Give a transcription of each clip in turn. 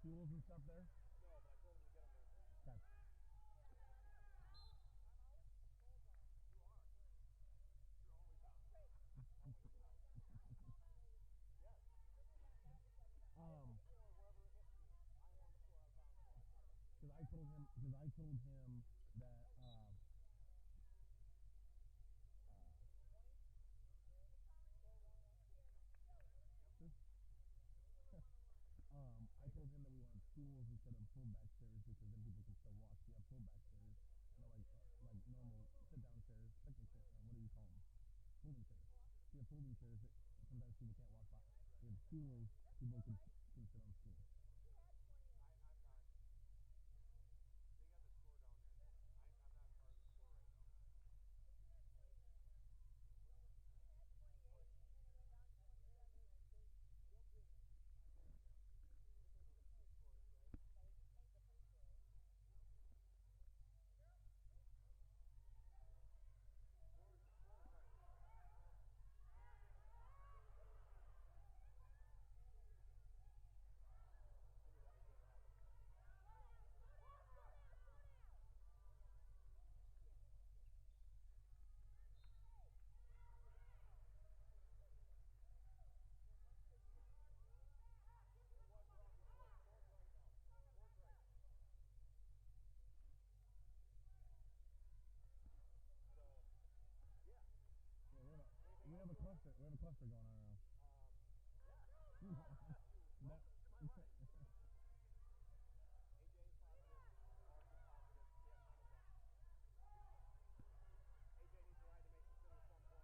tools and stuff there? No, but I told him to get them here. Okay. You are. You're always out. Always out. Yes. Um, Or wherever it hits me, I am on the floor out of bounds, so I'm out of it. because I told him that, I told him that we wanted stools instead of pull-back chairs because then people can still walk. So you have pull-back chairs, like normal sit-down chairs, picnic chairs. What do you call them? Folding chairs. So you have folding chairs that sometimes people can't walk by. You have stools, people can sit on stools. I'm not. They got the score down there. I'm not part of the score right now. Oh, yeah. Don't feel. But they skipped the scores, right? Score's right. I knew that was going to happen. It was wrong before. Score's right now. Score's right. So, yeah. Yeah, Anything we else have a going on? cluster. We have a cluster going on right Yeah. now. No. Welcome to my life. AJ is positive. Mark is positive. We have none of them. AJ needs a ride to Mason City at some point, but I don't know that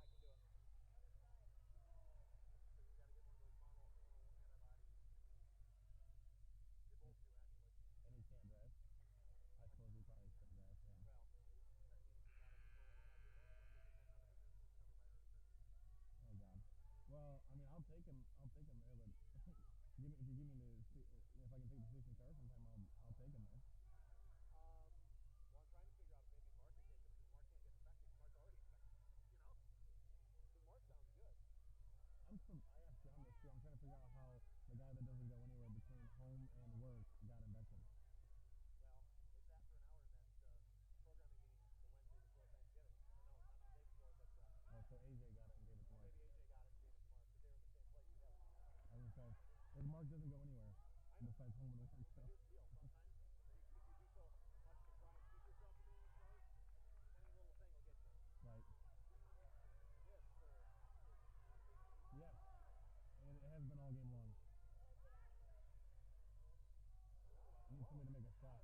I can do it. Because he's got to get one of those monoclonal antibodies. They both do, actually. And he can't drive. I suppose he probably shouldn't drive. Yeah. Well, the CDC's out of control. We're not doing this one because then none of his influence is covered by our insurance. Oh God. Well, I mean, I'll take him. I'll take him there, but if you give me if I can take the station car sometime, I'll take him there. Well, I'm trying to figure out if maybe Mark can take him because Mark can't get infected because Mark's already infected. You know? Because Mark sounds good. I asked John this too. I'm trying to figure out how the guy that doesn't go anywhere between home and work got infected. Well, they sat for an hour in that programming meeting the Wednesday before Thanksgiving. Or no, not the day before, but Oh, so AJ got it and gave it to or Mark. maybe AJ got it and gave it to Mark because they were in the same place together. I was gonna say, because Mark doesn't go anywhere I know. besides home and work. But So. here's the deal. Sometimes if you do so much to try and keep yourself from being exposed, any little thing will get you. Right. This, sir, is completely Yes. It has been all game long. I need somebody to make a shot.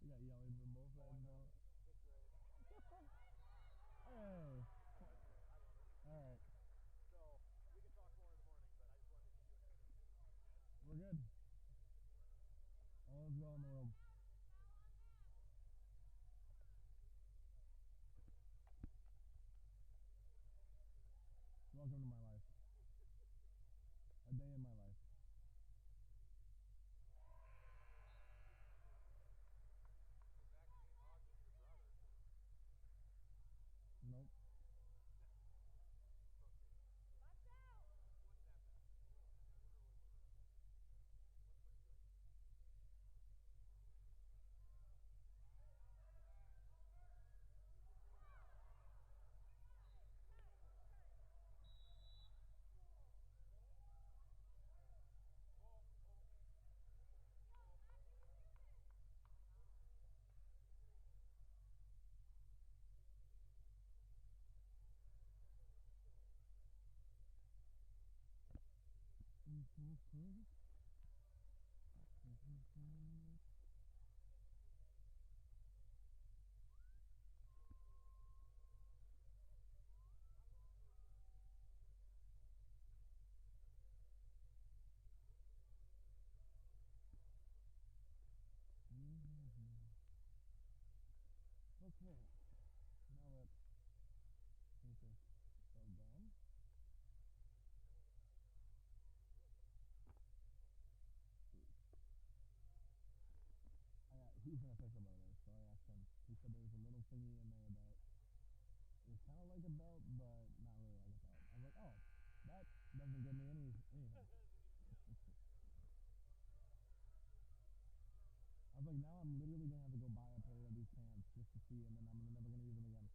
We got yelling from both Oh, I sides know. now. It's great. Hey. Oh, it's great. I love it. All right. So, we can talk more in the morning, but I just wanted to give you a heads up. We're good. All is well in the world. Welcome to my life. A day in my life. Did vaccinate August, your brother? Nope. Truncated. What's that then? I wonder what it is. What's pretty good? Ball, ball, ball. Mm-hmm. Okay. Now let's take this stove down. Doesn't give me anything. I was like, now I'm literally gonna have to go buy a pair of these pants just to see, and then I'm never gonna use them again.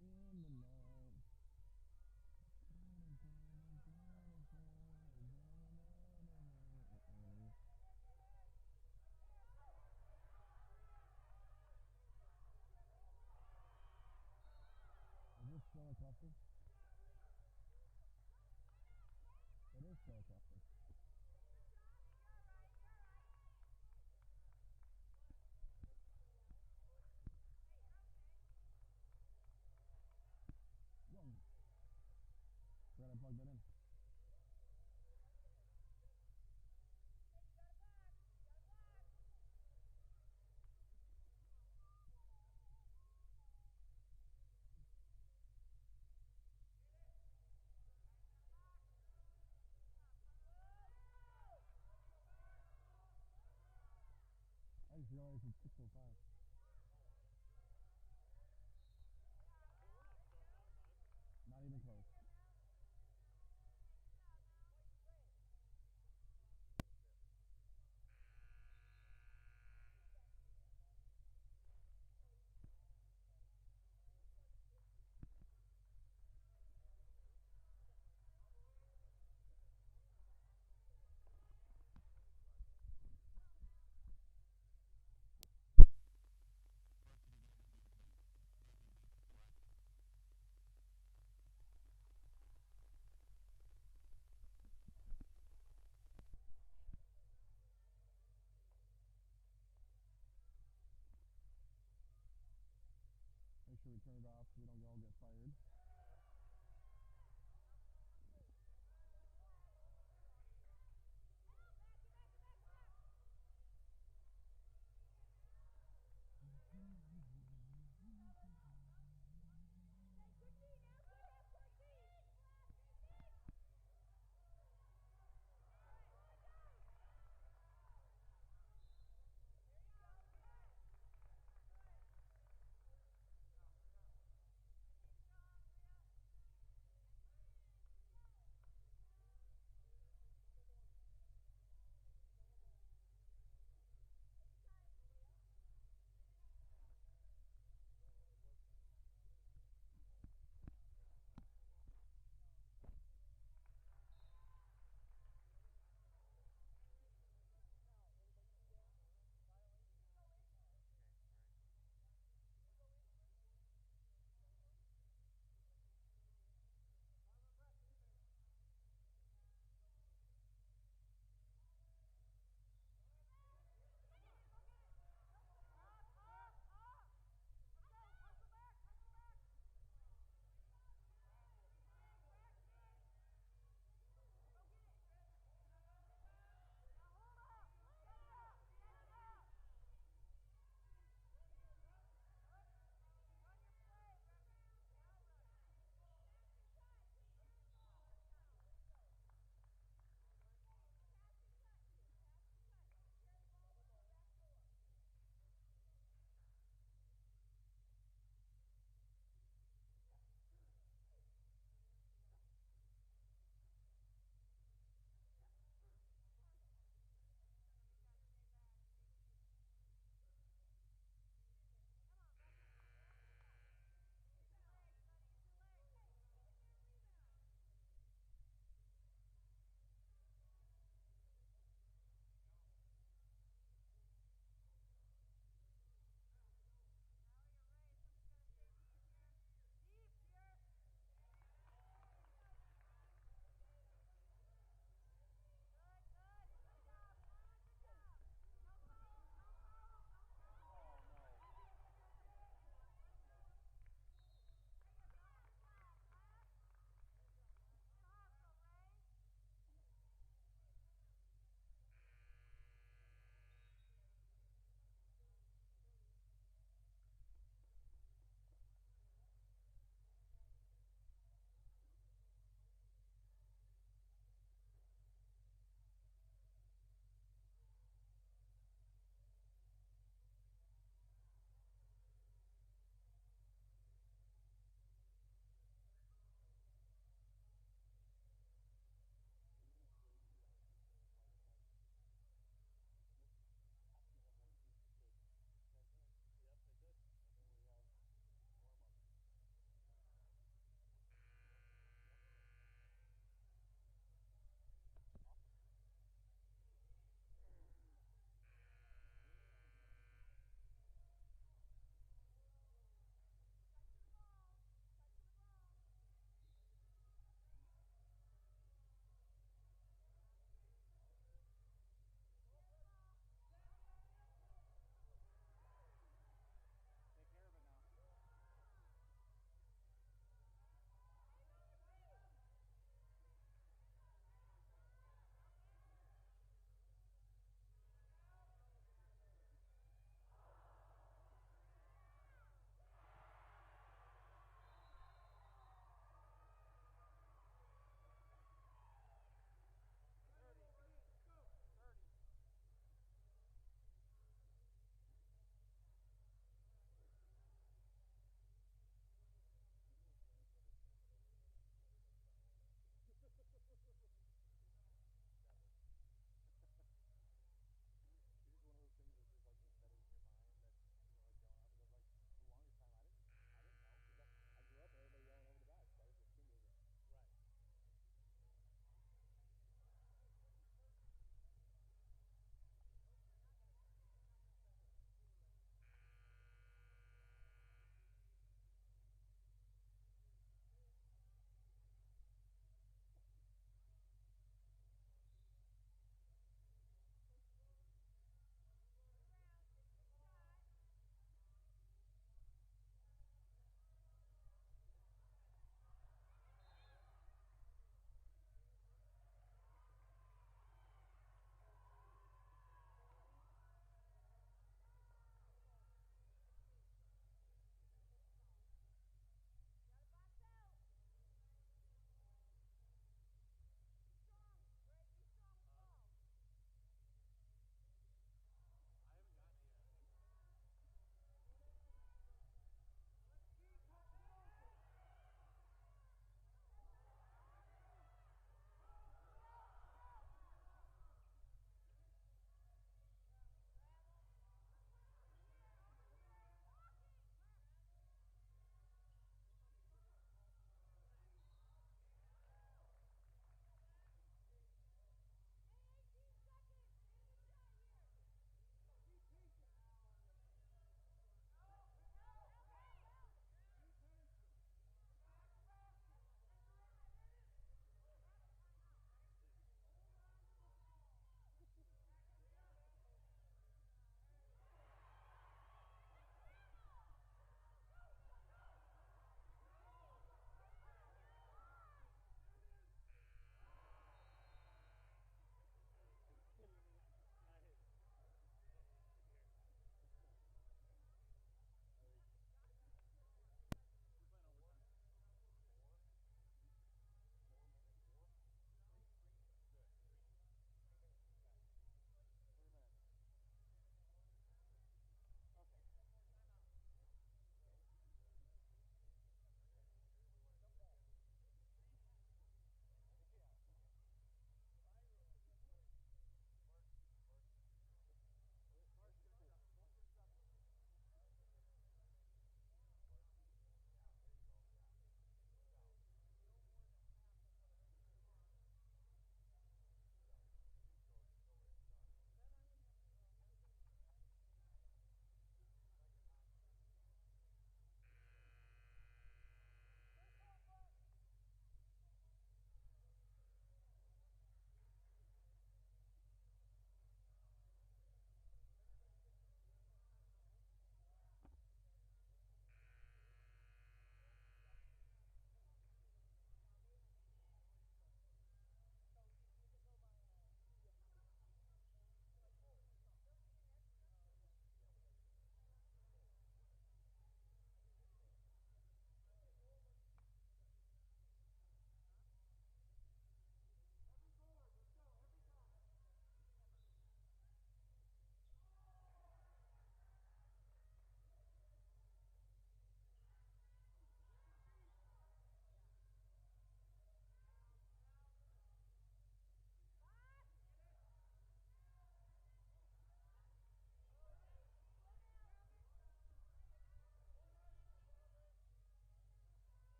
In the night. Is this still a cluster? It is still a cluster. Whoa. Forgot I plugged that in. I just realized it's 6:05. Not even close.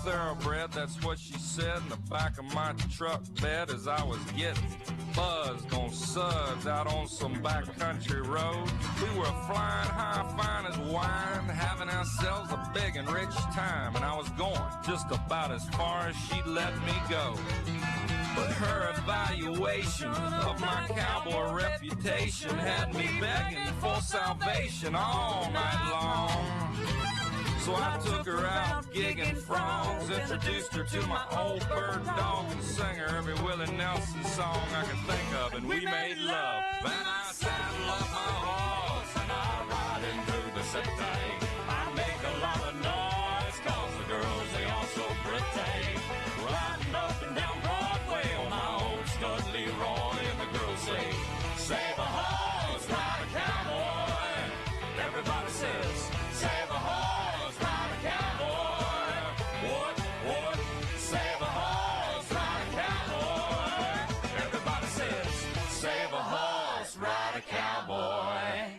thoroughbred, that's what she said in the back of my truck bed as I was getting buzzed on suds out on some backcountry road. We were flying high, fine as wine, having ourselves a big and rich time, and I was going just about as far as she'd let me go. But her evaluation of my cowboy reputation had me begging for salvation all night long. So I took her out gigging frogs, introduced her to my old bird dog, and sang her every Willie Nelson song I could think of, and we made love. Then I saddle up my horse and I ride into the city. I make a lot of noise 'cause the girls, they all so pretty. Riding up and down Broadway on my old stud Leroy, and the girls say, save a horse, ride a cowboy. Everybody says, save a horse, ride a cowboy. What? Save a horse, ride a cowboy. Everybody says, save a horse, ride a cowboy.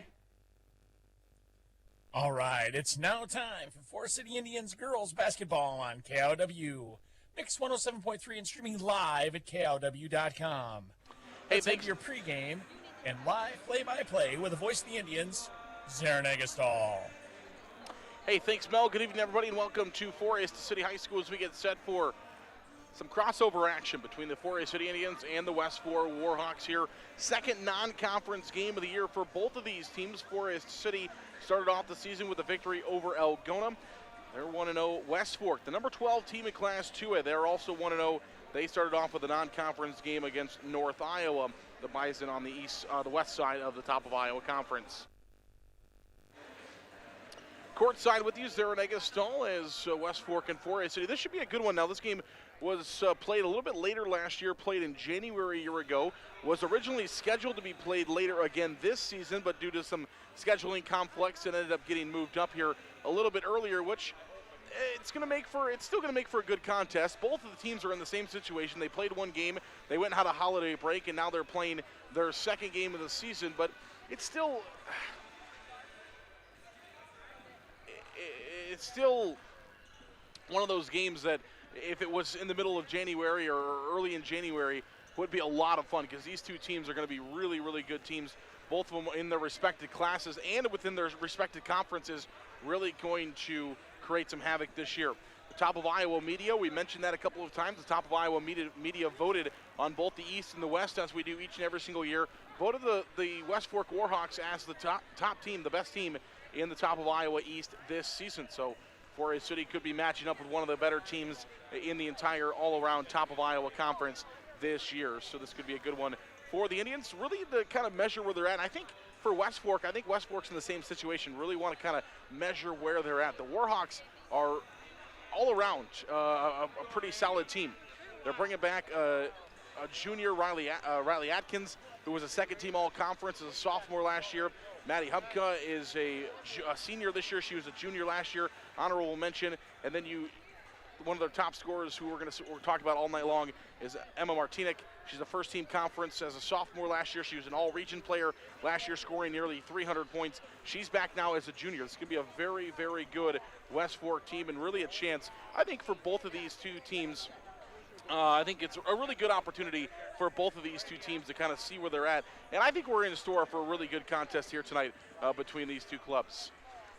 All right, it's now time for Forest City Indians girls basketball on KOW. Mix 107.3 and streaming live at KOW.com. Hey, Let's take your pregame and live play-by-play with the voice of the Indians, Zarin Eggestall. Hey, thanks, Mel. Good evening, everybody, and welcome to Forest City High School as we get set for some crossover action between the Forest City Indians and the West 4 Warhawks here. Second non-conference game of the year for both of these teams. Forest City started off the season with a victory over Algona. They're 1-0. West Fork, the number 12 team in Class 2A, they're also 1-0. They started off with a non-conference game against North Iowa, the Bison on the west side of the top of Iowa Conference. Courtside with you, Zarin Eggestall, as West Fork and Forest City. This should be a good one. Now, this game was played a little bit later last year, played in January a year ago, was originally scheduled to be played later again this season, but due to some scheduling conflicts, it ended up getting moved up here a little bit earlier, which it's still going to make for a good contest. Both of the teams are in the same situation. They played one game, they went and had a holiday break, and now they're playing their second game of the season, but it's still one of those games that if it was in the middle of January or early in January would be a lot of fun, because these two teams are going to be really, really good teams, both of them in their respective classes and within their respective conferences, really going to create some havoc this year. The top of Iowa media, we mentioned that a couple of times. The top of Iowa media voted on both the East and the West, as we do each and every single year. Voted the West Fork Warhawks as the top team, the best team in the top of Iowa East this season. So Forest City could be matching up with one of the better teams in the entire all-around top of Iowa conference this year. So this could be a good one for the Indians, really to kind of measure where they're at. And I think for West Fork, West Fork's in the same situation, really want to kind of measure where they're at. The Warhawks are all around a pretty solid team. They're bringing back a junior, Riley Atkins, who was a second-team all-conference as a sophomore last year. Maddie Hubka is a senior this year. She was a junior last year, honorable mention. And then one of their top scorers who we're talking about all night long is Emma Martinick. She's a first-team conference as a sophomore last year. She was an all-region player last year, scoring nearly 300 points. She's back now as a junior. This could be a very, very good West Fork team, and really a chance, I think, for both of these two teams. I think it's a really good opportunity for both of these two teams to kind of see where they're at. And I think we're in store for a really good contest here tonight between these two clubs.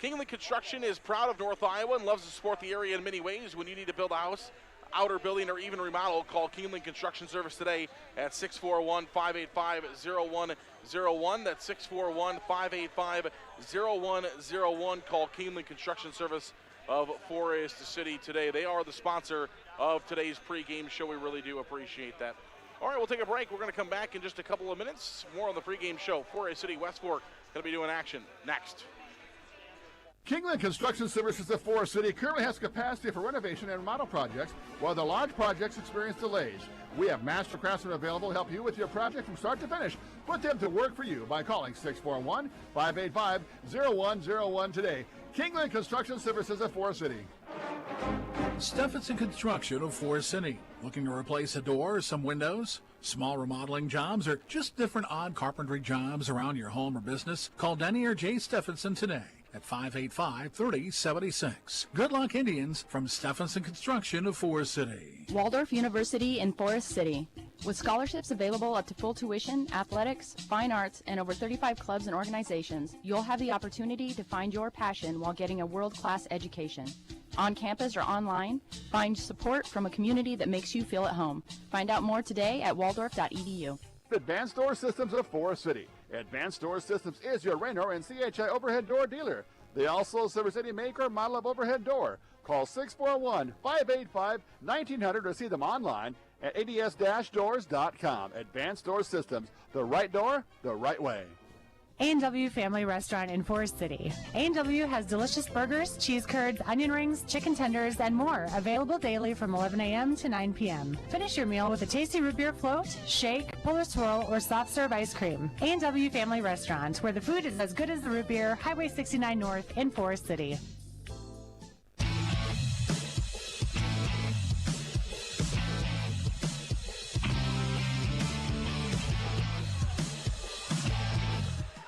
Kingland Construction is proud of North Iowa and loves to support the area in many ways. When you need to build a house, outer building, or even remodel, call Kingland Construction Service today at 641-585-0101. That's 641-585-0101. Call Kingland Construction Service of Forest City today. They are the sponsor of today's pregame show. We really do appreciate that. All right, we'll take a break. We're going to come back in just a couple of minutes. More on the pregame show. Forest City, West Fork going to be doing action next. Kingland Construction Services of Forest City currently has capacity for renovation and remodel projects, while the large projects experience delays. We have master craftsmen available to help you with your project from start to finish. Put them to work for you by calling 641-585-0101 today. Kingland Construction Services of Forest City. Steffenson Construction of Forest City. Looking to replace a door or some windows? Small remodeling jobs or just different odd carpentry jobs around your home or business? Call Denny or Jay Steffenson today at 585-3076. Good luck, Indians, from Stephenson Construction of Forest City. Waldorf University in Forest City. With scholarships available up to full tuition, athletics, fine arts, and over 35 clubs and organizations, you'll have the opportunity to find your passion while getting a world-class education. On campus or online, find support from a community that makes you feel at home. Find out more today at waldorf.edu. Advanced Door Systems of Forest City. Advanced Door Systems is your Raynor and CHI overhead door dealer. They also service any make or model of overhead door. Call 641-585-1900 to see them online at ads-doors.com. Advanced Door Systems, the right door, the right way. A&W Family Restaurant in Forest City. A&W has delicious burgers, cheese curds, onion rings, chicken tenders, and more available daily from 11 a.m. to 9 p.m. Finish your meal with a tasty root beer float, shake, polar swirl, or soft serve ice cream. A&W Family Restaurant, where the food is as good as the root beer, Highway 69 North in Forest City.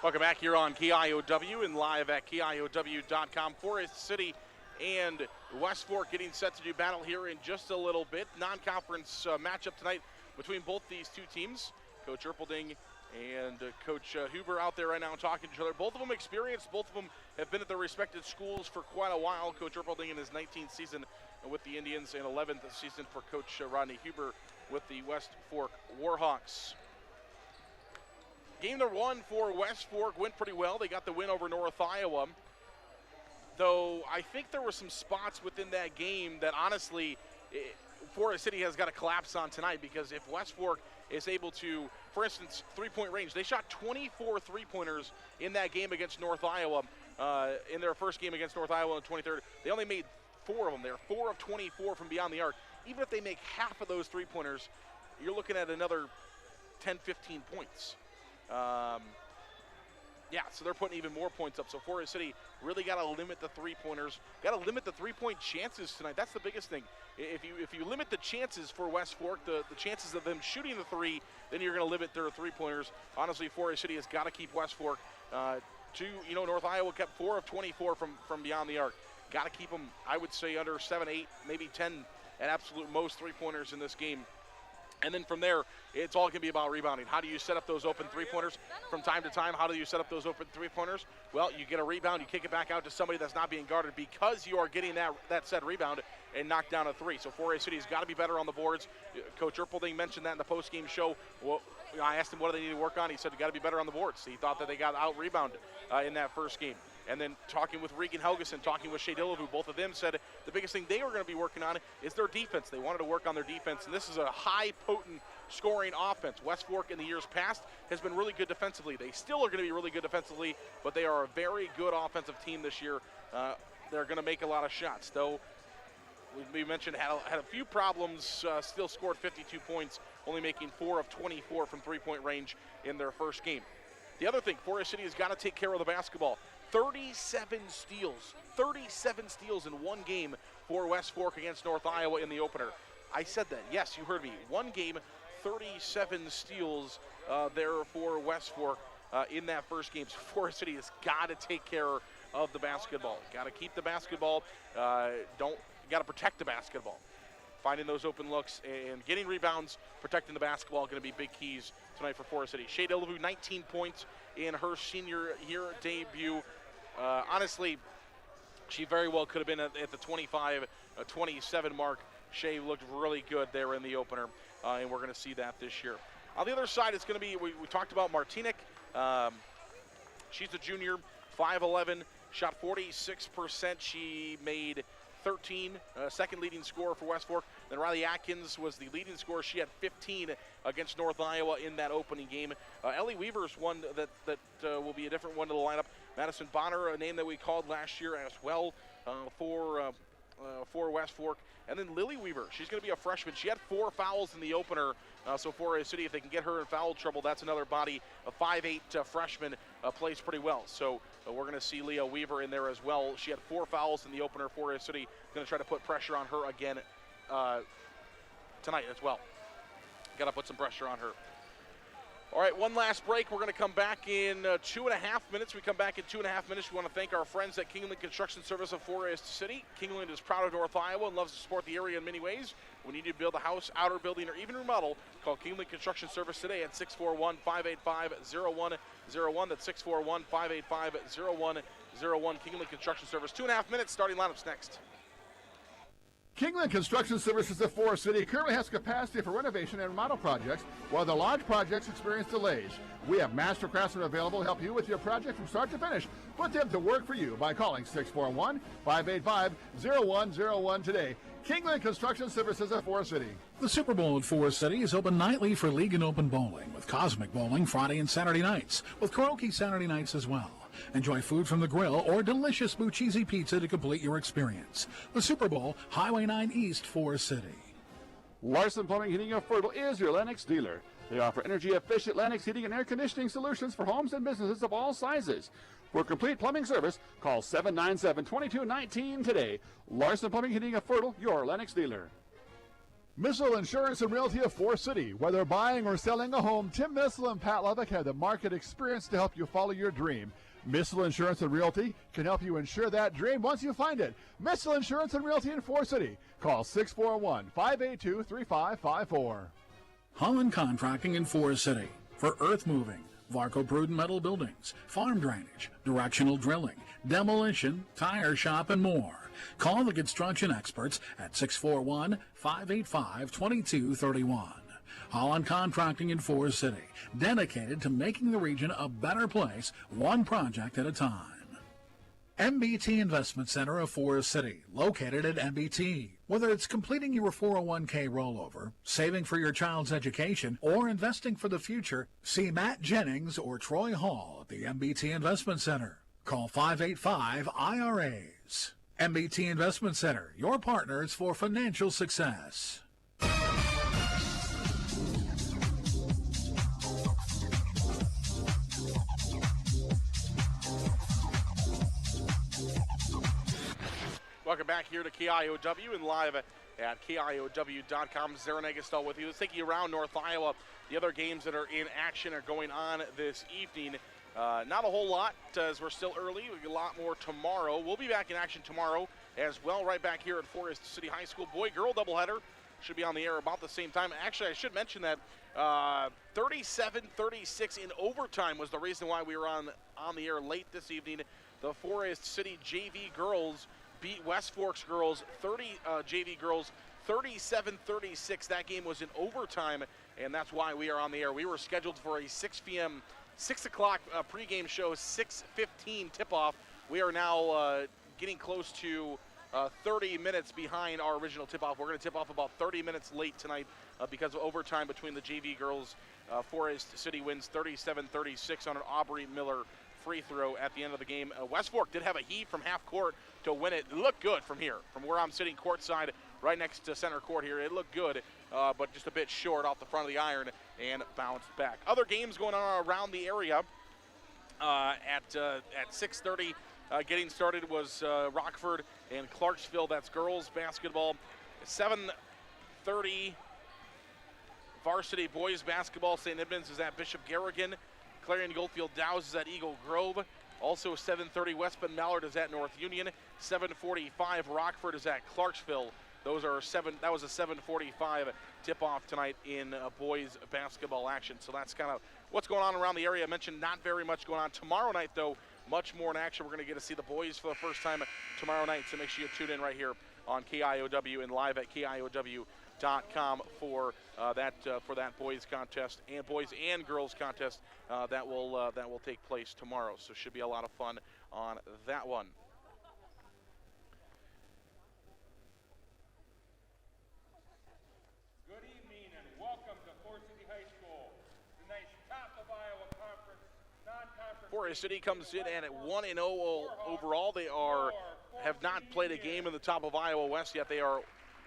Welcome back here on KIOW and live at KIOW.com. Forest City and West Fork getting set to do battle here in just a little bit. Non-conference matchup tonight between both these two teams. Coach Erpelding and Coach Huber out there right now talking to each other. Both of them experienced. Both of them have been at their respective schools for quite a while. Coach Erpelding in his 19th season with the Indians and 11th season for Coach Rodney Huber with the West Fork Warhawks. Game number one for West Fork went pretty well. They got the win over North Iowa. Though I think there were some spots within that game that honestly Forest City has got to collapse on tonight, because if West Fork is able to, for instance, three-point range, they shot 24 three-pointers in that game against North Iowa. In their first game against North Iowa on the 23rd, they only made 4 of them. They're 4 of 24 from beyond the arc. Even if they make half of those three-pointers, you're looking at another 10, 15 points. So they're putting even more points up. So Forest City really got to limit the three-pointers. Got to limit the three-point chances tonight. That's the biggest thing. If you limit the chances for West Fork, the chances of them shooting the three, then you're going to limit their three-pointers. Honestly, Forest City has got to keep West Fork North Iowa kept 4 of 24 from beyond the arc. Got to keep them, I would say, under 7, 8, maybe 10 at absolute most three-pointers in this game. And then from there, it's all going to be about rebounding. How do you set up those open three-pointers from time to time? How do you set up those open three-pointers? Well, you get a rebound, you kick it back out to somebody that's not being guarded because you are getting that said rebound and knock down a three. So Forest City's got to be better on the boards. Coach Erpelding mentioned that in the post-game show. Well, I asked him what do they need to work on. He said, you got to be better on the boards. He thought that they got out-rebounded in that first game. And then talking with Regan Helgeson, talking with Shea Dillevue, both of them said the biggest thing they were going to be working on is their defense. They wanted to work on their defense, and this is a high, potent scoring offense. West Fork in the years past has been really good defensively. They still are going to be really good defensively, but they are a very good offensive team this year. They're going to make a lot of shots, though. We mentioned had a few problems, still scored 52 points, only making 4 of 24 from three-point range in their first game. The other thing, Forest City has got to take care of the basketball. 37 steals in one game for West Fork against North Iowa in the opener. I said that. Yes, you heard me. One game, 37 steals there for West Fork in that first game. So Forest City has got to take care of the basketball. Got to keep the basketball. Got to protect the basketball. Finding those open looks and getting rebounds, protecting the basketball are going to be big keys tonight for Forest City. Shea Dillevue, 19 points in her senior year debut. Honestly, she very well could have been at the 25-27 mark. Shea looked really good there in the opener, and we're going to see that this year. On the other side, it's going to be, we talked about Martinic. She's a junior, 5'11", shot 46%. She made 13, second leading scorer for West Fork. Then Riley Atkins was the leading scorer. She had 15 against North Iowa in that opening game. Ellie Weaver's one that will be a different one to the lineup. Madison Bonner, a name that we called last year as well for West Fork. And then Lily Weaver, she's going to be a freshman. She had 4 fouls in the opener. So Forest City, if they can get her in foul trouble, that's another body. A 5'8" freshman plays pretty well. So we're going to see Leah Weaver in there as well. She had 4 fouls in the opener. Forest City going to try to put pressure on her again tonight as well. Got to put some pressure on her. All right, one last break. We're going to come back in 2.5 minutes. We come back in 2.5 minutes. We want to thank our friends at Kingland Construction Service of Forest City. Kingland is proud of North Iowa and loves to support the area in many ways. When you need to build a house, outer building, or even remodel, call Kingland Construction Service today at 641-585-0101. That's 641-585-0101. Kingland Construction Service. 2.5 minutes. Starting lineups next. Kingland Construction Services of Forest City currently has capacity for renovation and remodel projects, while the large projects experience delays. We have master craftsmen available to help you with your project from start to finish. Put them to work for you by calling 641-585-0101 today. Kingland Construction Services of Forest City. The Super Bowl at Forest City is open nightly for league and open bowling, with Cosmic Bowling Friday and Saturday nights, with karaoke Saturday nights as well. Enjoy food from the grill or delicious Bucchese pizza to complete your experience. The Super Bowl, Highway 9 East, Forest City. Larson Plumbing Heating of Fertile is your Lennox dealer. They offer energy-efficient Lennox heating and air conditioning solutions for homes and businesses of all sizes. For complete plumbing service, call 797-2219 today. Larson Plumbing Heating of Fertile, your Lennox dealer. Missile Insurance and Realty of Forest City. Whether buying or selling a home, Tim Missile and Pat Levick have the market experience to help you follow your dream. Missile Insurance and Realty can help you insure that dream once you find it. Missile Insurance and Realty in Forest City. Call 641-582-3554. Holland Contracting in Forest City for earth moving, Varco Prudent metal buildings, farm drainage, directional drilling, demolition, tire shop, and more. Call the construction experts at 641-585-2231. Holland Contracting in Forest City, dedicated to making the region a better place, one project at a time. MBT Investment Center of Forest City, located at MBT. Whether it's completing your 401k rollover, saving for your child's education, or investing for the future, see Matt Jennings or Troy Hall at the MBT Investment Center. Call 585-IRAs. MBT Investment Center, your partners for financial success. Welcome back here to KIOW and live at KIOW.com. Zaran Agastal with you. Let's take you around North Iowa. The other games that are in action are going on this evening. Not a whole lot as we're still early. We'll get a lot more tomorrow. We'll be back in action tomorrow as well, right back here at Forest City High School. Boy-girl doubleheader should be on the air about the same time. Actually, I should mention that 37-36 in overtime was the reason why we were on the air late this evening. The Forest City JV girls beat West Forks girls, JV girls, 37-36. That game was in overtime, and that's why we are on the air. We were scheduled for a 6 o'clock pregame show, 6:15 tip-off. We are now getting close to 30 minutes behind our original tip-off. We're going to tip off about 30 minutes late tonight because of overtime between the JV girls. Forest City wins 37-36 on an Aubrey Miller free throw at the end of the game. West Fork did have a heave from half court to win it. It looked good from here, from where I'm sitting courtside, right next to center court here. It looked good, but just a bit short off the front of the iron and bounced back. Other games going on around the area at 6:30. Getting started was Rockford and Clarksville. That's girls basketball. 7:30 varsity boys basketball. St. Edmunds is at Bishop Garrigan. Clarion Goldfield Dow's is at Eagle Grove. Also 7:30 West Bend Mallard is at North Union. 7:45 Rockford is at Clarksville. That was a 7:45 tip-off tonight in boys basketball action. So that's kind of what's going on around the area. I mentioned not very much going on. Tomorrow night, though, much more in action. We're going to get to see the boys for the first time tomorrow night. So make sure you tune in right here on KIOW and live at KIOW.com for that boys contest and boys and girls contest that will take place tomorrow. So should be a lot of fun on that one. Good evening and welcome to Forest City High School. Tonight's top of Iowa Conference, non-conference. Forest City comes in and at 1-0 overall. They have not played a game in the top of Iowa West yet. They are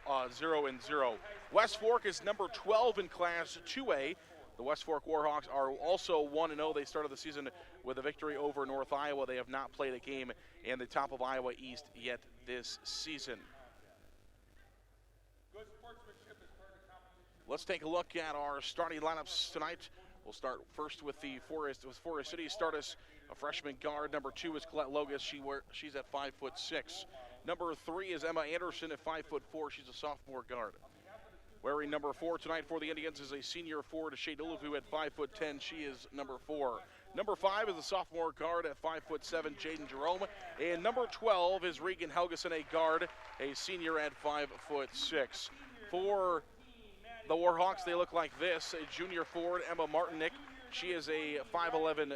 0-0. West Fork is number 12 in Class 2A. The West Fork Warhawks are also 1-0. They started the season with a victory over North Iowa. They have not played a game in the top of Iowa East yet this season. Let's take a look at our starting lineups tonight We'll start first with Forest City. Start us a freshman guard. Number 2 is Colette Logus. She's at 5'6". Number 3 is Emma Anderson at 5'4". She's a sophomore guard. Wearing number 4 tonight for the Indians is a senior forward, Shea Duluvu, at 5'10". She is number 4. Number 5 is a sophomore guard at 5'7", Jaden Jerome. And number 12 is Regan Helgeson, a guard, a senior at 5'6". For the Warhawks, they look like this. A junior forward, Emma Martinick. She is a 5'11",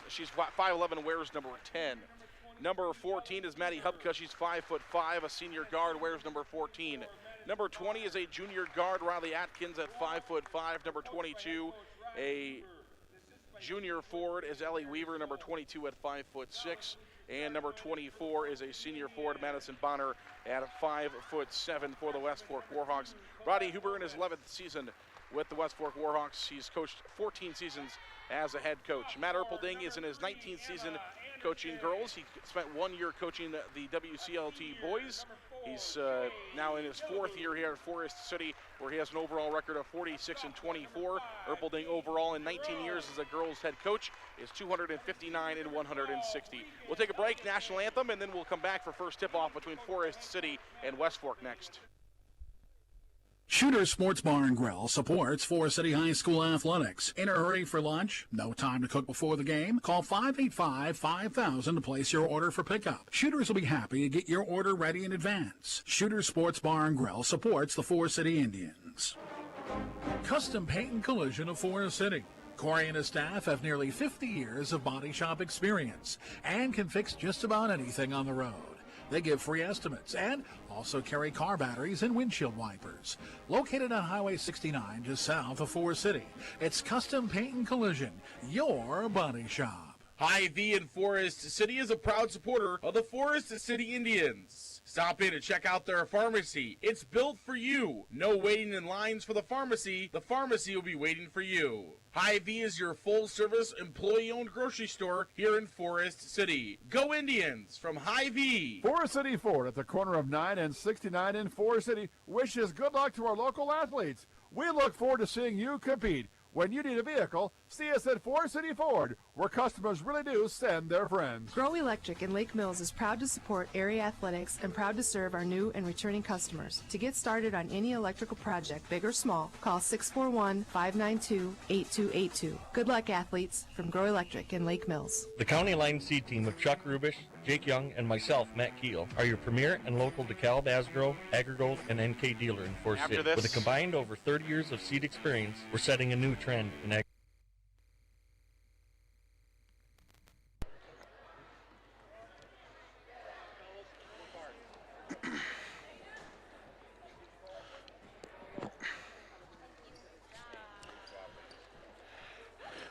she's 5'11", wears number 10. Number 14 is Maddie Hupka. She's 5'5", a senior guard, wears number 14. Number 20 is a junior guard, Riley Atkins, at 5'5". Number 22, a junior forward, is Ellie Weaver, number 22 at 5'6". And number 24 is a senior forward, Madison Bonner, at 5'7" for the West Fork Warhawks. Roddy Huber in his 11th season with the West Fork Warhawks. He's coached 14 seasons as a head coach. Matt Erpelding is in his 19th season coaching girls. He spent 1 year coaching the WCLT boys. He's now in his 4th year here at Forest City, where he has an overall record of 46-24. Erpelding overall in 19 years as a girls head coach is 259-160. We'll take a break, national anthem, and then we'll come back for first tip-off between Forest City and West Fork next. Shooter Sports Bar and Grill supports Forest City High School athletics. In a hurry for lunch? No time to cook before the game? Call 585-5000 to place your order for pickup. Shooters will be happy to get your order ready in advance. Shooter Sports Bar and Grill supports the Forest City Indians. Custom Paint and Collision of Forest City. Corey and his staff have nearly 50 years of body shop experience and can fix just about anything on the road. They give free estimates and also carry car batteries and windshield wipers. Located on Highway 69 just south of Forest City, it's Custom Paint and Collision, your body shop. Hy-Vee in Forest City is a proud supporter of the Forest City Indians. Stop in and check out their pharmacy. It's built for you. No waiting in lines for the pharmacy. The pharmacy will be waiting for you. Hy-Vee is your full-service, employee-owned grocery store here in Forest City. Go Indians from Hy-Vee. Forest City Ford at the corner of 9 and 69 in Forest City wishes good luck to our local athletes. We look forward to seeing you compete. When you need a vehicle, see us at Forest City Ford, where customers really do send their friends. Grow Electric in Lake Mills is proud to support area athletics and proud to serve our new and returning customers. To get started on any electrical project, big or small, call 641-592-8282. Good luck, athletes, from Grow Electric in Lake Mills. The County Line C team of Chuck Rubish, Jake Young, and myself, Matt Keel, are your premier and local DeKalb, Asgrow, Agrigold, and NK dealer in Forest City. With a combined over 30 years of seed experience, we're setting a new trend in agriculture.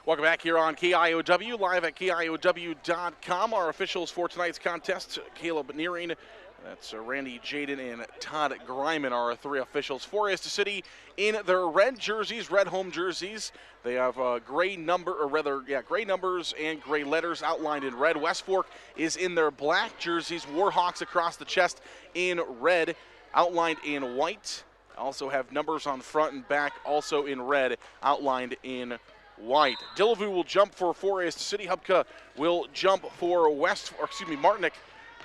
Welcome back here on KIOW, live at KIOW.com. Our officials for tonight's contest, Caleb Nearing, that's Randy Jaden, and Todd Greiman are our 3 officials. Forest City in their red jerseys, red home jerseys. They have gray numbers and gray letters outlined in red. West Fork is in their black jerseys, Warhawks across the chest in red, outlined in white. Also have numbers on front and back, also in red, outlined in white. Dillevue will jump for Forest City. Hupka will jump for Martinick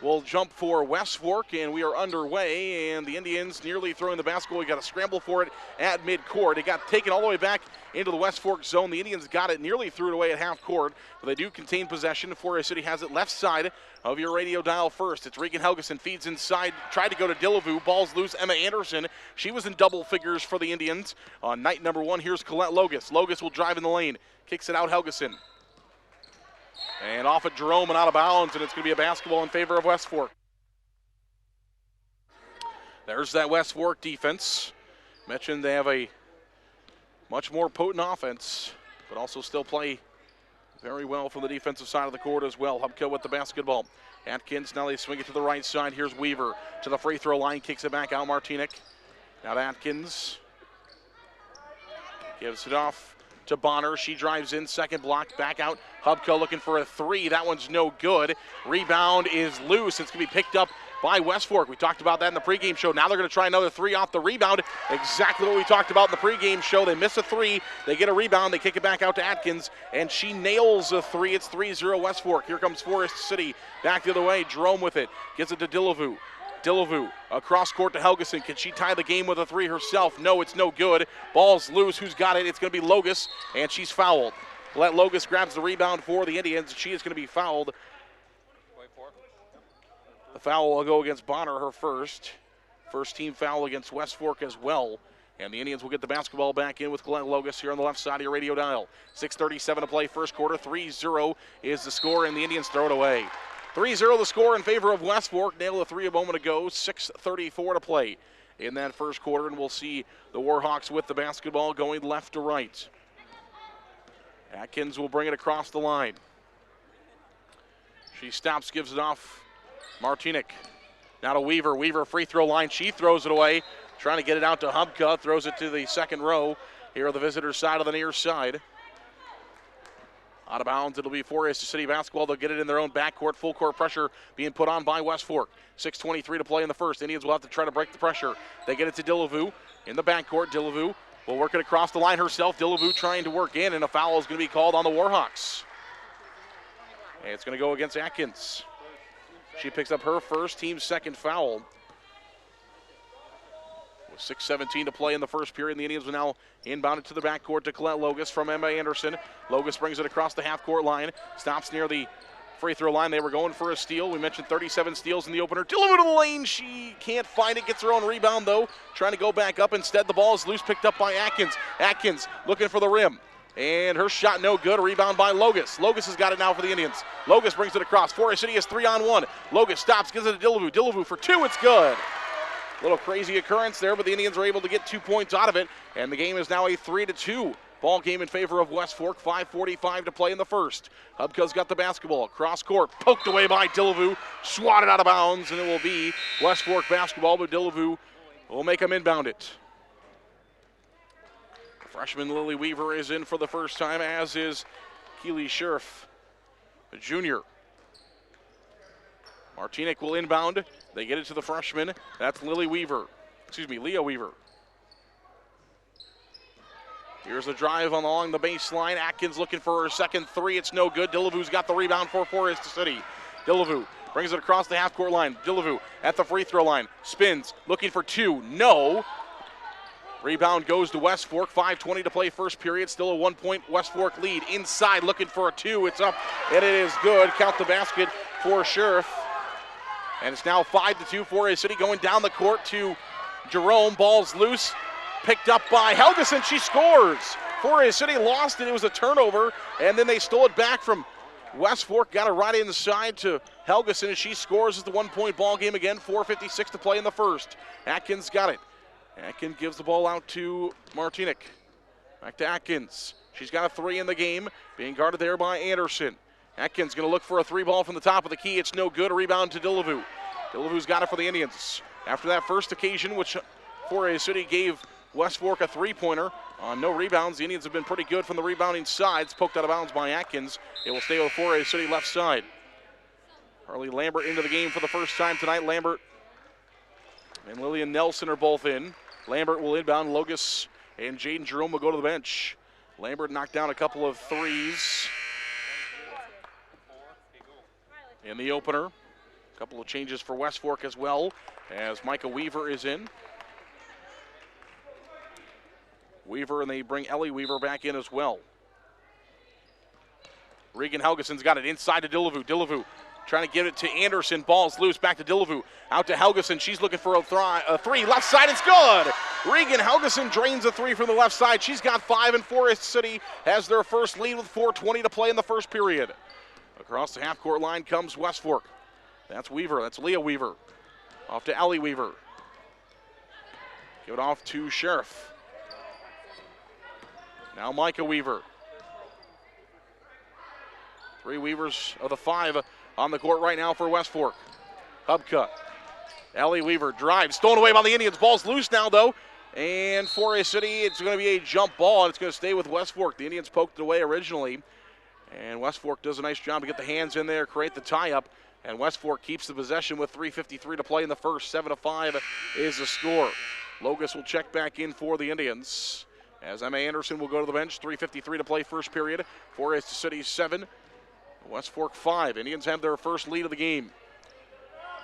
will jump for West Fork, and we are underway, and the Indians nearly throwing the basketball. We got to scramble for it at midcourt. It got taken all the way back into the West Fork zone. The Indians got it, nearly threw it away at half court, but they do contain possession. Forest City has it left side of your radio dial first. It's Regan Helgeson, feeds inside, tried to go to Dillevue, ball's loose. Emma Anderson, she was in double figures for the Indians on night number 1. Here's Colette Logus. Logus will drive in the lane, kicks it out, Helgeson. And off at Jerome and out of bounds, and it's going to be a basketball in favor of West Fork. There's that West Fork defense. Mentioned they have a much more potent offense, but also still play very well from the defensive side of the court as well. Hupka with the basketball. Atkins, now they swing it to the right side. Here's Weaver to the free throw line, kicks it back out. Martinick. Now to Atkins. Gives it off to Bonner. She drives in, second block, back out. Hupka looking for a 3. That one's no good. Rebound is loose. It's going to be picked up by West Fork. We talked about that in the pregame show. Now they're going to try another three off the rebound. Exactly what we talked about in the pregame show. They miss a three. They get a rebound. They kick it back out to Atkins, and she nails a three. It's 3-0 West Fork. Here comes Forest City back the other way. Jerome with it. Gives it to Dillevue. Dillevue across court to Helgeson. Can she tie the game with a three herself? No, it's no good. Ball's loose. Who's got it? It's going to be Logus, and she's fouled. Logus grabs the rebound for the Indians. She is going to be fouled. The foul will go against Bonner, her first. First team foul against West Fork as well. And the Indians will get the basketball back in with Colette Logus here on the left side of your radio dial. 6:37 to play first quarter. 3-0 is the score, and the Indians throw it away. 3-0 the score in favor of West Fork. Nailed a three a moment ago. 6:34 to play in that first quarter, and we'll see the Warhawks with the basketball going left to right. Atkins will bring it across the line. She stops, gives it off. Martinic. Now to Weaver. Weaver free throw line. She throws it away. Trying to get it out to Hubka. Throws it to the second row here on the visitor side of the near side. Out of bounds. It'll be Forest City basketball. They'll get it in their own backcourt. Full court pressure being put on by West Fork. 6:23 to play in the first. Indians will have to try to break the pressure. They get it to Dillevue in the backcourt. Dillevue will work it across the line herself. Dillevue trying to work in, and a foul is going to be called on the Warhawks. And it's going to go against Atkins. She picks up her first, team's second foul. With 6:17 to play in the first period, the Indians will now inbound it to the backcourt to Colette Logus from Emma Anderson. Logus brings it across the half-court line, stops near the free throw line. They were going for a steal. We mentioned 37 steals in the opener. Dillevue to the lane. She can't find it. Gets her own rebound, though. Trying to go back up. Instead, the ball is loose, picked up by Atkins. Atkins looking for the rim. And her shot no good. A rebound by Logus. Logus has got it now for the Indians. Logus brings it across. Forest City is 3-on-1. Logus stops, gives it to Dillevue. Dillevue for two. It's good. Little crazy occurrence there, but the Indians are able to get 2 points out of it. And the game is now a 3-2 ball game in favor of West Fork. 5:45 to play in the first. Hubka's got the basketball. Cross court. Poked away by Dillevue. Swatted out of bounds, and it will be West Fork basketball, but Dillevue will make them inbound it. Freshman Lily Weaver is in for the first time, as is Keely Scherf, a junior. Martinic will inbound. They get it to the freshman. That's Leah Weaver. Here's a drive along the baseline. Atkins looking for her second three. It's no good. Dillevue's got the rebound for Forest City. Dillevue brings it across the half-court line. Dillevue at the free throw line. Spins, looking for two. No. Rebound goes to West Fork. 5:20 to play first period. Still a 1-point West Fork lead. Inside looking for a two. It's up and it is good. Count the basket for Scherf. And it's now 5-2. Forest City going down the court to Jerome. Ball's loose. Picked up by Helgeson. She scores. Forest City lost it. It was a turnover. And then they stole it back from West Fork. Got it right inside to Helgeson. And she scores. It's the 1-point ball game again. 4:56 to play in the first. Atkins got it. Atkins gives the ball out to Martinic. Back to Atkins. She's got a three in the game, being guarded there by Anderson. Atkins going to look for a three ball from the top of the key. It's no good. A rebound to Dillevue. Dillevue's got it for the Indians. After that first occasion, which Forest City gave West Fork a three-pointer on no rebounds, the Indians have been pretty good from the rebounding sides. Poked out of bounds by Atkins. It will stay with Forest City left side. Harley Lambert into the game for the first time tonight. Lambert and Lillian Nelson are both in. Lambert will inbound. Logus and Jaden Jerome will go to the bench. Lambert knocked down a couple of threes in the opener. A couple of changes for West Fork as well, as Micah Weaver is in. Weaver, and they bring Ellie Weaver back in as well. Regan Helgeson's got it inside to Dillevue. Dillevue trying to give it to Anderson. Ball's loose. Back to Dillevue. Out to Helgeson. She's looking for a three. Left side. It's good. Regan Helgeson drains a three from the left side. She's got five, and Forest City has their first lead with 4:20 to play in the first period. Across the half-court line comes West Fork. That's Weaver. That's Leah Weaver. Off to Ellie Weaver. Give it off to Sheriff. Now Micah Weaver. Three Weavers of the five on the court right now for West Fork. Hubka. Ellie Weaver drives. Stolen away by the Indians. Ball's loose now, though. And Forest City, it's going to be a jump ball, and it's going to stay with West Fork. The Indians poked it away originally. And West Fork does a nice job to get the hands in there, create the tie-up. And West Fork keeps the possession with 3:53 to play in the first. 7-5 is the score. Logus will check back in for the Indians, as Emma Anderson will go to the bench. 3:53 to play first period. Forest City 7, West Fork 5. Indians have their first lead of the game.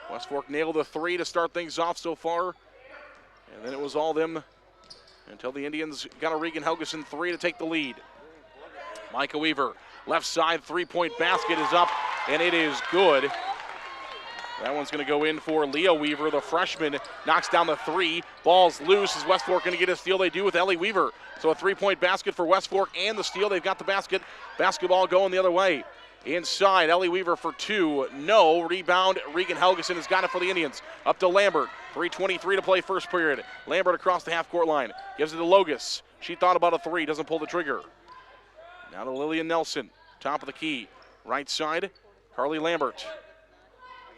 West Fork nailed a 3 to start things off so far, and then it was all them until the Indians got a Regan Helgeson 3 to take the lead. Micah Weaver, left side, three-point basket is up, and it is good. That one's going to go in for Leah Weaver, the freshman. Knocks down the 3. Ball's loose. Is West Fork going to get a steal? They do with Ellie Weaver. So a three-point basket for West Fork and the steal. They've got the basket. Basketball going the other way. Inside, Ellie Weaver for 2. No. Rebound, Regan Helgeson has got it for the Indians. Up to Lambert. 3:23 to play first period. Lambert across the half-court line. Gives it to Logus. She thought about a 3. Doesn't pull the trigger. Now to Lillian Nelson. Top of the key. Right side, Carly Lambert.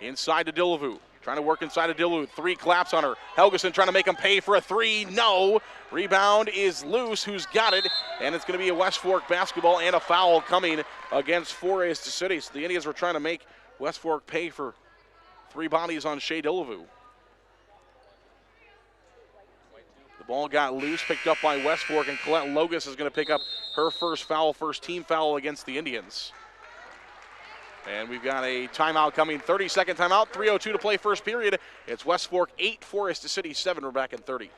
Inside to Dillevue. Trying to work inside of Dillevue. 3 claps on her. Helgeson trying to make him pay for a 3. No. Rebound is loose. Who's got it? And it's going to be a West Fork basketball and a foul coming against Forest City. So the Indians were trying to make West Fork pay for 3 bodies on Shea Dillevue. The ball got loose, picked up by West Fork, and Colette Logus is going to pick up her first foul, first team foul against the Indians. And we've got a timeout coming, 30-second timeout, 3:02 to play first period. It's West Fork 8, Forest City 7. We're back in 30.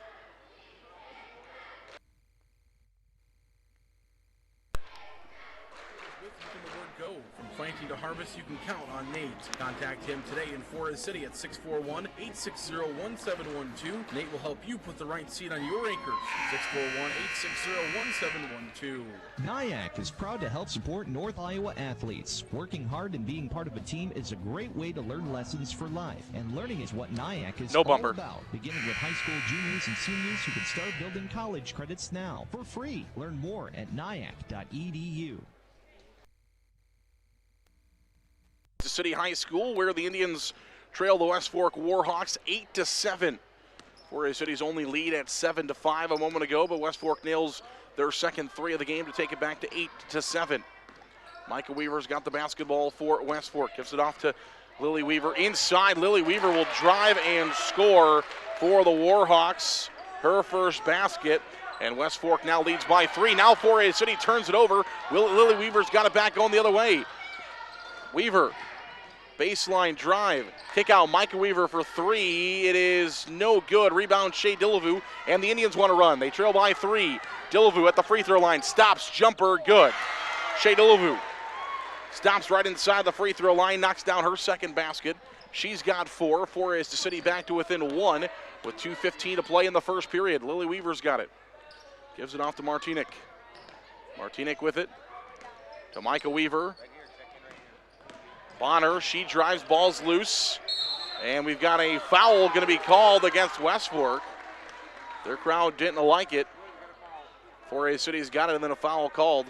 Planting to harvest, you can count on Nate. Contact him today in Forest City at 641-860-1712. Nate will help you put the right seed on your acres. 641-860-1712. NIAC is proud to help support North Iowa athletes. Working hard and being part of a team is a great way to learn lessons for life. And learning is what NIAC is all about. Beginning with high school juniors and seniors who can start building college credits now for free. Learn more at niac.edu. City High School, where the Indians trail the West Fork Warhawks 8-7. Forest City's only lead at 7-5 a moment ago, but West Fork nails their second 3 of the game to take it back to 8-7. Micah Weaver's got the basketball for West Fork. Gives it off to Lily Weaver. Inside, Lily Weaver will drive and score for the Warhawks. Her first basket, and West Fork now leads by 3. Now Forest City turns it over. Lily Weaver's got it back going the other way. Weaver. Baseline drive, kick out Micah Weaver for 3. It is no good. Rebound Shea Dillevue, and the Indians want to run. They trail by 3. Dillevue at the free throw line, stops, jumper, good. Shea Dillevue stops right inside the free throw line, knocks down her second basket. She's got 4. Forest City back to within 1 with 2:15 to play in the first period. Lily Weaver's got it. Gives it off to Martinic. Martinic with it to Micah Weaver. Bonner, she drives, ball's loose, and we've got a foul going to be called against West Fork. Their crowd didn't like it. Forest City's got it, and then a foul called.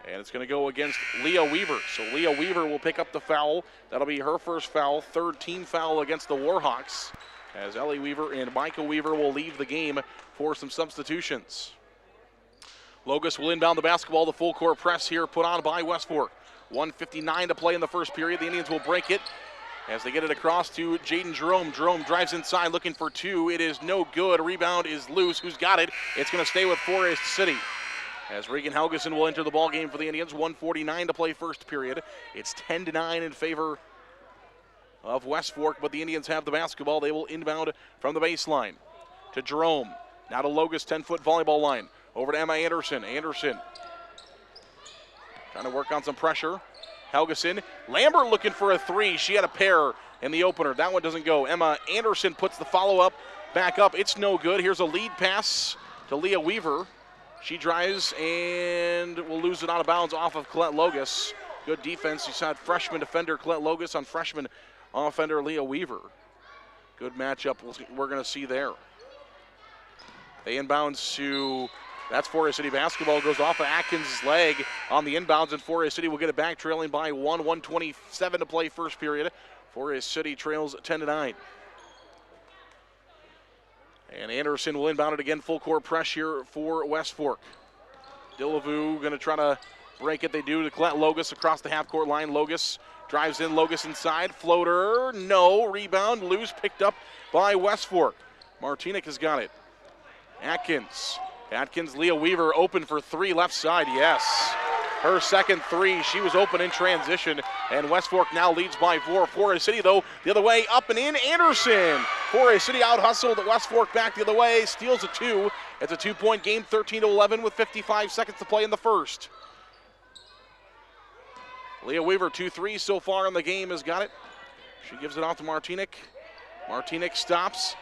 And it's going to go against Leah Weaver. So Leah Weaver will pick up the foul. That'll be her first foul, third team foul against the Warhawks, as Ellie Weaver and Micah Weaver will leave the game for some substitutions. Logus will inbound the basketball. The full court press here put on by West Fork. 1:59 to play in the first period. The Indians will break it as they get it across to Jaden Jerome. Jerome drives inside looking for 2. It is no good. Rebound is loose. Who's got it? It's going to stay with Forest City, as Regan Helgeson will enter the ball game for the Indians. 1:49 to play first period. It's 10-9 in favor of West Fork, but the Indians have the basketball. They will inbound from the baseline to Jerome. Now to Logus, 10-foot volleyball line. Over to Emma Anderson. Anderson trying to work on some pressure. Helgeson. Lambert looking for a 3. She had a pair in the opener. That one doesn't go. Emma Anderson puts the follow-up back up. It's no good. Here's a lead pass to Leah Weaver. She drives and will lose it out of bounds off of Colette Logus. Good defense. You saw freshman defender Colette Logus on freshman offender Leah Weaver. Good matchup we're going to see there. They inbounds to... That's Forest City basketball. Goes off of Atkins' leg on the inbounds, and Forest City will get it back, trailing by 1. 1:27 to play first period. Forest City trails 10-9. And Anderson will inbound it again. Full court press here for West Fork. Dillevue going to try to break it. They do to Colette Logus across the half-court line. Logus Drives in, Logus inside, floater, no, rebound, loose, picked up by West Fork. Martinic has got it. Atkins, Leah Weaver open for three, left side, yes. Her second three, she was open in transition, and West Fork now leads by 4. Forest City, though, the other way, up and in, Anderson. Forest City out-hustled, West Fork back the other way, steals a 2. It's a 2-point game, 13-11 with 55 seconds to play in the first. Leah Weaver, 2 threes so far in the game, has got it. She gives it off to Martinic. Martinic stops.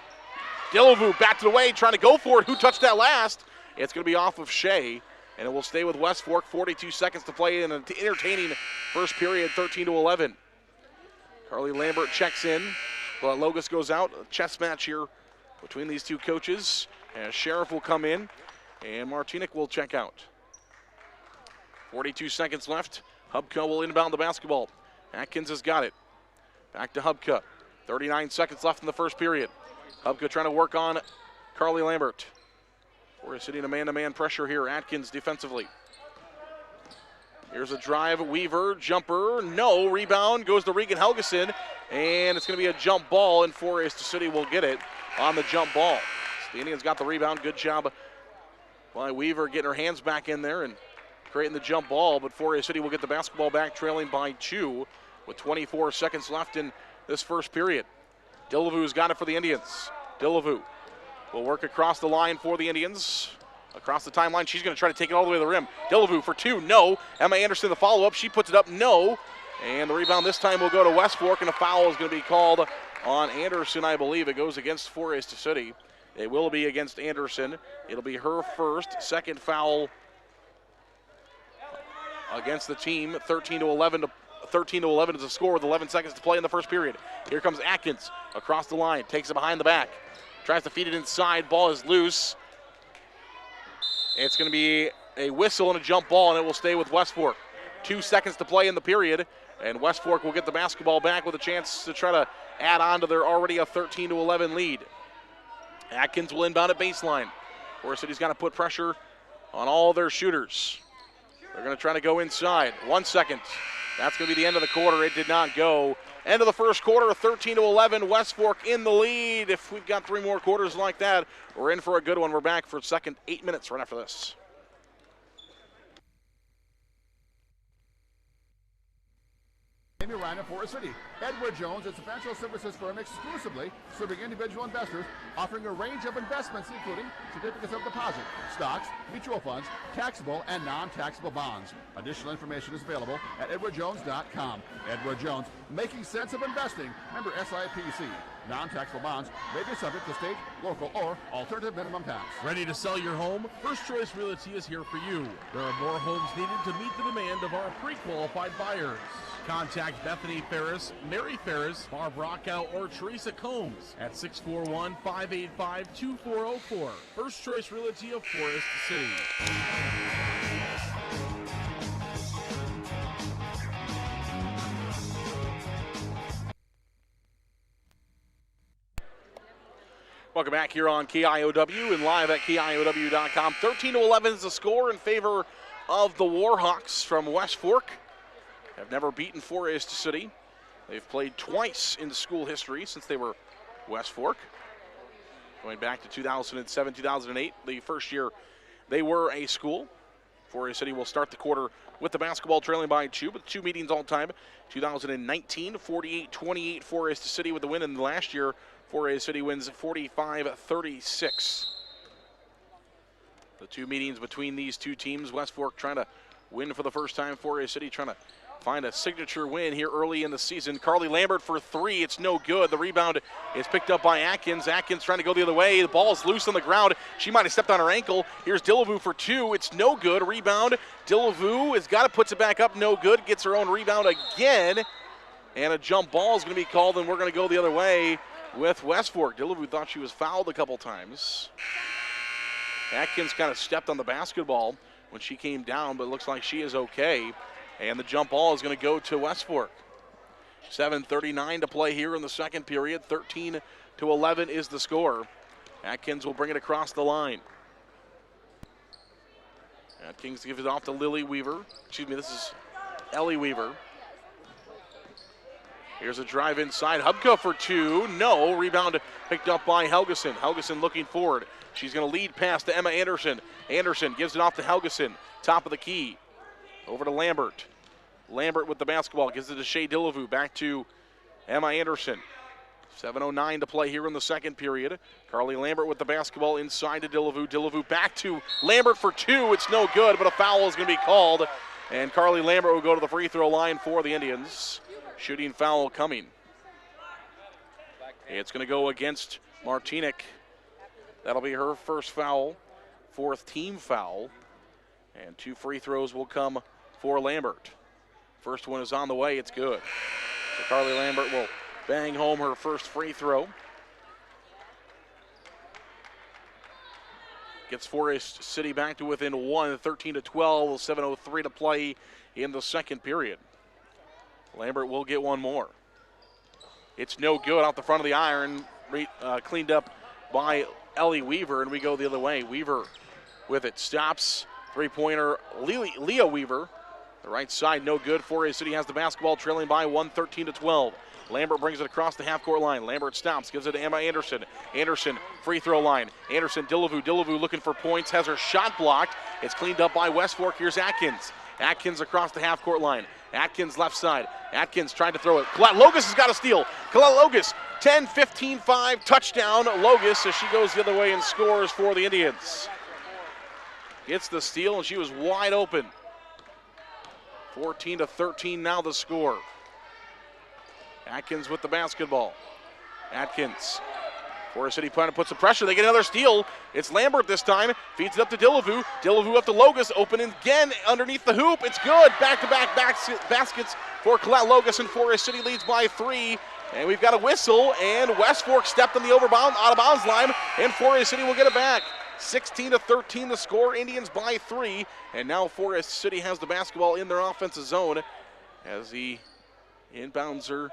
Dillevue back to the way, trying to go for it. Who touched that last? It's going to be off of Shea, and it will stay with West Fork. 42 seconds to play in an entertaining first period, 13-11. Carly Lambert checks in, but Logus goes out. A chess match here between these two coaches. And Sheriff will come in, and Martinic will check out. 42 seconds left. Hubka will inbound the basketball. Atkins has got it. Back to Hubka. 39 seconds left in the first period. Hubka trying to work on Carly Lambert. Forest City in a man-to-man pressure here. Atkins defensively. Here's a drive. Weaver, jumper, no. Rebound goes to Regan Helgeson, and it's going to be a jump ball, and Forest City will get it on the jump ball. So the Indians got the rebound. Good job by Weaver getting her hands back in there and creating the jump ball, but Forest City will get the basketball back, trailing by 2 with 24 seconds left in this first period. Dillevue's got it for the Indians. Dillevue will work across the line for the Indians. Across the timeline, she's going to try to take it all the way to the rim. Dillevue for 2, no. Emma Anderson the follow-up, she puts it up, no. And the rebound this time will go to West Fork, and a foul is going to be called on Anderson, I believe. It goes against Forest City. It will be against Anderson. It'll be her first, second foul against the team. 13-11 is the score with 11 seconds to play in the first period. Here comes Atkins across the line, takes it behind the back, tries to feed it inside, ball is loose. It's going to be a whistle and a jump ball, and it will stay with West Fork. 2 seconds to play in the period, and West Fork will get the basketball back with a chance to try to add on to their already a 13-11 lead. Atkins will inbound at baseline. Forest City's got to put pressure on all their shooters. They're going to try to go inside. 1 second. That's going to be the end of the quarter. It did not go. End of the first quarter, 13-11. West Fork in the lead. If we've got 3 more quarters like that, we're in for a good one. We're back for second 8 minutes right after this. Amy Ryan of Forest City. Edward Jones is a financial services firm exclusively serving individual investors, offering a range of investments including certificates of deposit, stocks, mutual funds, taxable and non-taxable bonds. Additional information is available at edwardjones.com. Edward Jones, making sense of investing. Member SIPC. Non-taxable bonds may be subject to state, local, or alternative minimum tax. Ready to sell your home? First Choice Realty is here for you. There are more homes needed to meet the demand of our pre-qualified buyers. Contact Bethany Ferris, Mary Ferris, Barb Rockow, or Teresa Combs at 641-585-2404. First Choice Realty of Forest City. Welcome back here on KIOW and live at KIOW.com. 13-11 is the score in favor of the Warhawks from West Fork. Have never beaten Forest City. They've played twice in school history since they were West Fork. Going back to 2007, 2008, the first year they were a school. Forest City will start the quarter with the basketball trailing by 2, but 2 meetings all time. 2019, 48-28 Forest City with the win, and last year Forest City wins 45-36. The 2 meetings between these 2 teams, West Fork trying to win for the first time, Forest City trying to find a signature win here early in the season. Carly Lambert for 3, it's no good. The rebound is picked up by Atkins. Atkins trying to go the other way. The ball is loose on the ground. She might have stepped on her ankle. Here's Dillevue for 2, it's no good. Rebound, Dillevue has got it, puts it back up, no good. Gets her own rebound again. And a jump ball is going to be called, and we're going to go the other way with West Fork. Dillevue thought she was fouled a couple times. Atkins kind of stepped on the basketball when she came down, but it looks like she is okay. And the jump ball is going to go to West Fork. 7:39 to play here in the second period. 13-11 is the score. Atkins will bring it across the line. Atkins gives it off to Lily Weaver. Excuse me, this is Ellie Weaver. Here's a drive inside. Hubka for two. No. Rebound picked up by Helgeson. Helgeson looking forward. She's going to lead pass to Emma Anderson. Anderson gives it off to Helgeson. Top of the key. Over to Lambert. Lambert with the basketball. Gives it to Shea Dillevue. Back to Emma Anderson. 7:09 to play here in the second period. Carly Lambert with the basketball inside to Dillevue. Dillevue back to Lambert for two. It's no good, but a foul is going to be called. And Carly Lambert will go to the free throw line for the Indians. Shooting foul coming. It's going to go against Martinic. That'll be her first foul, fourth team foul. And two free throws will come for Lambert. First one is on the way. It's good. So Carly Lambert will bang home her first free throw. Gets Forest City back to within one, 13-12, 7:03 to play in the second period. Lambert will get one more. It's no good out the front of the iron, cleaned up by Ellie Weaver, and we go the other way. Weaver with it, stops, three-pointer, Leah Weaver. The right side, no good. Forest City has the basketball, trailing by one, 13-12. Lambert brings it across the half-court line. Lambert stops, gives it to Emma Anderson. Anderson, free throw line. Anderson, Dillevue. Dillevue looking for points, has her shot blocked. It's cleaned up by West Fork. Here's Atkins. Atkins across the half-court line. Atkins left side. Atkins trying to throw it. Colette Logus has got a steal. Colette Logus, 10-15-5, touchdown. Logus as she goes the other way and scores for the Indians. Gets the steal, and she was wide open. 14-13 now the score. Atkins with the basketball. Atkins. Forest City trying to put some pressure. They get another steal. It's Lambert this time. Feeds it up to Dillevue. Dillevue up to Logus. Open again underneath the hoop. It's good. Back-to-back baskets for Colette Logus, and Forest City leads by 3. And we've got a whistle, and West Fork stepped on the out-of-bounds line, and Forest City will get it back. 16-13 the score. Indians by 3. And now Forest City has the basketball in their offensive zone as he inbounds her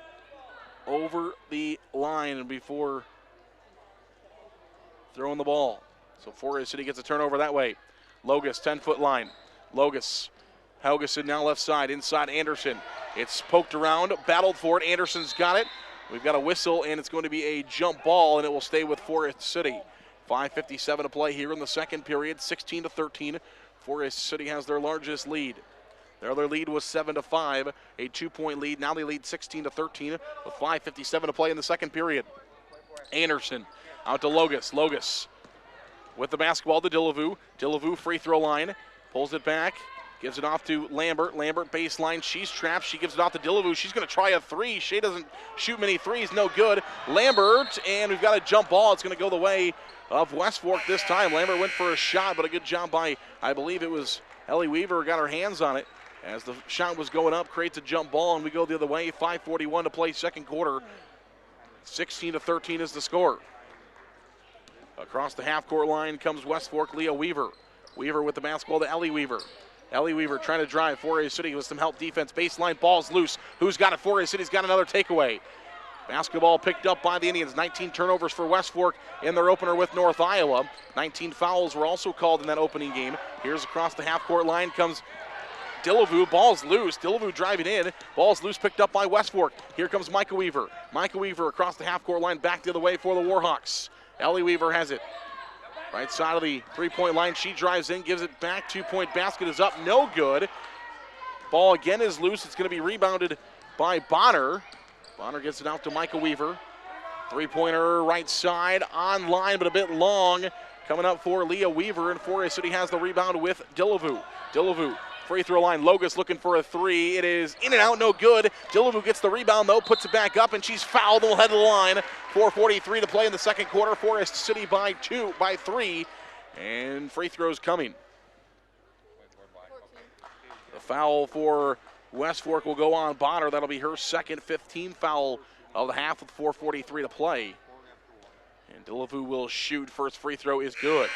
over the line before throwing the ball. So Forest City gets a turnover that way. Logus, 10-foot line. Logus, Helgeson now left side, inside Anderson. It's poked around, battled for it. Anderson's got it. We've got a whistle, and it's going to be a jump ball, and it will stay with Forest City. 5:57 to play here in the second period, 16-13. Forest City has their largest lead. Their other lead was 7-5, a 2-point lead. Now they lead 16-13 with 5:57 to play in the second period. Anderson out to Logus. Logus with the basketball to Dillevue. Dillevue free throw line, pulls it back, gives it off to Lambert. Lambert baseline, she's trapped. She gives it off to Dillevue. She's going to try a three. Shea doesn't shoot many threes, no good. Lambert, and we've got a jump ball. It's going to go the way of West Fork this time. Lambert went for a shot, but a good job by, I believe it was Ellie Weaver, got her hands on it. As the shot was going up, creates a jump ball, and we go the other way. 5:41 to play second quarter. 16-13 is the score. Across the half-court line comes West Fork, Leah Weaver. Weaver with the basketball to Ellie Weaver. Ellie Weaver trying to drive. Forest City with some help defense. Baseline, ball's loose. Who's got it? Forest City's got another takeaway. Basketball picked up by the Indians. 19 turnovers for West Fork in their opener with North Iowa. 19 fouls were also called in that opening game. Here's across the half-court line comes Dillevue. Ball's loose. Dillevue driving in. Ball's loose, picked up by West Fork. Here comes Micah Weaver. Micah Weaver across the half-court line, back the other way for the Warhawks. Ellie Weaver has it. Right side of the three-point line. She drives in, gives it back. Two-point basket is up. No good. Ball again is loose. It's going to be rebounded by Bonner. Bonner gets it out to Micah Weaver. Three-pointer right side. On line, but a bit long. Coming up for Leah Weaver, and Forest City has the rebound with Dillevue. Dillevue. Free throw line, Logus looking for a three. It is in and out, no good. Dillevue gets the rebound though, puts it back up, and she's fouled and will head to the line. 4:43 to play in the second quarter. Forest City by 3, and free throws coming. The foul for West Fork will go on Bonner. That'll be her second 15 foul of the half with 4:43 to play. And Dillevue will shoot. First free throw is good.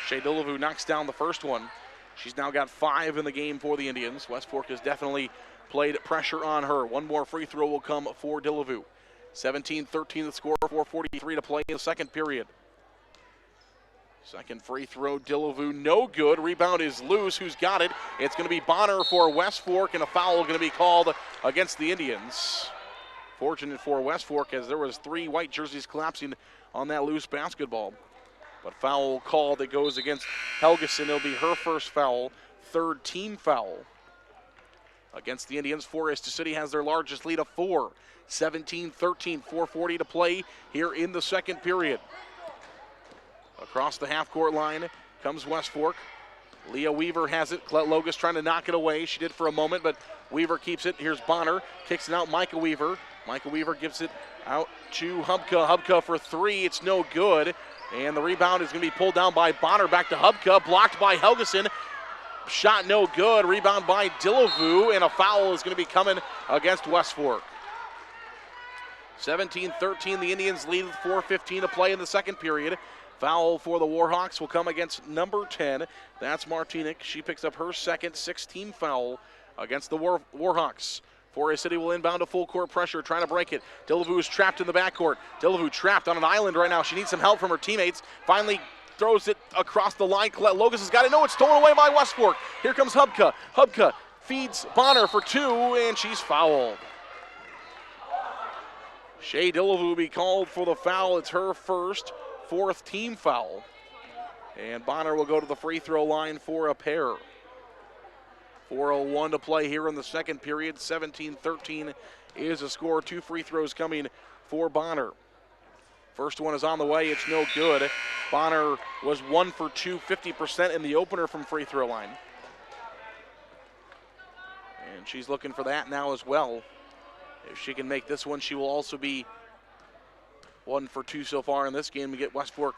Shea Dillevue knocks down the first one. She's now got 5 in the game for the Indians. West Fork has definitely played pressure on her. One more free throw will come for Dillevue. 17-13 the score, 4:43 to play in the second period. Second free throw, Dillevue, no good. Rebound is loose. Who's got it? It's going to be Bonner for West Fork, and a foul going to be called against the Indians. Fortunate for West Fork, as there was 3 white jerseys collapsing on that loose basketball. But foul call that goes against Helgeson. It'll be her first foul, 3rd team foul against the Indians. Forest City has their largest lead of 4. 17-13, 4:40 to play here in the second period. Across the half-court line comes West Fork. Leah Weaver has it. Colette Logus trying to knock it away. She did for a moment, but Weaver keeps it. Here's Bonner. Kicks it out, Micah Weaver. Micah Weaver gives it out to Hubka. Hubka for 3. It's no good. And the rebound is going to be pulled down by Bonner. Back to Hubka. Blocked by Helgeson. Shot no good. Rebound by Dillevue. And a foul is going to be coming against West Fork. 17-13, the Indians lead with 4:15 to play in the second period. Foul for the Warhawks will come against number 10. That's Martinic. She picks up her second 6-team foul against the Warhawks. Forest City will inbound to full court pressure, trying to break it. Dillevue is trapped in the backcourt. Dillevue trapped on an island right now. She needs some help from her teammates. Finally throws it across the line. Colette Logus has got it. No, it's stolen away by West Fork. Here comes Hubka. Hubka feeds Bonner for 2, and she's fouled. Shea Dillevue will be called for the foul. It's her first, 4th team foul. And Bonner will go to the free throw line for a pair. 4:01 to play here in the second period. 17-13 is the score. 2 free throws coming for Bonner. First one is on the way. It's no good. Bonner was 1 for 2, 50% in the opener from free throw line. And she's looking for that now as well. If she can make this one, she will also be 1 for 2 so far in this game to get West Fork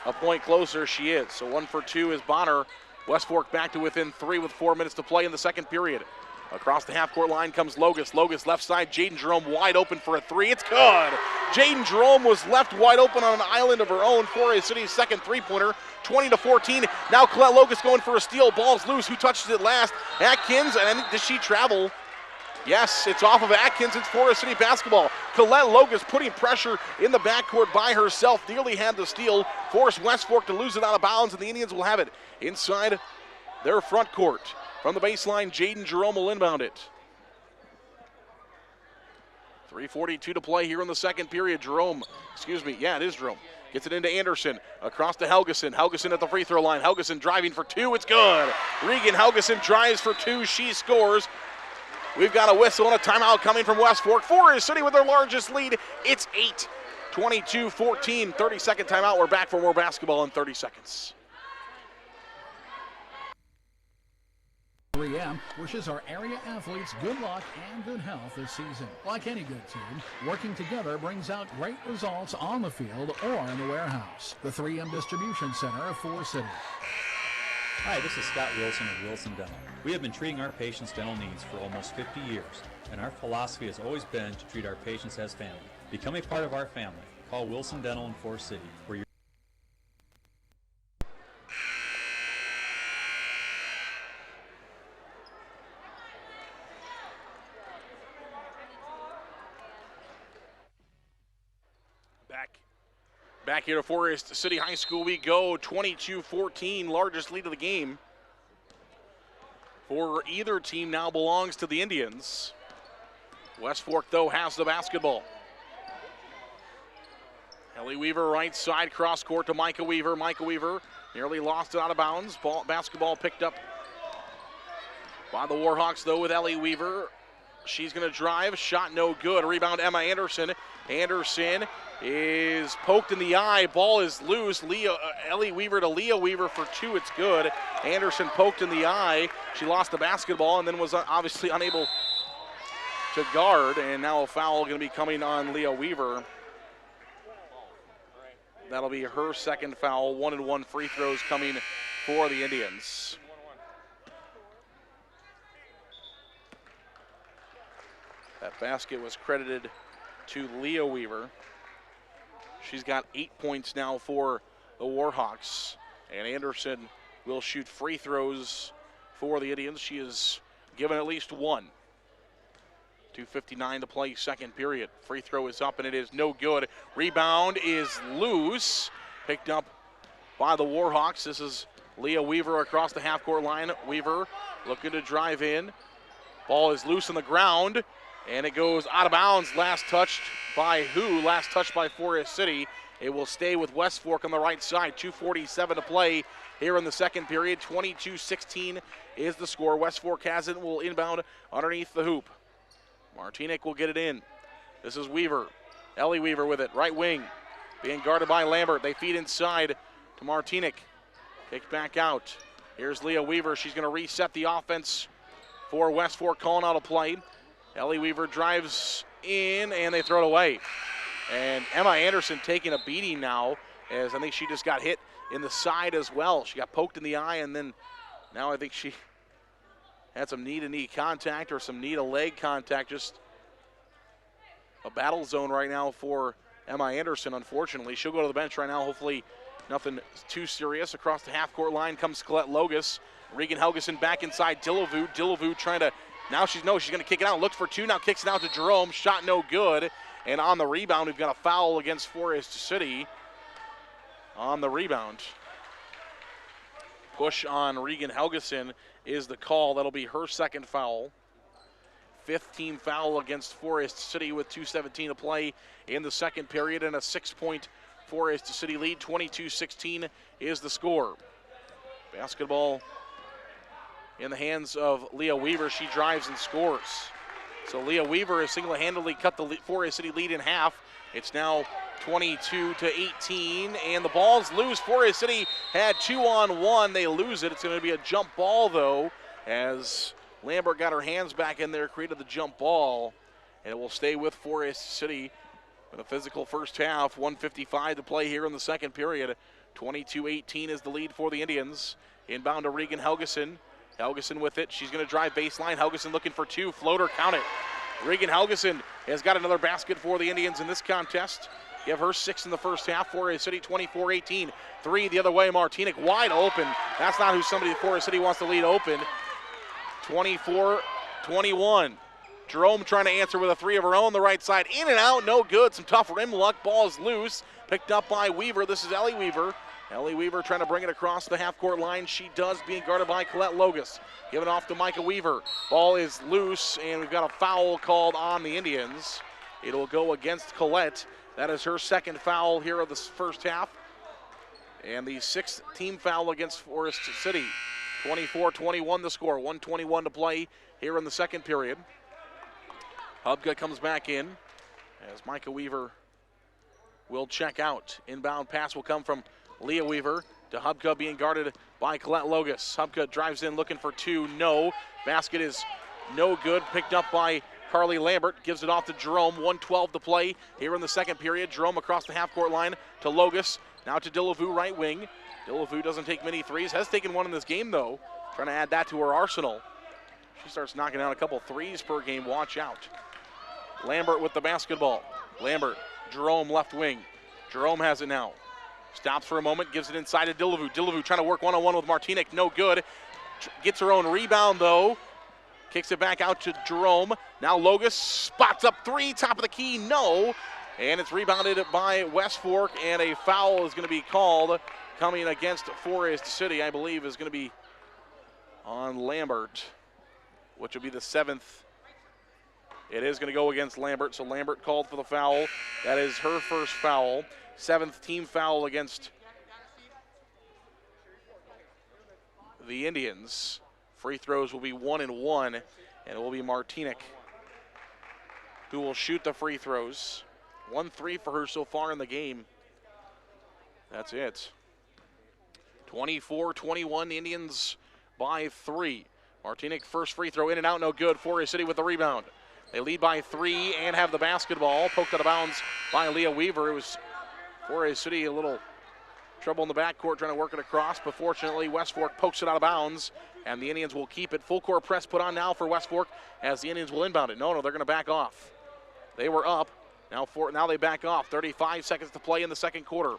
a point closer. She is. So 1 for 2 is Bonner. West Fork back to within 3 with 4 minutes to play in the second period. Across the half-court line comes Logus. Logus left side, Jaden Jerome wide open for a 3. It's good. Jaden Jerome was left wide open on an island of her own. Forest City's second three-pointer, 20-14. Now Colette Logus going for a steal. Ball's loose. Who touches it last? Atkins, and does she travel? Yes, it's off of Atkins. It's Forest City basketball. Colette Logus putting pressure in the backcourt by herself. Nearly had the steal. Forced West Fork to lose it out of bounds, and the Indians will have it inside their front court. From the baseline, Jaden Jerome will inbound it. 3:42 to play here in the second period. Jerome, it is Jerome. Gets it into Anderson, across to Helgeson. Helgeson at the free throw line. Helgeson driving for 2, it's good. Regan Helgeson drives for 2, she scores. We've got a whistle and a timeout coming from West Fork. Forest City with their largest lead. It's 8, 22-14, 30-second timeout. We're back for more basketball in 30 seconds. 3M wishes our area athletes good luck and good health this season. Like any good team, working together brings out great results on the field or in the warehouse. The 3M Distribution Center of Forest City. Hi, this is Scott Wilson of Wilson Dental. We have been treating our patients' dental needs for almost 50 years, and our philosophy has always been to treat our patients as family. Become a part of our family. Call Wilson Dental in Forest City, where you're Back here to Forest City High School we go, 22-14, largest lead of the game. For either team now belongs to the Indians. West Fork, though, has the basketball. Ellie Weaver, right side, cross court to Micah Weaver. Micah Weaver nearly lost it out of bounds. Basketball picked up by the Warhawks, though, with Ellie Weaver. She's going to drive, shot no good. Rebound, Emma Anderson. Anderson is poked in the eye. Ball is loose. Ellie Weaver to Leah Weaver for 2. It's good. Anderson poked in the eye. She lost the basketball and then was obviously unable to guard. And now a foul going to be coming on Leah Weaver. That'll be her second foul. 1-and-1 free throws coming for the Indians. That basket was credited to Leah Weaver. She's got 8 points now for the Warhawks. And Anderson will shoot free throws for the Indians. She is given at least one. 2:59 to play, second period. Free throw is up and it is no good. Rebound is loose. Picked up by the Warhawks. This is Leah Weaver across the half-court line. Weaver looking to drive in. Ball is loose on the ground. And it goes out of bounds. Last touched by who? Last touched by Forest City. It will stay with West Fork on the right side. 2:47 to play here in the second period. 22-16 is the score. West Fork has it, will inbound underneath the hoop. Martinic will get it in. This is Weaver. Ellie Weaver with it, right wing. Being guarded by Lambert. They feed inside to Martinic. Kick back out. Here's Leah Weaver. She's going to reset the offense for West Fork, calling out a play. Ellie Weaver drives in, and they throw it away. And Emma Anderson taking a beating now, as I think she just got hit in the side as well. She got poked in the eye, and then now I think she had some knee-to-knee contact or some knee-to-leg contact. Just a battle zone right now for Emma Anderson, unfortunately. She'll go to the bench right now. Hopefully nothing too serious. Across the half-court line comes Colette Logus. Regan Helgeson back inside Dillevu. Dillevu trying to, now she's going to kick it out. Looks for two, now kicks it out to Jerome. Shot no good. And on the rebound, we've got a foul against Forest City on the rebound. Push on Regan Helgeson is the call. That'll be her second foul. Fifth team foul against Forest City with 2:17 to play in the second period, and a 6-point Forest City lead. 22-16 is the score. Basketball in the hands of Leah Weaver. She drives and scores. So Leah Weaver has single-handedly cut the Forest City lead in half. It's now 22-18, and the ball's loose. Forest City had 2-on-1. They lose it. It's going to be a jump ball, though, as Lambert got her hands back in there, created the jump ball, and it will stay with Forest City with a physical first half. 1:55 to play here in the second period. 22-18 is the lead for the Indians. Inbound to Regan Helgeson. Helgeson with it. She's going to drive baseline. Helgeson looking for two. Floater, count it. Regan Helgeson has got another basket for the Indians in this contest. Give her 6 in the first half. Forest City 24-18. 3 the other way. Martinic wide open. That's not who somebody Forest City wants to lead open. 24-21. Jerome trying to answer with a 3 of her own. The right side in and out. No good. Some tough rim luck. Ball is loose. Picked up by Weaver. This is Ellie Weaver. Ellie Weaver trying to bring it across the half-court line. She does, being guarded by Colette Logus. Giving off to Micah Weaver. Ball is loose, and we've got a foul called on the Indians. It'll go against Colette. That is her second foul here of the first half. And the 6th team foul against Forest City. 24-21 the score. 1:21 to play here in the second period. Hubka comes back in as Micah Weaver will check out. Inbound pass will come from Leah Weaver to Hubka, being guarded by Colette Logus. Hubka drives in looking for two. No. Basket is no good. Picked up by Carly Lambert. Gives it off to Jerome. 1:12 to play here in the second period. Jerome across the half-court line to Logus. Now to Dillevu, right wing. Dillevu doesn't take many threes. Has taken one in this game, though. Trying to add that to her arsenal. She starts knocking down a couple threes per game. Watch out. Lambert with the basketball. Lambert, Jerome left wing. Jerome has it now. Stops for a moment, gives it inside to Dillevu. Dillevu trying to work one-on-one with Martinic. No good. Gets her own rebound, though. Kicks it back out to Jerome. Now Logus spots up 3. Top of the key, no. And it's rebounded by West Fork, and a foul is going to be called coming against Forest City. I believe is going to be on Lambert, which will be the 7th. It is going to go against Lambert, so Lambert called for the foul. That is her first foul. 7th team foul against the Indians. Free throws will be 1 and 1, and it will be Martinic who will shoot the free throws. 1-3 for her so far in the game. That's it. 24-21, Indians by 3. Martinic first free throw in and out, no good. Forest City with the rebound. They lead by 3 and have the basketball. Poked out of bounds by Leah Weaver. It was Forest City a little trouble in the backcourt trying to work it across, but fortunately West Fork pokes it out of bounds, and the Indians will keep it. Full court press put on now for West Fork as the Indians will inbound it. No, they're going to back off. They were up. Now they back off. 35 seconds to play in the second quarter.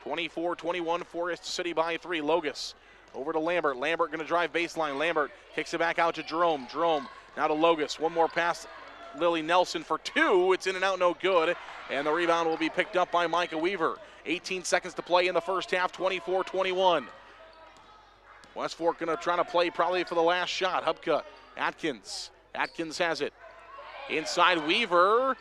24-21, Forest City by 3. Logus over to Lambert. Lambert going to drive baseline. Lambert kicks it back out to Jerome. Jerome now to Logus. One more pass. Lily Nelson for 2. It's in and out, no good. And the rebound will be picked up by Micah Weaver. 18 seconds to play in the first half, 24-21. West Fork going to try to play probably for the last shot. Hubka, Atkins. Atkins has it. Inside Weaver.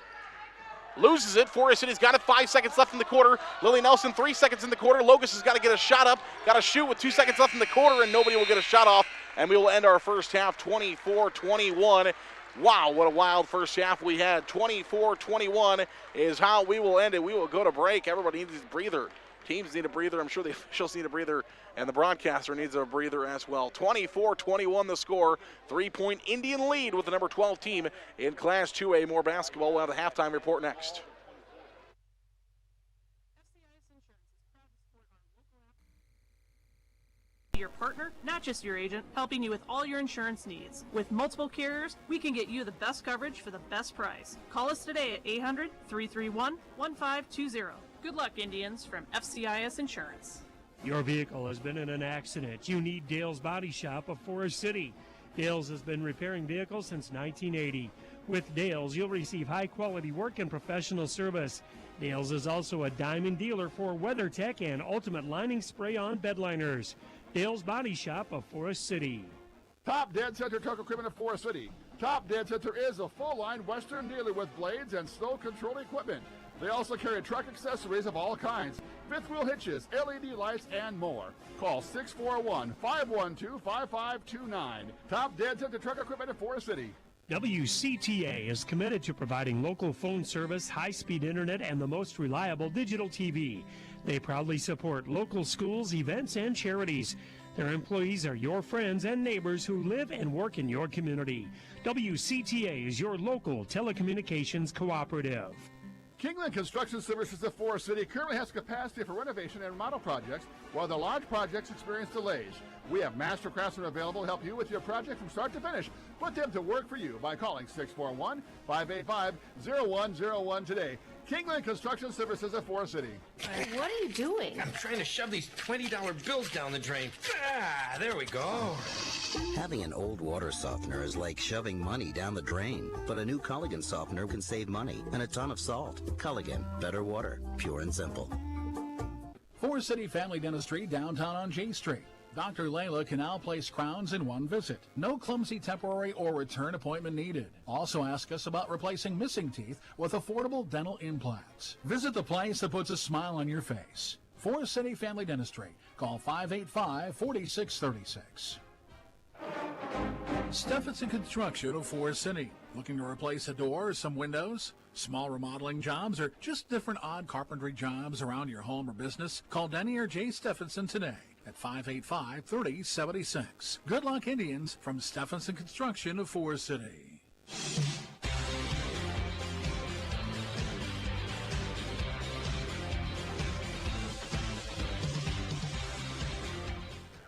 Loses it. Forest City's got it. 5 seconds left in the quarter. Lily Nelson, 3 seconds in the quarter. Logos has got to get a shot up. Got to shoot with 2 seconds left in the quarter, and nobody will get a shot off. And we will end our first half 24-21. Wow, what a wild first half we had. 24-21 is how we will end it. We will go to break. Everybody needs a breather. Teams need a breather. I'm sure the officials need a breather, and the broadcaster needs a breather as well. 24-21 the score. 3-point Indian lead with the number 12 team in Class 2A. More basketball. We'll have the halftime report next. Your partner, not just your agent, helping you with all your insurance needs. With multiple carriers, we can get you the best coverage for the best price. Call us today at 800-331-1520. Good luck, Indians, from FCIS Insurance. Your vehicle has been in an accident. You need Dale's Body Shop of Forest City. Dale's has been repairing vehicles since 1980. With Dale's, you'll receive high-quality work and professional service. Dale's is also a diamond dealer for WeatherTech and Ultimate Lining Spray-On bed liners. Dale's Body Shop of Forest City. Top Dead Center Truck Equipment of Forest City. Top Dead Center is a full-line Western dealer with blades and snow control equipment. They also carry truck accessories of all kinds, fifth wheel hitches, LED lights, and more. Call 641-512-5529. Top Dead Center Truck Equipment of Forest City. WCTA is committed to providing local phone service, high-speed internet, and the most reliable digital TV. They proudly support local schools, events, and charities. Their employees are your friends and neighbors who live and work in your community. WCTA is your local telecommunications cooperative. Kingland Construction Services of Forest City currently has capacity for renovation and remodel projects, while the large projects experience delays. We have master craftsmen available to help you with your project from start to finish. Put them to work for you by calling 641-585-0101 today. Kingland Construction Services of Forest City. What are you doing? I'm trying to shove these $20 bills down the drain. Ah, there we go. Having an old water softener is like shoving money down the drain. But a new Culligan softener can save money and a ton of salt. Culligan, better water, pure and simple. Forest City Family Dentistry, downtown on J Street. Dr. Layla can now place crowns in one visit. No clumsy temporary or return appointment needed. Also ask us about replacing missing teeth with affordable dental implants. Visit the place that puts a smile on your face. Forest City Family Dentistry. Call 585-4636. Stephenson Construction of Forest City. Looking to replace a door or some windows? Small remodeling jobs or just different odd carpentry jobs around your home or business? Call Denny or Jay Stephenson today at 585-3076. Good luck, Indians, from Stephenson Construction of Forest City.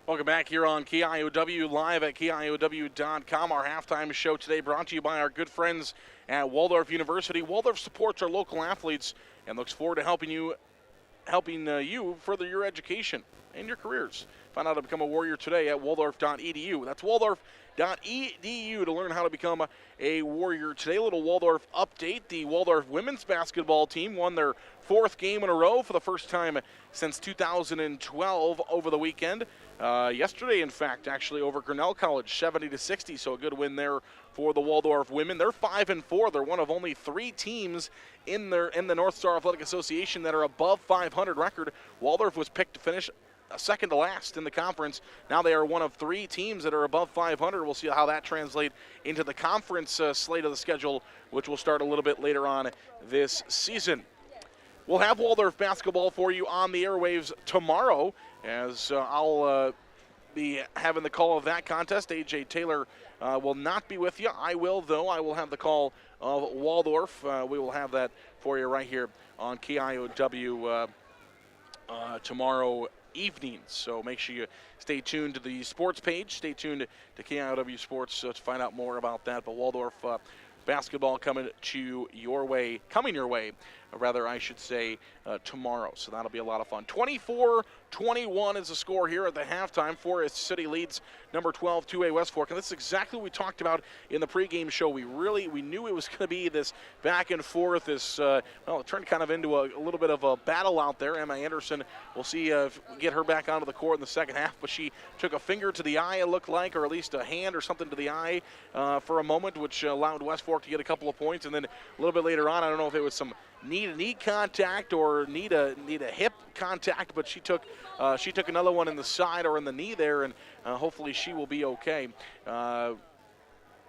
Welcome back here on KIOW, live at KIOW.com. Our halftime show today brought to you by our good friends at Waldorf University. Waldorf supports our local athletes and looks forward to helping you further your education and your careers. Find out how to become a Warrior today at waldorf.edu. That's waldorf.edu to learn how to become a Warrior today. A little Waldorf update. The Waldorf women's basketball team won their fourth game in a row for the first time since 2012 over the weekend. Yesterday, in fact, actually over Grinnell College, 70-60, so a good win there for the Waldorf women. They're 5-4. They're one of only 3 teams in the North Star Athletic Association that are above 500 record. Waldorf was picked to finish second to last in the conference. Now they are one of 3 teams that are above 500. We'll see how that translates into the conference slate of the schedule, which will start a little bit later on this season. We'll have Waldorf basketball for you on the airwaves tomorrow, as I'll be having the call of that contest. A.J. Taylor will not be with you. I will, though. I will have the call of Waldorf. We will have that for you right here on KIOW tomorrow evening. So make sure you stay tuned to the sports page. Stay tuned to KIOW Sports to find out more about that. But Waldorf basketball coming your way rather I should say tomorrow. So that'll be a lot of fun. 24-21 is the score here at the halftime. Forest City leads number 12, 2A West Fork. And this is exactly what we talked about in the pregame show. We knew it was going to be this back and forth, this, it turned kind of into a little bit of a battle out there. Emma Anderson, we'll see if we get her back onto the court in the second half, but she took a finger to the eye, it looked like, or at least a hand or something to the eye for a moment, which allowed West Fork to get a couple of points. And then a little bit later on, I don't know if it was some knee contact or knee to hip contact, but she took another one in the side or in the knee there, and hopefully she will be okay.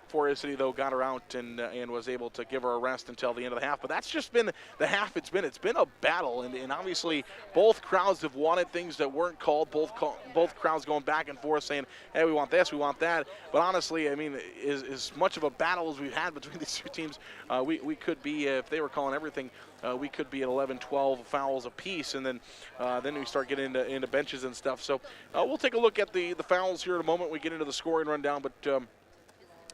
Forest City, though, got her out and was able to give her a rest until the end of the half. But that's just been the half it's been. It's been a battle, and obviously both crowds have wanted things that weren't called. Both crowds going back and forth saying, hey, we want this, we want that. But honestly, I mean, as much of a battle as we've had between these two teams, we could be, if they were calling everything, we could be at 11, 12 fouls apiece, and then we start getting into benches and stuff. So we'll take a look at the fouls here in a moment. We get into the scoring rundown, but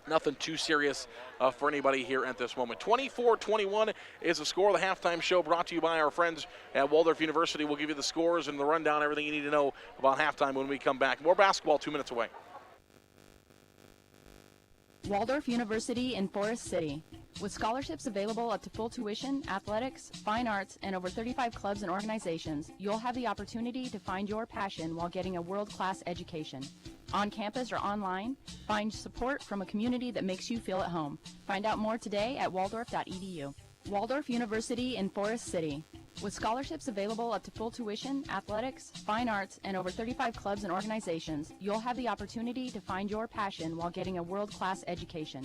nothing too serious for anybody here at this moment. 24-21 is the score of the halftime show, brought to you by our friends at Waldorf University. We'll give you the scores and the rundown, everything you need to know about halftime when we come back. More basketball 2 minutes away. Waldorf University in Forest City. With scholarships available up to full tuition, athletics, fine arts, and over 35 clubs and organizations, you'll have the opportunity to find your passion while getting a world-class education. On campus or online, find support from a community that makes you feel at home. Find out more today at waldorf.edu. Waldorf University in Forest City. With scholarships available up to full tuition, athletics, fine arts, and over 35 clubs and organizations, you'll have the opportunity to find your passion while getting a world-class education.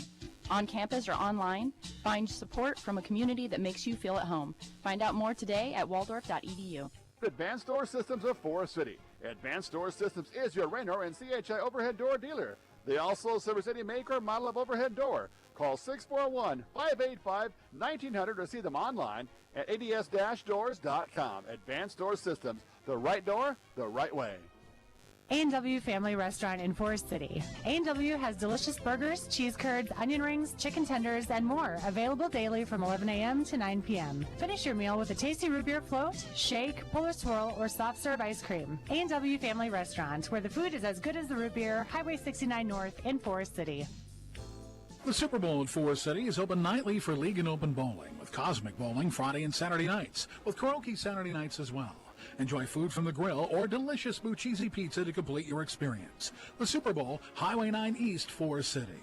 On campus or online, find support from a community that makes you feel at home. Find out more today at waldorf.edu. Advanced Door Systems of Forest City. Advanced Door Systems is your Raynor and CHI overhead door dealer. They also service any make or model of overhead door. Call 641-585-1900 to see them online at ads-doors.com. Advanced Door Systems, the right door, the right way. A&W Family Restaurant in Forest City. A&W has delicious burgers, cheese curds, onion rings, chicken tenders, and more available daily from 11 a.m. to 9 p.m. Finish your meal with a tasty root beer float, shake, pull or swirl, or soft serve ice cream. A&W Family Restaurant, where the food is as good as the root beer, Highway 69 North in Forest City. The Super Bowl at Forest City is open nightly for League and Open Bowling, with Cosmic Bowling Friday and Saturday nights, with karaoke Saturday nights as well. Enjoy food from the grill or delicious Buccese pizza to complete your experience. The Super Bowl, Highway 9 East, Forest City.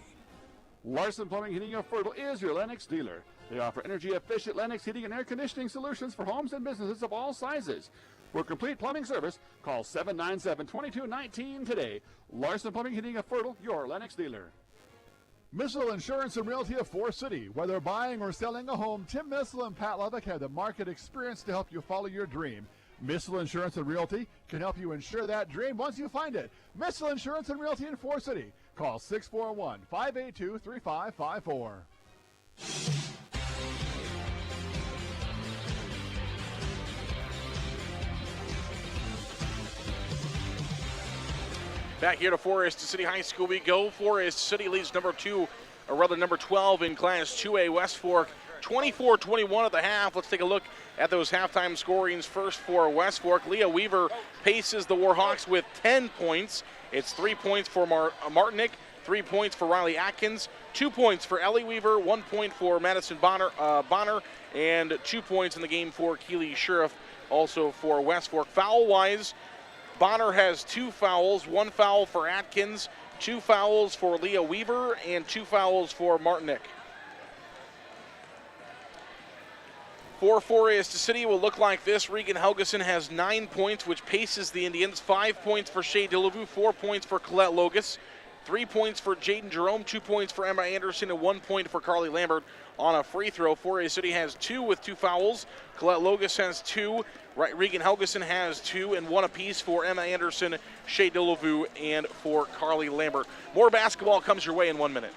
Larson Plumbing, Heating of Fertile is your Lennox dealer. They offer energy-efficient Lennox heating and air conditioning solutions for homes and businesses of all sizes. For complete plumbing service, call 797-2219 today. Larson Plumbing, Heating of Fertile, your Lennox dealer. Missile Insurance and Realty of Forest City. Whether buying or selling a home, Tim Missile and Pat Lovick have the market experience to help you follow your dream. Missile Insurance and Realty can help you insure that dream once you find it. Missile Insurance and Realty in Forest City. Call 641-582-3554. Back here to Forest City High School we go. Forest City leads number 12 in Class 2A West Fork. 24-21 at the half. Let's take a look at those halftime scorings. First for West Fork, Leah Weaver paces the Warhawks with 10 points. It's 3 points for Martinick, 3 points for Riley Atkins, 2 points for Ellie Weaver, 1 point for Madison Bonner, and 2 points in the game for Keely Sheriff, also for West Fork. Foul-wise, Bonner has 2 fouls, 1 foul for Atkins, 2 fouls for Leah Weaver, and 2 fouls for Martinick. For Forest City will look like this. Regan Helgeson has 9 points, which paces the Indians. 5 points for Shea Delavu, 4 points for Colette Logus, 3 points for Jaden Jerome, 2 points for Emma Anderson, and 1 point for Carly Lambert on a free throw. Forest City has 2 with 2 fouls. Colette Logus has 2. Regan Helgeson has 2 and 1 apiece for Emma Anderson, Shea Delavu, and for Carly Lambert. More basketball comes your way in 1 minute.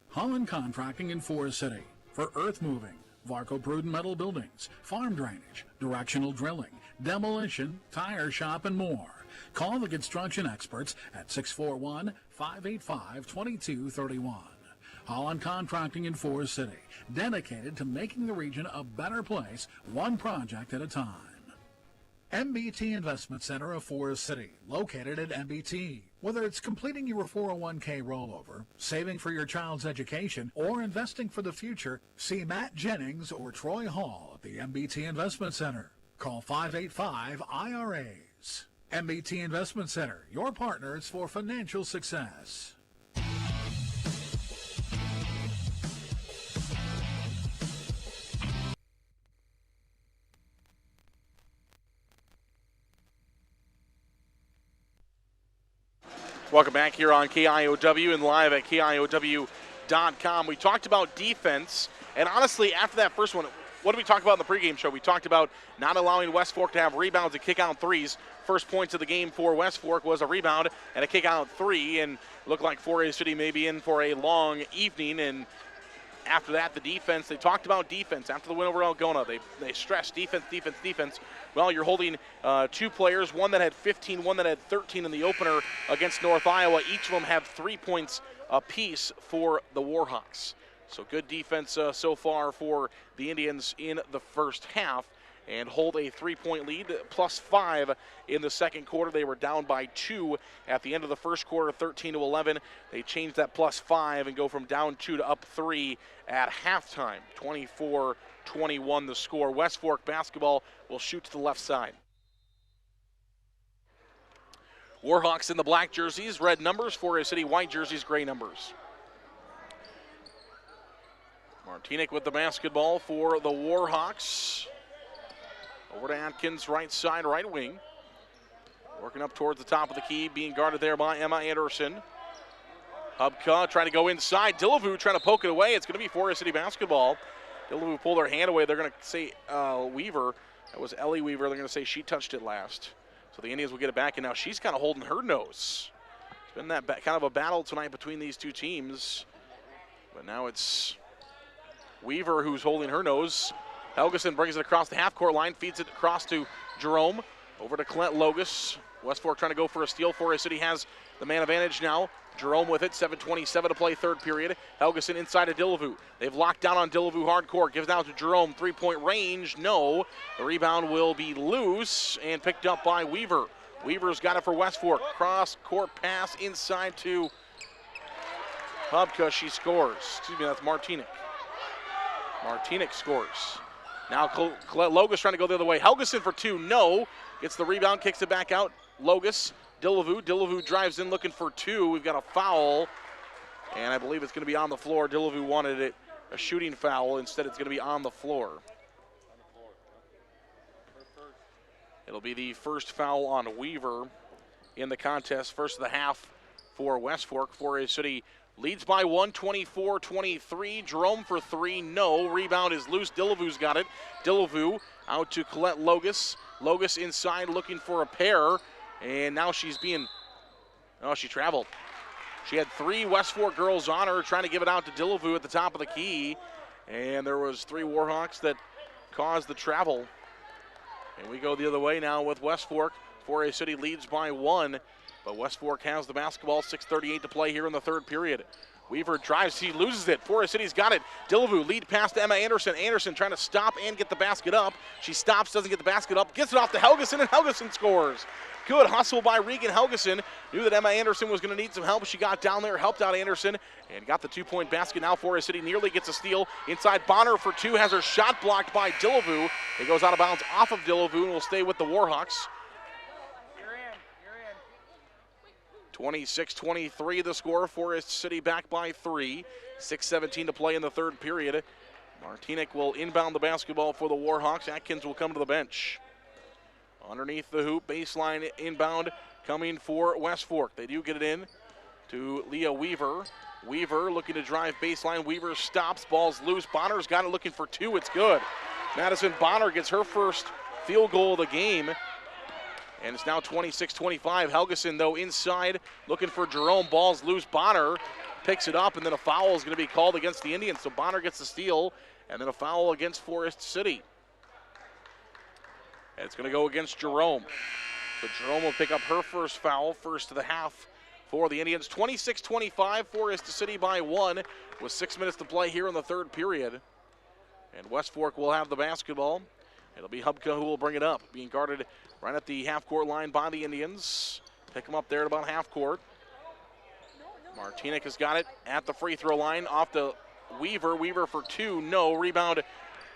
Holland Contracting in Forest City. For earth moving, Varco Pruden metal buildings, farm drainage, directional drilling, demolition, tire shop, and more. Call the construction experts at 641-585-2231. Holland Contracting in Forest City, dedicated to making the region a better place, one project at a time. MBT Investment Center of Forest City, located at MBT. Whether it's completing your 401k rollover, saving for your child's education, or investing for the future, see Matt Jennings or Troy Hall at the MBT Investment Center. Call 585-IRAs. MBT Investment Center, your partners for financial success. Welcome back here on KIOW and live at KIOW.com. We talked about defense, and honestly, after that first one, what did we talk about in the pregame show? We talked about not allowing West Fork to have rebounds and kick out threes. First points of the game for West Fork was a rebound and a kick out three, and looked like 4A City may be in for a long evening. And after that, the defense, they talked about defense. After the win over Algona, they stressed defense, defense, defense. Well, you're holding two players, one that had 15, one that had 13 in the opener against North Iowa. Each of them have 3 points apiece for the Warhawks. So good defense so far for the Indians in the first half, and hold a 3-point lead, +5 in the second quarter. They were down by 2 at the end of the first quarter, 13-11. They changed that +5 and go from down 2 to up 3 at halftime. 24-21 the score. West Fork basketball will shoot to the left side. Warhawks in the black jerseys, red numbers. 4A City white jerseys, gray numbers. Martinic with the basketball for the Warhawks. Over to Atkins, right side, right wing. Working up towards the top of the key, being guarded there by Emma Anderson. Hubka trying to go inside. Dillevue trying to poke it away. It's going to be 4A City basketball. Dillevue pulled their hand away. They're going to say Weaver. That was Ellie Weaver. They're going to say she touched it last. So the Indians will get it back, and now she's kind of holding her nose. It's been that kind of a battle tonight between these two teams. But now it's Weaver who's holding her nose. Helgeson brings it across the half-court line, feeds it across to Jerome. Over to Clint Logus. West Fork trying to go for a steal. 4A City has the man advantage now. Jerome with it, 7:27 to play, third period. Helgeson inside of Dillevue. They've locked down on Dillevue hardcore. Gives out to Jerome, three-point range, no. The rebound will be loose and picked up by Weaver. Weaver's got it for West Fork. Cross-court pass inside to Hubka. She scores. Excuse me, that's Martinic. Martinic scores. Now Logus trying to go the other way. Helgeson for 2, no. Gets the rebound, kicks it back out. Logus, Dillevue. Dillevue drives in looking for 2. We've got a foul, and I believe it's going to be on the floor. Dillevue wanted it a shooting foul. Instead, it's going to be on the floor. It'll be the first foul on Weaver in the contest. First of the half for West Fork. 4A City leads by 1, 24-23. Jerome for 3, no. Rebound is loose. Dillevue's got it. Dillevue out to Colette Logus. Logus inside looking for a pair. And now she's being, oh, she traveled. She had 3 West Fork girls on her trying to give it out to Dillevue at the top of the key. And there was 3 Warhawks that caused the travel. And we go the other way now with West Fork. 4A City leads by 1. But West Fork has the basketball, 6:38 to play here in the third period. Weaver drives, he loses it. 4A City's got it. Dillevue lead pass to Emma Anderson. Anderson trying to stop and get the basket up. She stops, doesn't get the basket up, gets it off to Helgeson, and Helgeson scores. Good hustle by Regan Helgeson. Knew that Emma Anderson was going to need some help. She got down there, helped out Anderson, and got the 2-point basket. Now 4A City nearly gets a steal. Inside Bonner for 2, has her shot blocked by Dillevue. It goes out of bounds off of Dillevue and will stay with the Warhawks. 26-23 the score. 4A City back by 3. 6:17 to play in the third period. Martinic will inbound the basketball for the Warhawks. Atkins will come to the bench. Underneath the hoop, baseline inbound coming for West Fork. They do get it in to Leah Weaver. Weaver looking to drive baseline. Weaver stops, ball's loose. Bonner's got it looking for 2. It's good. Madison Bonner gets her first field goal of the game. And it's now 26-25. Helgeson, though, inside, looking for Jerome. Ball's loose. Bonner picks it up, and then a foul is going to be called against the Indians. So Bonner gets the steal, and then a foul against Forest City. And it's going to go against Jerome. So Jerome will pick up her first foul, first of the half for the Indians. 26-25, Forest City by 1 with 6 minutes to play here in the third period. And West Fork will have the basketball. It'll be Hubka who will bring it up, being guarded right at the half-court line by the Indians. Pick them up there at about half-court. Martinic has got it at the free throw line, off to Weaver. Weaver for 2, no. Rebound,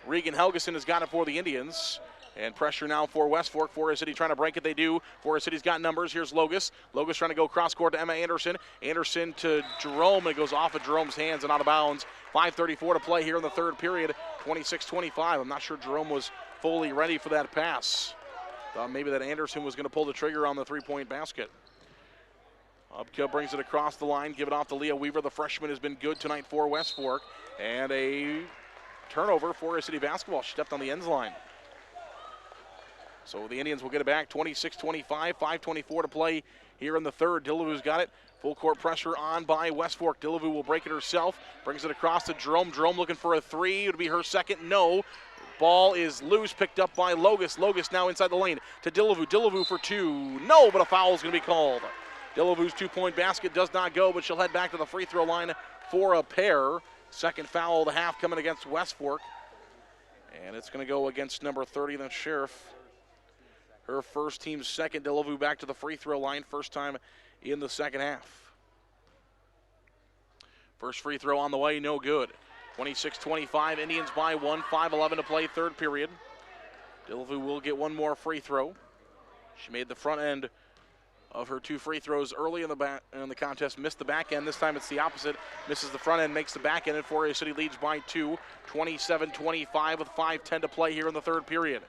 Regan Helgeson has got it for the Indians. And pressure now for West Fork. Forest City trying to break it, they do. Forest City's got numbers. Here's Logus. Logus trying to go cross-court to Emma Anderson. Anderson to Jerome, and it goes off of Jerome's hands and out of bounds. 5:34 to play here in the third period. 26-25. I'm not sure Jerome was fully ready for that pass. Thought maybe that Anderson was going to pull the trigger on the three-point basket. Upka brings it across the line, give it off to Leah Weaver. The freshman has been good tonight for West Fork. And a turnover for City basketball. She stepped on the ends line. So the Indians will get it back, 26-25, 5:24 to play here in the third. Dillavu's got it. Full court pressure on by West Fork. Dillavu will break it herself, brings it across to Jerome. Jerome looking for a three. It would be her second. No. Ball is loose, picked up by Logus. Logus now inside the lane to Dillavu. Dillavu for 2. No, but a foul is going to be called. Dillavu's two-point basket does not go, but she'll head back to the free throw line for a pair. Second foul of the half coming against West Fork. And it's going to go against number 30, the Sheriff. Her first, team's second. Dillavu back to the free throw line, first time in the second half. First free throw on the way, no good. 26-25, Indians by 1, 5:11 to play, third period. Dillavu will get one more free throw. She made the front end of her 2 free throws early in the contest, missed the back end. This time it's the opposite. Misses the front end, makes the back end, and Forest City leads by 2. 27-25 with 5:10 to play here in the third period.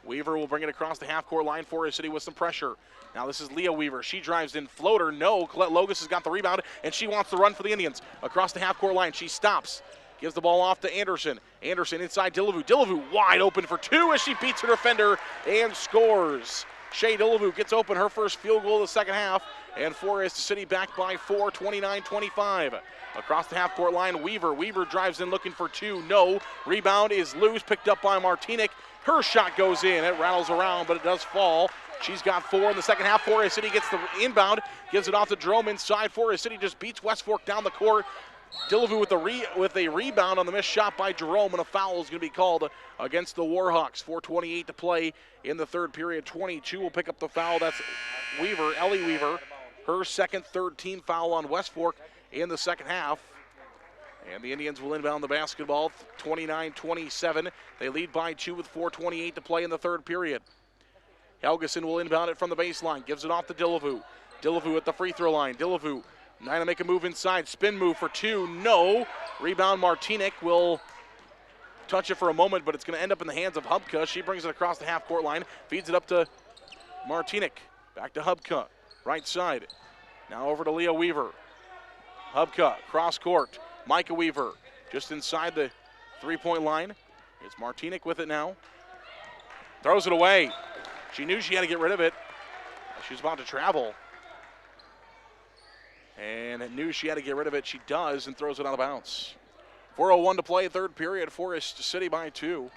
Weaver will bring it across the half-court line. Forest City with some pressure. Now this is Leah Weaver. She drives in, floater, no. Colette Logus has got the rebound, and she wants to run for the Indians. Across the half-court line, she stops. Gives the ball off to Anderson. Anderson inside Dillavu. Dillavu wide open for 2 as she beats her defender and scores. Shea Dillavu gets open, her first field goal of the second half, and Forest City back by 4, 29-25. Across the half-court line, Weaver. Weaver drives in looking for 2, no. Rebound is loose, picked up by Martinic. Her shot goes in. It rattles around, but it does fall. She's got 4 in the second half. Forest City gets the inbound, gives it off to Jerome inside. Forest City just beats West Fork down the court. Dillavu with a rebound on the missed shot by Jerome, and a foul is going to be called against the Warhawks. 4:28 to play in the third period. 22 will pick up the foul. That's Weaver, Ellie Weaver, her second, third team foul on West Fork in the second half. And the Indians will inbound the basketball, 29-27. They lead by 2 with 4:28 to play in the third period. Helgeson will inbound it from the baseline, gives it off to Dillavu. Dillavu at the free throw line. Dillavu trying to make a move inside, spin move for 2, no. Rebound, Martinic will touch it for a moment, but it's going to end up in the hands of Hubka. She brings it across the half-court line, feeds it up to Martinic. Back to Hubka, right side. Now over to Leah Weaver. Hubka, cross court. Micah Weaver just inside the three-point line. It's Martinic with it now. Throws it away. She knew she had to get rid of it. She was about to travel. And knew she had to get rid of it. She does, and throws it out of bounds. 4:01 to play, third period. Forest City by 2.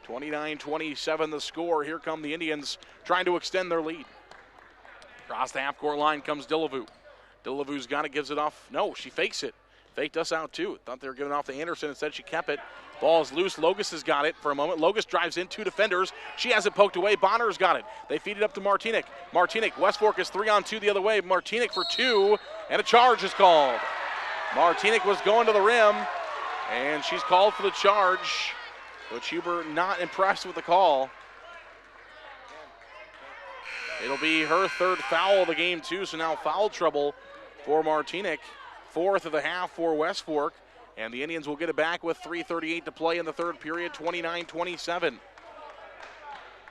29-27 the score. Here come the Indians trying to extend their lead. Across the half-court line comes Dillavu. Dillavu's got it, gives it off. No, she fakes it. Faked us out too. Thought they were giving it off to Anderson. Instead, she kept it. Ball is loose. Logus has got it for a moment. Logus drives in, 2 defenders. She has it poked away. Bonner's got it. They feed it up to Martinic. Martinic, West Fork is 3-on-2 the other way. Martinic for 2, and a charge is called. Martinic was going to the rim, and she's called for the charge. But Huber not impressed with the call. It'll be her third foul of the game too, so now foul trouble for Martinic. 4th of the half for West Fork, and the Indians will get it back with 3:38 to play in the third period, 29-27.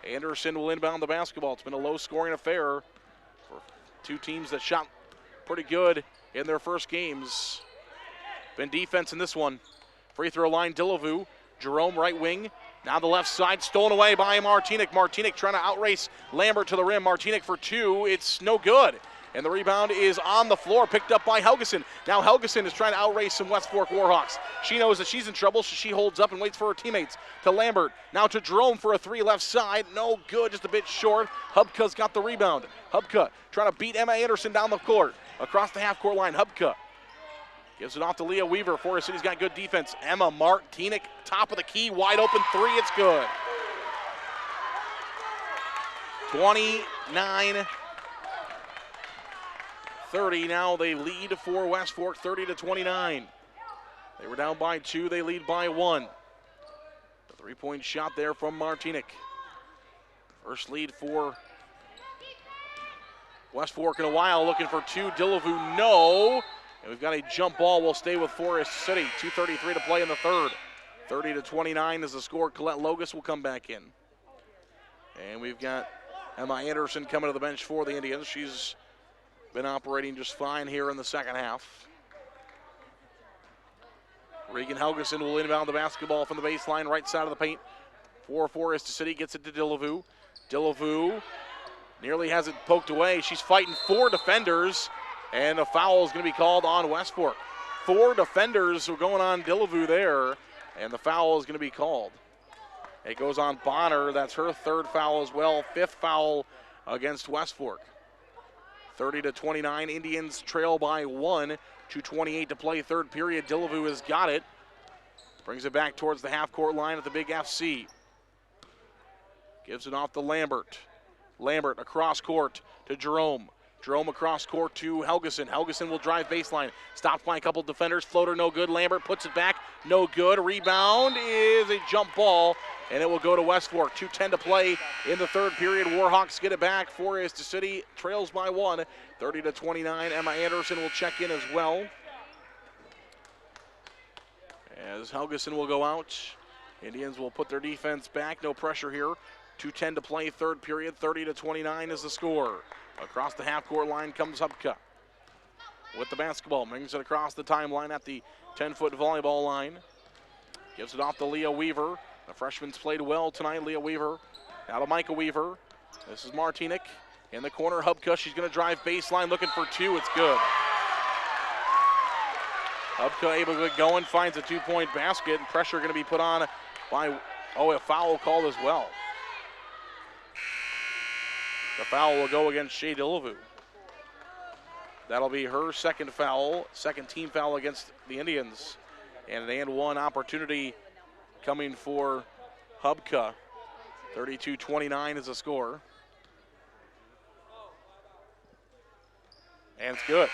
Anderson will inbound the basketball. It's been a low-scoring affair for 2 teams that shot pretty good in their first games. Been defense in this one. Free throw line, Dillavu. Jerome, right wing. Now the left side, stolen away by Martinic. Martinic trying to outrace Lambert to the rim. Martinic for 2. It's no good. and the rebound is on the floor, picked up by Helgeson. Now Helgeson is trying to outrace some West Fork Warhawks. She knows that she's in trouble, so she holds up and waits for her teammates. To Lambert, now to Jerome for a three left side. No good, just a bit short. Hubka's got the rebound. Hubka trying to beat Emma Anderson down the court. Across the half-court line, Hubka gives it off to Leah Weaver. Forest City's got good defense. Emma Martinic, top of the key, wide open three, it's good. 29-30, now they lead for West Fork, 30-29. They were down by 2, they lead by 1. The three-point shot there from Martinic. First lead for West Fork in a while, looking for 2. Dillevue, no. And we've got a jump ball. We'll stay with Forest City. 2:33 to play in the third. 30-29 is the score. Colette Logus will come back in. And we've got Emma Anderson coming to the bench for the Indians. She's been operating just fine here in the second half. Regan Helgeson will inbound the basketball from the baseline, right side of the paint for Forest City. Gets it to Dillevue. Dillevue nearly has it poked away. She's fighting 4 defenders, and a foul is going to be called on West Fork. 4 defenders are going on Dillevue there, and the foul is going to be called. It goes on Bonner. That's her 3rd foul as well. 5th foul against West Fork. 30-29. Indians trail by 1. 2:28 to play, third period. Dillevue has got it. Brings it back towards the half-court line at the Big FC. Gives it off to Lambert. Lambert across court to Jerome. Jerome across court to Helgeson. Helgeson will drive baseline. Stopped by a couple defenders. Floater no good. Lambert puts it back. No good. Rebound is a jump ball, and it will go to West Fork. 2:10 to play in the third period. Warhawks get it back. Forest City trails by 1. 30-29. Emma Anderson will check in as well, as Helgeson will go out. Indians will put their defense back. No pressure here. 2:10 to play, third period. 30-29 is the score. Across the half-court line comes Hubka with the basketball. Brings it across the timeline at the 10-foot volleyball line. Gives it off to Leah Weaver. The freshman's played well tonight, Leah Weaver. Now to Micah Weaver. This is Martinic. In the corner, Hubka. She's going to drive baseline, looking for 2. It's good. Hubka able to get going, finds a 2-point basket, and pressure going to be put on by, a foul called as well. The foul will go against Shea Dillevue. That'll be her second foul, second team foul against the Indians. And an and one opportunity coming for Hubka. 32-29 is the score. And it's good.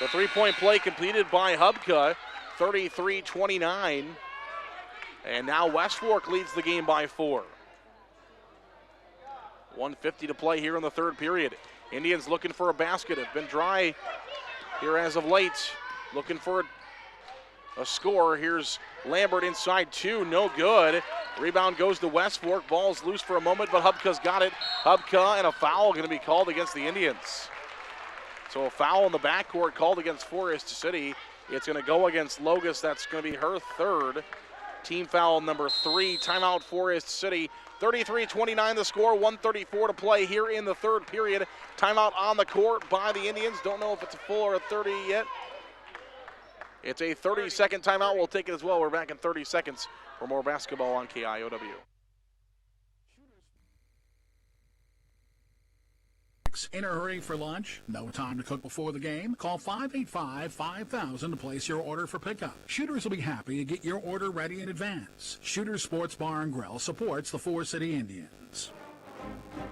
The three-point play completed by Hubka, 33-29. And now West Fork leads the game by 4. 1:50 to play here in the third period. Indians looking for a basket. Have been dry here as of late. Looking for a score. Here's Lambert inside 2. No good. Rebound goes to West Fork. Ball's loose for a moment, but Hubka's got it. Hubka, and a foul going to be called against the Indians. So a foul in the backcourt called against Forest City. It's going to go against Logus. That's going to be her third. Team foul number 3. Timeout Forest City. 33-29 the score. 1:34 to play here in the third period. Timeout on the court by the Indians. Don't know if it's a full or a 30 yet. It's a 30-second timeout. We'll take it as well. We're back in 30 seconds for more basketball on KIOW. In a hurry for lunch? No time to cook before the game? Call 585-5000 to place your order for pickup. Shooters will be happy to get your order ready in advance. Shooters Sports Bar and Grill supports the Forest City Indians.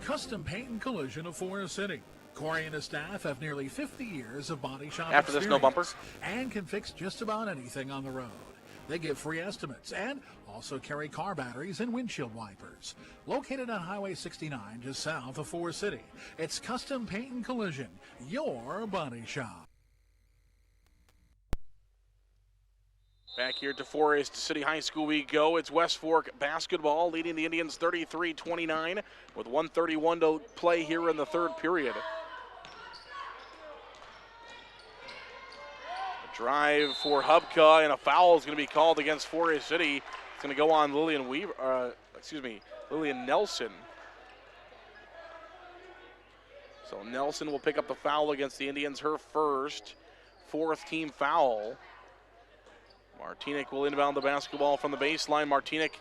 Custom Paint and Collision of Forest City. Corey and his staff have nearly 50 years of body shop After experience this, no bumper. And can fix just about anything on the road. They give free estimates and also carry car batteries and windshield wipers. Located on Highway 69 just south of Forest City, it's Custom Paint and Collision, your body shop. Back here to Forest City High School we go. It's West Fork basketball leading the Indians 33-29 with 1:31 to play here in the third period. Drive for Hubka, and a foul is going to be called against Forest City. It's going to go on Lillian Nelson. So Nelson will pick up the foul against the Indians, her first, 4th team foul. Martinic will inbound the basketball from the baseline. Martinic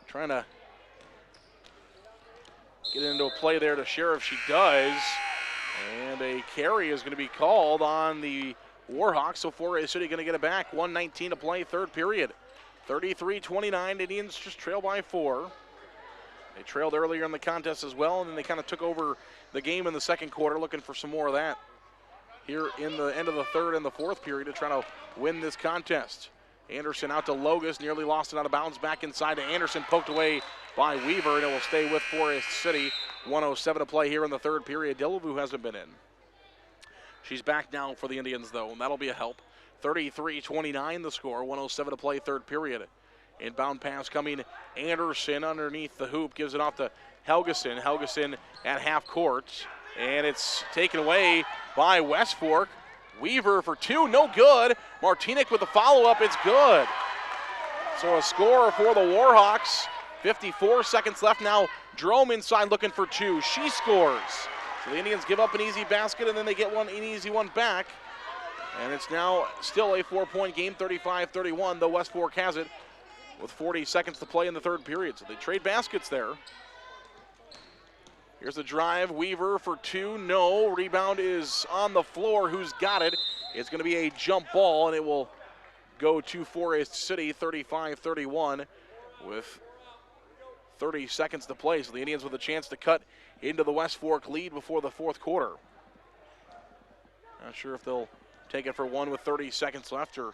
trying to get into a play there to Sheriff. She does. And a carry is going to be called on the Warhawks. So Forest City going to get it back. 1:19 to play, 3rd period. 33-29. Indians just trail by 4. They trailed earlier in the contest as well, and then they kind of took over the game in the 2nd quarter, looking for some more of that here in the end of the 3rd and the 4th period to try to win this contest. Anderson out to Logus, nearly lost it out of bounds, back inside to Anderson, poked away by Weaver, and it will stay with Forest City. 1:07 to play here in the 3rd period. Delavu hasn't been in. She's back now for the Indians, though, and that'll be a help. 33-29 the score, 1:07 to play, 3rd period. Inbound pass coming, Anderson underneath the hoop, gives it off to Helgeson. Helgeson at half court, and it's taken away by West Fork. Weaver for 2, no good. Martinic with the follow-up, it's good. So a score for the Warhawks. 54 seconds left now. Jerome inside looking for 2. She scores. So the Indians give up an easy basket, and then they get an easy one back. And it's now still a 4-point game, 35-31, though West Fork has it with 40 seconds to play in the 3rd period. So they trade baskets there. Here's the drive. Weaver for 2. No. Rebound is on the floor. Who's got it? It's going to be a jump ball, and it will go to Forest City, 35-31, with 30 seconds to play. So the Indians with a chance to cut into the West Fork lead before the 4th quarter. Not sure if they'll take it for 1 with 30 seconds left or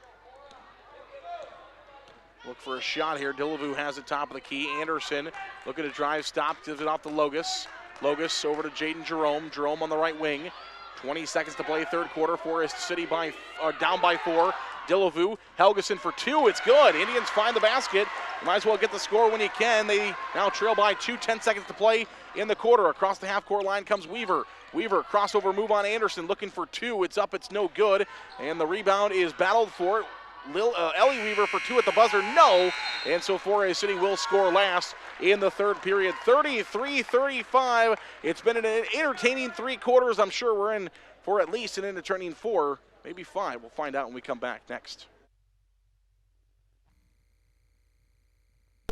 look for a shot here. Delavu has it top of the key. Anderson looking to drive, stop, gives it off to Logus. Logus over to Jaden Jerome. Jerome on the right wing. 20 seconds to play, 3rd quarter. Forest City down by 4. Delavu, Helgeson for 2. It's good. Indians find the basket. You might as well get the score when you can. They now trail by 2. 10 seconds to play in the quarter. Across the half-court line comes Weaver. Weaver, crossover move on Anderson, looking for 2. It's up, it's no good. And the rebound is battled for. Ellie Weaver for 2 at the buzzer, no. And so Forest City will score last in the 3rd period, 33-35. It's been an entertaining 3 quarters. I'm sure we're in for at least an entertaining 4, maybe 5. We'll find out when we come back next.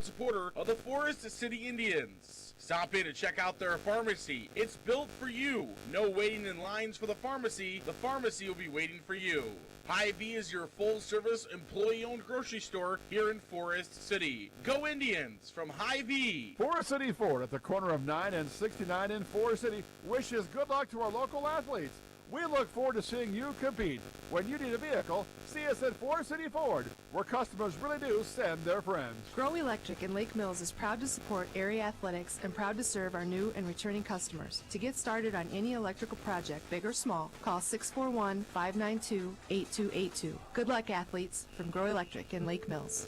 Supporter of the Forest City Indians. Stop in and check out their pharmacy. It's built for you. No waiting in lines for the pharmacy. The pharmacy will be waiting for you. Hy-Vee is your full-service, employee-owned grocery store here in Forest City. Go Indians from Hy-Vee. Forest City Ford at the corner of 9 and 69 in Forest City wishes good luck to our local athletes. We look forward to seeing you compete. When you need a vehicle, see us at Forest City Ford, where customers really do send their friends. Grow Electric in Lake Mills is proud to support area athletics and proud to serve our new and returning customers. To get started on any electrical project, big or small, call 641-592-8282. Good luck, athletes, from Grow Electric in Lake Mills.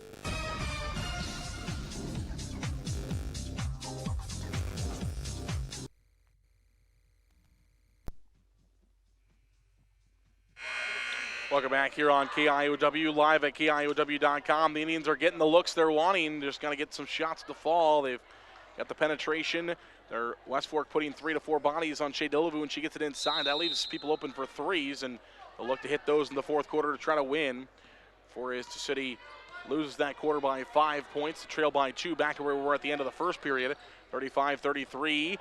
Welcome back here on KIOW, live at KIOW.com. The Indians are getting the looks they're wanting. Just got to get some shots to fall. They've got the penetration. They're West Fork putting 3 to 4 bodies on Shea Delavu, and she gets it inside. That leaves people open for 3s, and they'll look to hit those in the 4th quarter to try to win. Forest City loses that quarter by 5 points, trail by 2, back to where we were at the end of the 1st period, 35-33.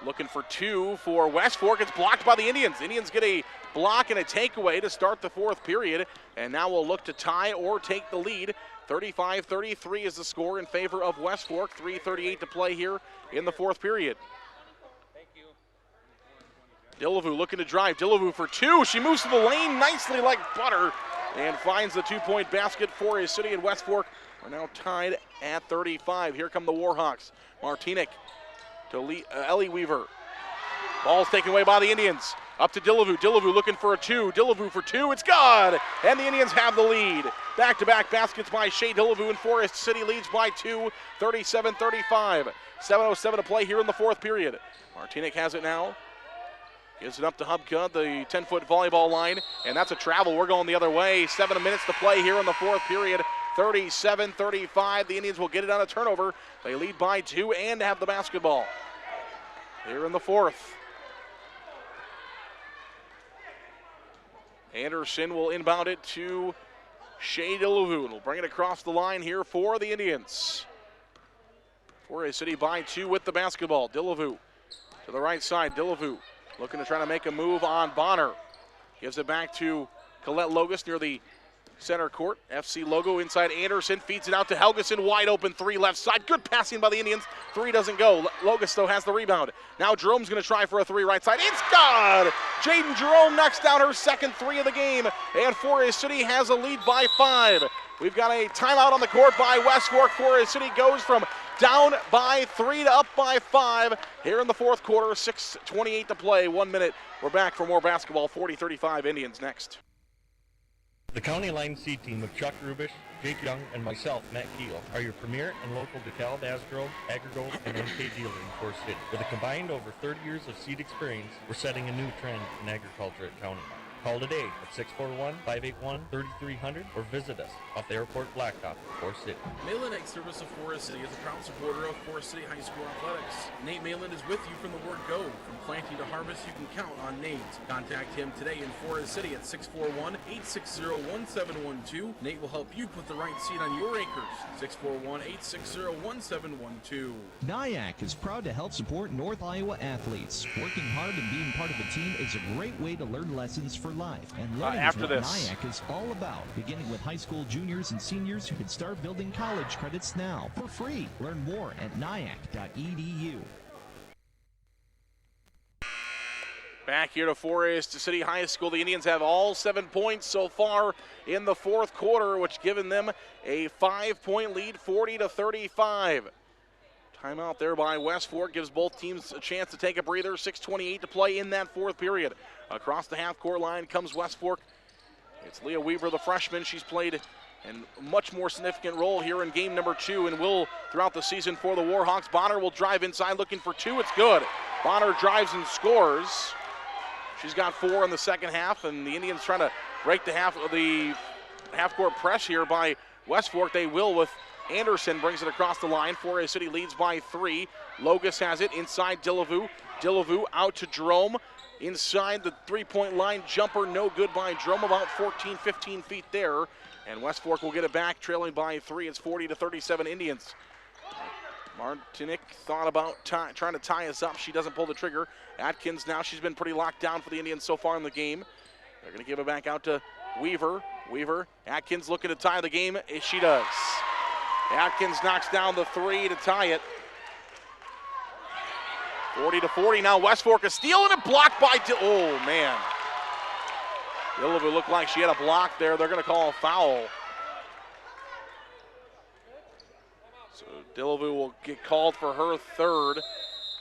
Looking for 2 for West Fork. It's blocked by the Indians. Indians get a block and a takeaway to start the 4th period, and now we'll look to tie or take the lead. 35-33 is the score in favor of West Fork. 3:38 to play here in the 4th period. Delavu looking to drive. Delavu for 2. She moves to the lane nicely like butter and finds the 2-point basket. Forest City and West Fork are now tied at 35. Here come the Warhawks. Martinic to Ellie Weaver. Ball's taken away by the Indians. Up to Delavu. Delavu looking for a 2. Delavu for 2. It's good. And the Indians have the lead. Back-to-back baskets by Shea Delavu, and Forest City leads by 2, 37-35. 7:07 to play here in the 4th period. Martinic has it now. Gives it up to Hubka, the 10-foot volleyball line, and that's a travel. We're going the other way. 7 minutes to play here in the 4th period. 37-35. The Indians will get it on a turnover. They lead by 2 and have the basketball. Here in the 4th. Anderson will inbound it to Shea Delavu, and will bring it across the line here for the Indians. Forest City by 2 with the basketball. Delavu to the right side. Delavu looking to try to make a move on Bonner. Gives it back to Colette Logus near the center court. FC logo inside Anderson. Feeds it out to Helgeson. Wide open 3 left side. Good passing by the Indians. 3 doesn't go. Logus, though, has the rebound. Now Jerome's going to try for a 3 right side. It's good! Jaden Jerome knocks down her second 3 of the game. And Forest City has a lead by 5. We've got a timeout on the court by West Fork. Forest City goes from down by 3 to up by 5 here in the fourth quarter. 6:28 to play, 1 minute. We're back for more basketball. 40-35 Indians next. The County Line C team of Chuck Rubish, Jake Young, and myself, Matt Keel, are your premier and local DeKalb, Asgrow, AgriGold, and NK dealer in Forest City. With a combined over 30 years of seed experience, we're setting a new trend in agriculture at County Line. Call today at 641-581-3300 or visit us off the Airport Blacktop in Forest City. Malin Egg Service of Forest City is a proud supporter of Forest City High School athletics. Nate Malin is with you from the word go. From planting to harvest, you can count on Nate. Contact him today in Forest City at 641-860-1712. Nate will help you put the right seed on your acres. 641-860-1712. NIAC is proud to help support North Iowa athletes. Working hard and being part of a team is a great way to learn lessons for life. And learning is what NIAC is all about. Beginning with high school juniors and seniors who can start building college credits now for free. Learn more at niac.edu. Back here to Forest City High School. The Indians have all 7 points so far in the fourth quarter, which given them a 5-point lead, 40-35. Timeout there by West Fork gives both teams a chance to take a breather. 6:28 to play in that fourth period. Across the half-court line comes West Fork. It's Leah Weaver, the freshman. She's played a much more significant role here in game number 2 and will throughout the season for the Warhawks. Bonner will drive inside looking for 2. It's good. Bonner drives and scores. She's got 4 in the second half, and the Indians trying to break the half-court press here by West Fork. They will with Anderson brings it across the line. Forest City leads by 3. Logus has it inside Delavu. Delavu out to Jerome. Inside the 3-point line, jumper no good by Jerome, about 14, 15 feet there. And West Fork will get it back, trailing by 3. It's 40-37 Indians. Martinick thought about trying to tie us up. She doesn't pull the trigger. Atkins now, she's been pretty locked down for the Indians so far in the game. They're going to give it back out to Weaver. Atkins looking to tie the game. She does. Atkins knocks down the 3 to tie it. 40-40 now. West Fork is stealing it, blocked by oh man. Delavu looked like she had a block there. They're going to call a foul. So Delavu will get called for her 3rd,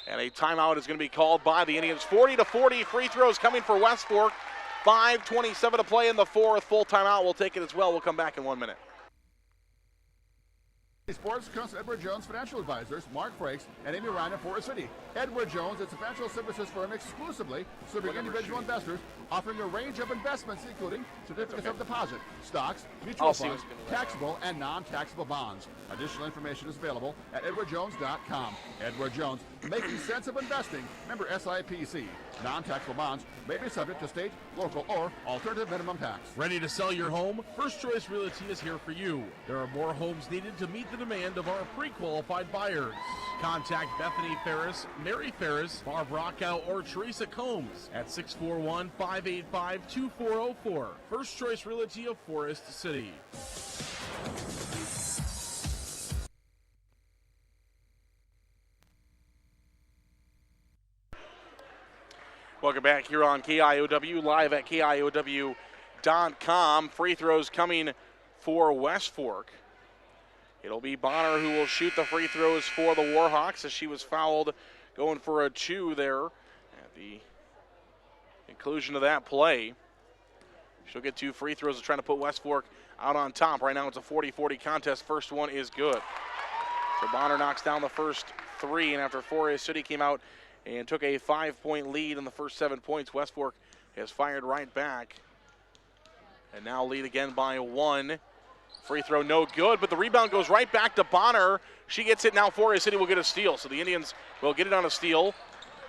and a timeout is going to be called by the Indians. 40-40 free throws coming for West Fork. 5:27 to play in the fourth. Full timeout. We'll take it as well. We'll come back in 1 minute. Sports comes Edward Jones Financial Advisors, Mark Frakes, and Amy Ryan of Forest City. Edward Jones is a financial services firm exclusively serving individual investors, offering a range of investments including certificates of deposit, stocks, mutual funds, taxable and non-taxable bonds. Additional information is available at edwardjones.com. Edward Jones, making sense of investing. Member SIPC. Non-taxable bonds may be subject to state, local, or alternative minimum tax. Ready to sell your home? First Choice Realty is here for you. There are more homes needed to meet the demand of our pre-qualified buyers. Contact Bethany Ferris, Mary Ferris, Barb Rockow, or Teresa Combs at 641-585-2404. First Choice Realty of Forest City. Welcome back here on KIOW, live at KIOW.com. Free throws coming for West Fork. It'll be Bonner who will shoot the free throws for the Warhawks as she was fouled going for a 2 there at the conclusion of that play. She'll get 2 free throws trying to put West Fork out on top. Right now it's a 40-40 contest. First one is good. So Bonner knocks down the first 3, and after Forest City came out and took a 5-point lead in the first 7 points, West Fork has fired right back and now lead again by 1. Free throw no good, but the rebound goes right back to Bonner. She gets it now. Forest City will get a steal, so the Indians will get it on a steal.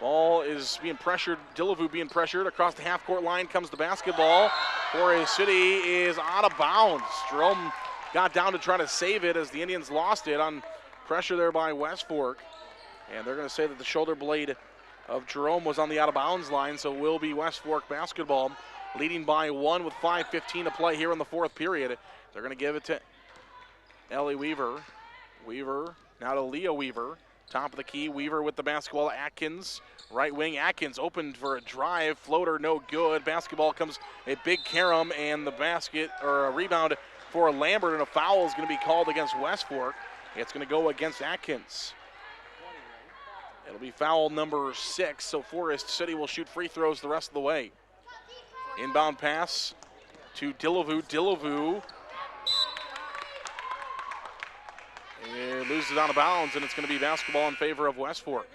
Ball is being pressured. Delavu being pressured. Across the half-court line comes the basketball Forest City is out of bounds. Jerome got down to try to save it as the Indians lost it on pressure there by West Fork. And they're going to say that the shoulder blade of Jerome was on the out-of-bounds line, so it will be West Fork basketball, leading by 1 with 5:15 to play here in the fourth period. They're going to give it to Ellie Weaver. Weaver now to Leah Weaver. Top of the key, Weaver with the basketball. Atkins, right wing. Atkins opened for a drive. Floater no good. Basketball comes a big carom, and the basket or a rebound for Lambert, and a foul is going to be called against West Fork. It's going to go against Atkins. It'll be foul number 6, so Forest City will shoot free throws the rest of the way. Inbound pass to Dillevue. Dillevue loses out of bounds, and it's going to be basketball in favor of West Fork.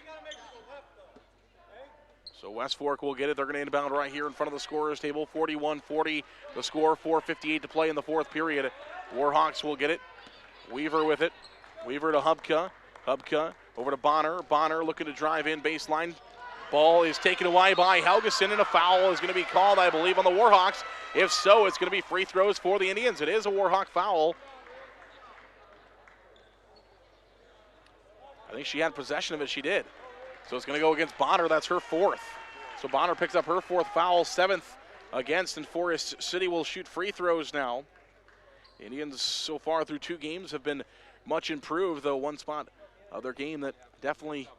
So West Fork will get it. They're going to inbound right here in front of the scorer's table. 41-40 the score, 4:58 to play in the fourth period. Warhawks will get it. Weaver with it. Weaver to Hubka. Hubka over to Bonner. Bonner looking to drive in baseline. Ball is taken away by Helgeson, and a foul is going to be called, I believe, on the Warhawks. If so, it's going to be free throws for the Indians. It is a Warhawk foul. I think she had possession of it. She did. So it's going to go against Bonner. That's her 4th. So Bonner picks up her 4th foul, 7th against, and Forest City will shoot free throws now. The Indians so far through 2 games have been much improved, though one spot of their game that definitely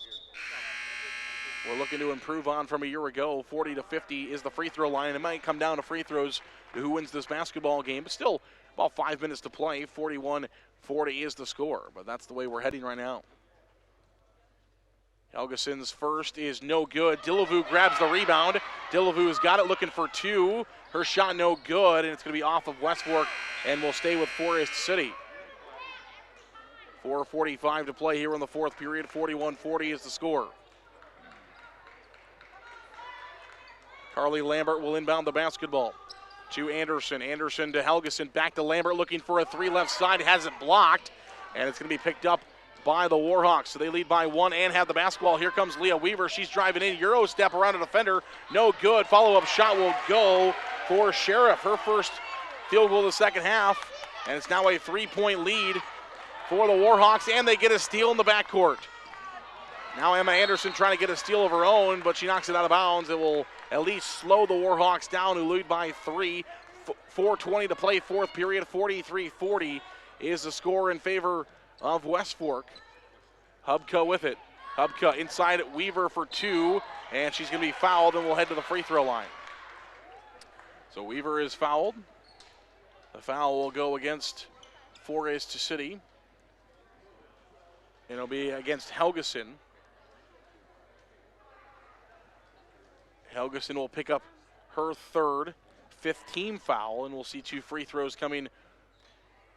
we're looking to improve on from a year ago. 40-50 is the free throw line. It might come down to free throws to who wins this basketball game, but still about 5 minutes to play. 41-40 is the score, but that's the way we're heading right now. Helgeson's first is no good. Dillevue grabs the rebound. Dillevue's got it, looking for 2. Her shot no good, and it's going to be off of West Fork and will stay with Forest City. 4:45 to play here in the fourth period. 41-40 is the score. Carly Lambert will inbound the basketball to Anderson. Anderson to Helgeson. Back to Lambert, looking for a 3 left side. Has it blocked, and it's going to be picked up by the Warhawks. So they lead by 1 and have the basketball. Here comes Leah Weaver. She's driving in. Euro step around a defender. No good. Follow-up shot will go for Sheriff. Her first field goal of the second half. And it's now a 3-point lead for the Warhawks, and they get a steal in the backcourt. Now Emma Anderson trying to get a steal of her own, but she knocks it out of bounds. It will at least slow the Warhawks down, who lead by 3. 4:20 to play, fourth period. 43-40 is the score in favor of West Fork. Hubka with it. Hubka inside at Weaver for 2, and she's going to be fouled, and we'll head to the free throw line. So Weaver is fouled. The foul will go against Forest City. And it'll be against Helgeson. Helgeson will pick up her 3rd, 5th team foul, and we'll see 2 free throws coming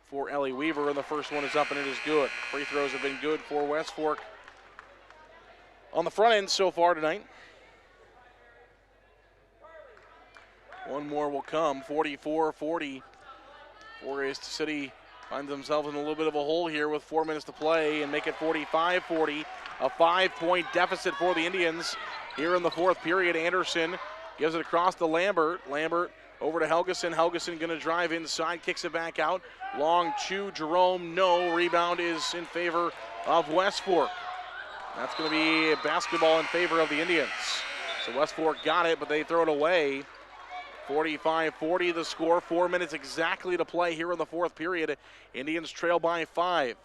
for Ellie Weaver, and the first one is up, and it is good. Free throws have been good for West Fork on the front end so far tonight. One more will come. 44-40. Forest City finds themselves in a little bit of a hole here with 4 minutes to play and make it 45-40. A 5-point deficit for the Indians here in the fourth period. Anderson gives it across to Lambert. Lambert over to Helgeson. Helgeson going to drive inside, kicks it back out. Long to Jerome, no. Rebound is in favor of West Fork. That's going to be a basketball in favor of the Indians. So West Fork got it, but they throw it away. 45-40 the score. 4 minutes exactly to play here in the fourth period. Indians trail by 5.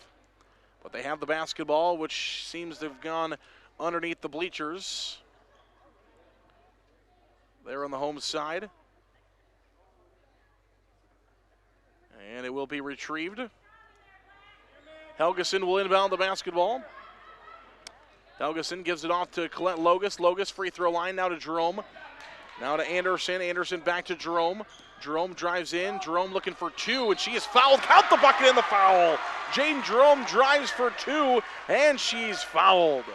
But they have the basketball, which seems to have gone underneath the bleachers. They're on the home side. And it will be retrieved. Helgeson will inbound the basketball. Helgeson gives it off to Colette Logus. Logus free throw line now to Jerome. Now to Anderson. Anderson back to Jerome. Jerome drives in. Jerome looking for 2, and she is fouled. Count the bucket and the foul. Jane Jerome drives for 2, and she's fouled.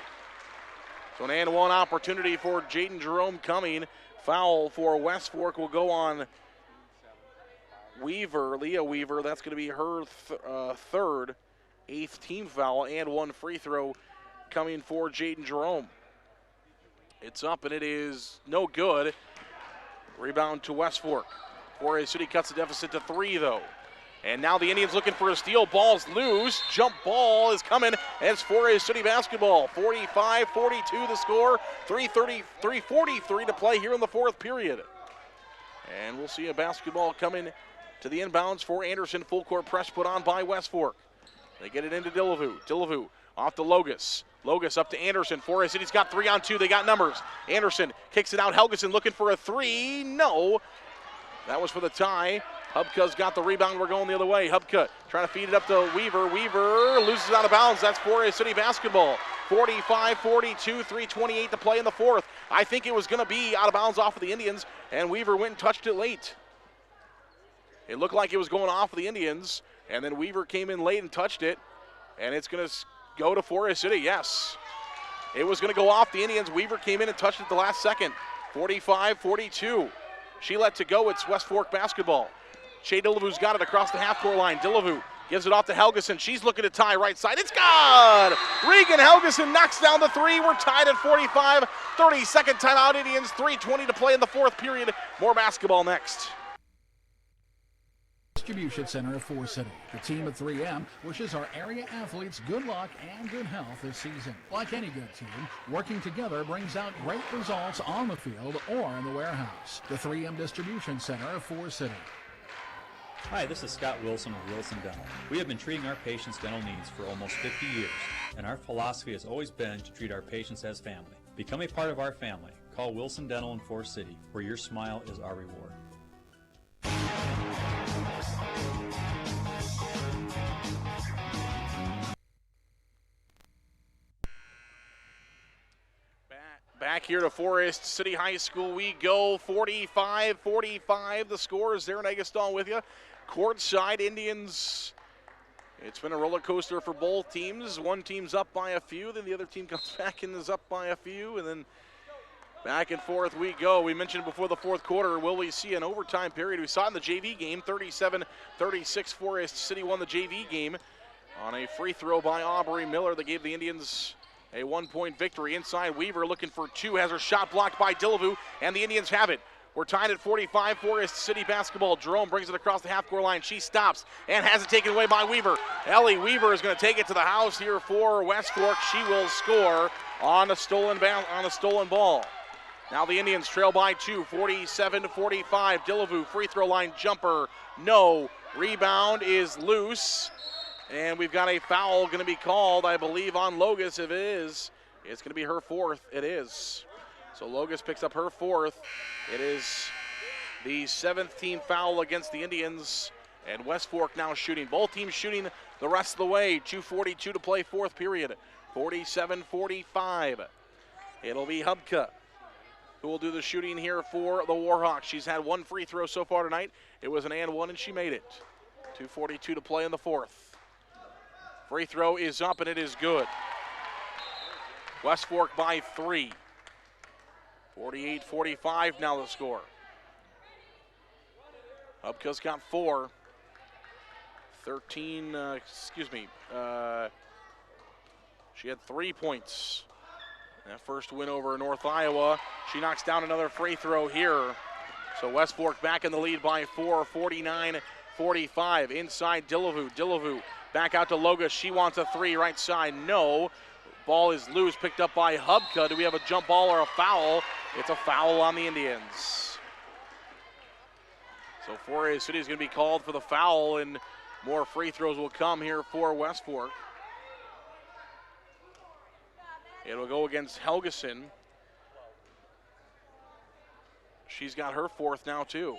So an and one opportunity for Jaden Jerome coming. Foul for West Fork will go on Weaver, Leah Weaver. That's going to be her 3rd, 8th team foul, and 1 free throw coming for Jaden Jerome. It's up, and it is no good. Rebound to West Fork. Forest City cuts the deficit to 3, though. And now the Indians looking for a steal. Ball's loose. Jump ball is coming. And it's Forest City basketball. 45-42 the score. 3:43 to play here in the fourth period. And we'll see a basketball coming to the inbounds for Anderson. Full court press put on by West Fork. They get it into Dillevue. Dillevue off to Logus. Logus up to Anderson. Forest City's got 3-on-2. They got numbers. Anderson kicks it out. Helgeson looking for a 3. No. That was for the tie. Hubka's got the rebound. We're going the other way. Hubka trying to feed it up to Weaver. Weaver loses out of bounds. That's Forest City basketball. 45-42, 3:28 to play in the fourth. I think it was going to be out of bounds off of the Indians, and Weaver went and touched it late. It looked like it was going off of the Indians, and then Weaver came in late and touched it, and it's going to go to Forest City, yes. It was going to go off the Indians. Weaver came in and touched it the last second. 45-42. She let to go. It's West Fork basketball. Shea Dillevue's got it across the half-court line. Dillevue gives it off to Helgeson. She's looking to tie right side. It's good! Regan Helgeson knocks down the 3. We're tied at 45. 30-second timeout, Indians. 3:20 to play in the fourth period. More basketball next. Distribution Center of Forest City. The team at 3M wishes our area athletes good luck and good health this season. Like any good team, working together brings out great results on the field or in the warehouse. The 3M Distribution Center of Forest City. Hi, this is Scott Wilson of Wilson Dental. We have been treating our patients' dental needs for almost 50 years, and our philosophy has always been to treat our patients as family. Become a part of our family. Call Wilson Dental in Forest City, where your smile is our reward. Back here to Forest City High School we go. 45-45 the score. Is there an Eggleston with you? Courtside Indians. It's been a roller coaster for both teams. One team's up by a few, then the other team comes back and is up by a few, and then back and forth we go. We mentioned before the fourth quarter, will we see an overtime period? We saw it in the JV game, 37-36. Forest City won the JV game on a free throw by Aubrey Miller that gave the Indians a 1-point victory. Inside, Weaver looking for 2, has her shot blocked by Dillevue, and the Indians have it. We're tied at 45, Forest City basketball. Jerome brings it across the half-court line. She stops and has it taken away by Weaver. Ellie Weaver is going to take it to the house here for West Fork. She will score on a stolen ball. Now the Indians trail by 2, 47-45. Dillevue free throw line jumper, no. Rebound is loose. And we've got a foul going to be called, I believe, on Logus. If it is, it's going to be her fourth. It is. So Logus picks up her fourth. It is the 7th team foul against the Indians. And West Fork now shooting. Both teams shooting the rest of the way. 2:42 to play fourth period. 47-45. It'll be Hubka who will do the shooting here for the Warhawks. She's had 1 free throw so far tonight. It was an and 1, and she made it. 2:42 to play in the fourth. Free throw is up, and it is good. West Fork by 3. 48-45 now the score. Hubka's got 4. 13, she had 3 points. That first win over North Iowa. She knocks down another free throw here. So West Fork back in the lead by 4, 49-45. Inside Dillevue. Dillevue back out to Logus. She wants a 3 right side. No. Ball is loose, picked up by Hubka. Do we have a jump ball or a foul? It's a foul on the Indians. So Forest City is going to be called for the foul, and more free throws will come here for West Fork. It will go against Helgeson. She's got her 4th now, too.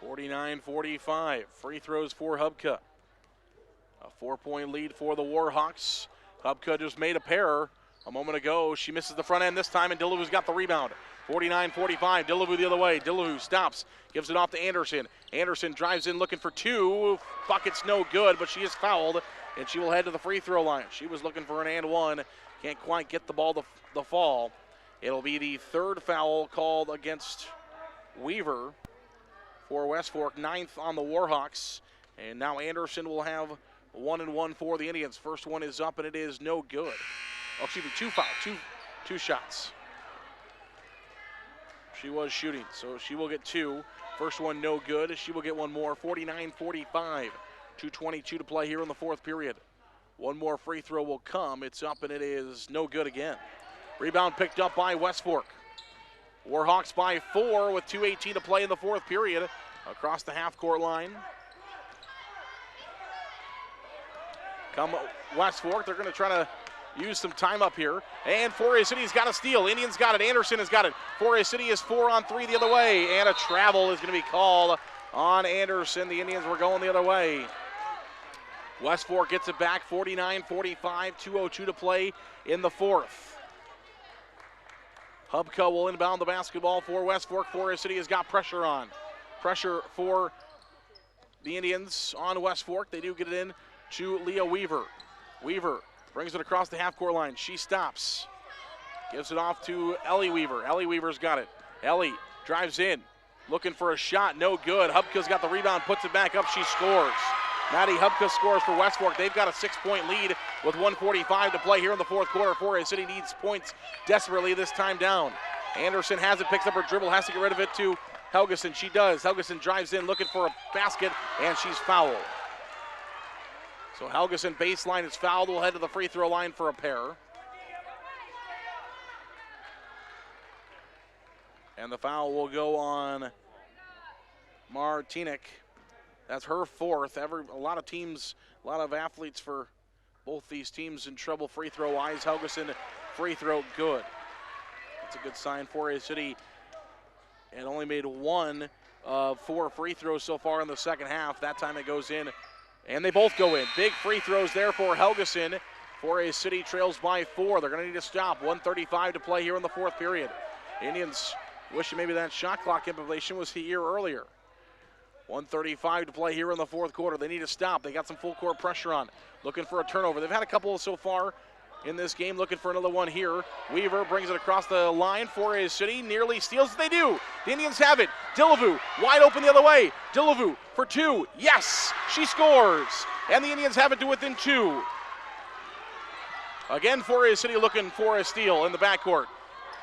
(49-45). Free throws for Hubka. A 4-point lead for the Warhawks. Hubka just made a pair a moment ago. She misses the front end this time, and Dillevue's got the rebound. 49-45. Dillevue the other way. Dillevue stops, gives it off to Anderson. Anderson drives in looking for 2. Bucket's no good, but she is fouled, and she will head to the free throw line. She was looking for an and 1. Can't quite get the ball to fall. It'll be the 3rd foul called against Weaver for West Fork, 9th on the Warhawks. And now Anderson will have 1 and 1 for the Indians. First one is up, and it is no good. Oh, excuse me, 2 fouls, two shots. She was shooting, so she will get 2. First one no good. She will get one more. 49-45. 2:22 to play here in the fourth period. One more free throw will come. It's up, and it is no good again. Rebound picked up by West Fork. Warhawks by 4 with 2:18 to play in the fourth period. Across the half-court line. Come West Fork. They're going to try to use some time up here. And Forest City's got a steal. Indians got it. Anderson has got it. Forest City is 4 on 3 the other way. And a travel is going to be called on Anderson. The Indians were going the other way. West Fork gets it back, 49-45, 2:02 to play in the fourth. Hubka will inbound the basketball for West Fork. Forest City has got pressure on. Pressure for the Indians on West Fork. They do get it in to Leah Weaver. Weaver brings it across the half-court line. She stops. Gives it off to Ellie Weaver. Ellie Weaver's got it. Ellie drives in. Looking for a shot. No good. Hubka's got the rebound. Puts it back up. She scores. Maddie Hubka scores for West Fork. They've got a 6-point lead with 1:45 to play here in the fourth quarter. Forest City needs points desperately this time down. Anderson has it, picks up her dribble, has to get rid of it to Helgeson. She does. Helgeson drives in looking for a basket, and she's fouled. So Helgeson baseline is fouled. We'll head to the free throw line for a pair. And the foul will go on Martinic. That's her fourth. A lot of teams, a lot of athletes for both these teams in trouble free throw wise. Helgeson free throw good. That's a good sign for Forest City. And only made 1 of 4 free throws so far in the second half. That time it goes in, and they both go in. Big free throws there for Helgeson. Forest City trails by 4. They're going to need to stop. 1:35 to play here in the fourth period. Indians wishing maybe that shot clock imposition was here earlier. 1:35 to play here in the fourth quarter. They need to stop. They got some full court pressure on. Looking for a turnover. They've had a couple so far in this game. Looking for another one here. Weaver brings it across the line. Forest City nearly steals. They do. The Indians have it. Dillavu wide open the other way. Dillavu for 2. Yes, she scores. And the Indians have it to within 2. Again, Forest City looking for a steal in the backcourt.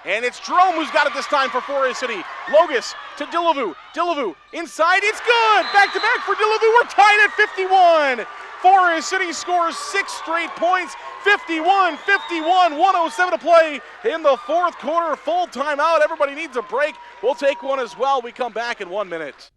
And it's Jerome who's got it this time for Forest City. Logus to Dillavu. Dillavu inside. It's good. Back to back for Dillavu. We're tied at 51. Forest City scores 6 straight points. 51-51. 1:07 to play in the fourth quarter. Full timeout. Everybody needs a break. We'll take one as well. We come back in 1 minute.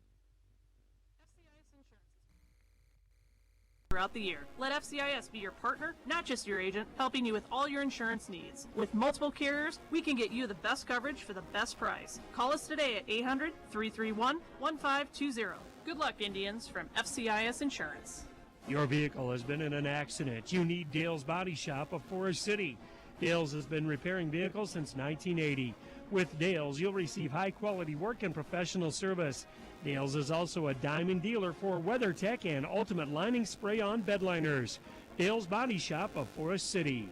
Throughout the year. Let FCIS be your partner, not just your agent, helping you with all your insurance needs. With multiple carriers, we can get you the best coverage for the best price. Call us today at 800-331-1520. Good luck, Indians, from FCIS Insurance. Your vehicle has been in an accident. You need Dale's Body Shop of Forest City. Dale's has been repairing vehicles since 1980. With Dale's, you'll receive high-quality work and professional service. Dale's is also a diamond dealer for WeatherTech and Ultimate Lining Spray-On bed liners. Dale's Body Shop of Forest City.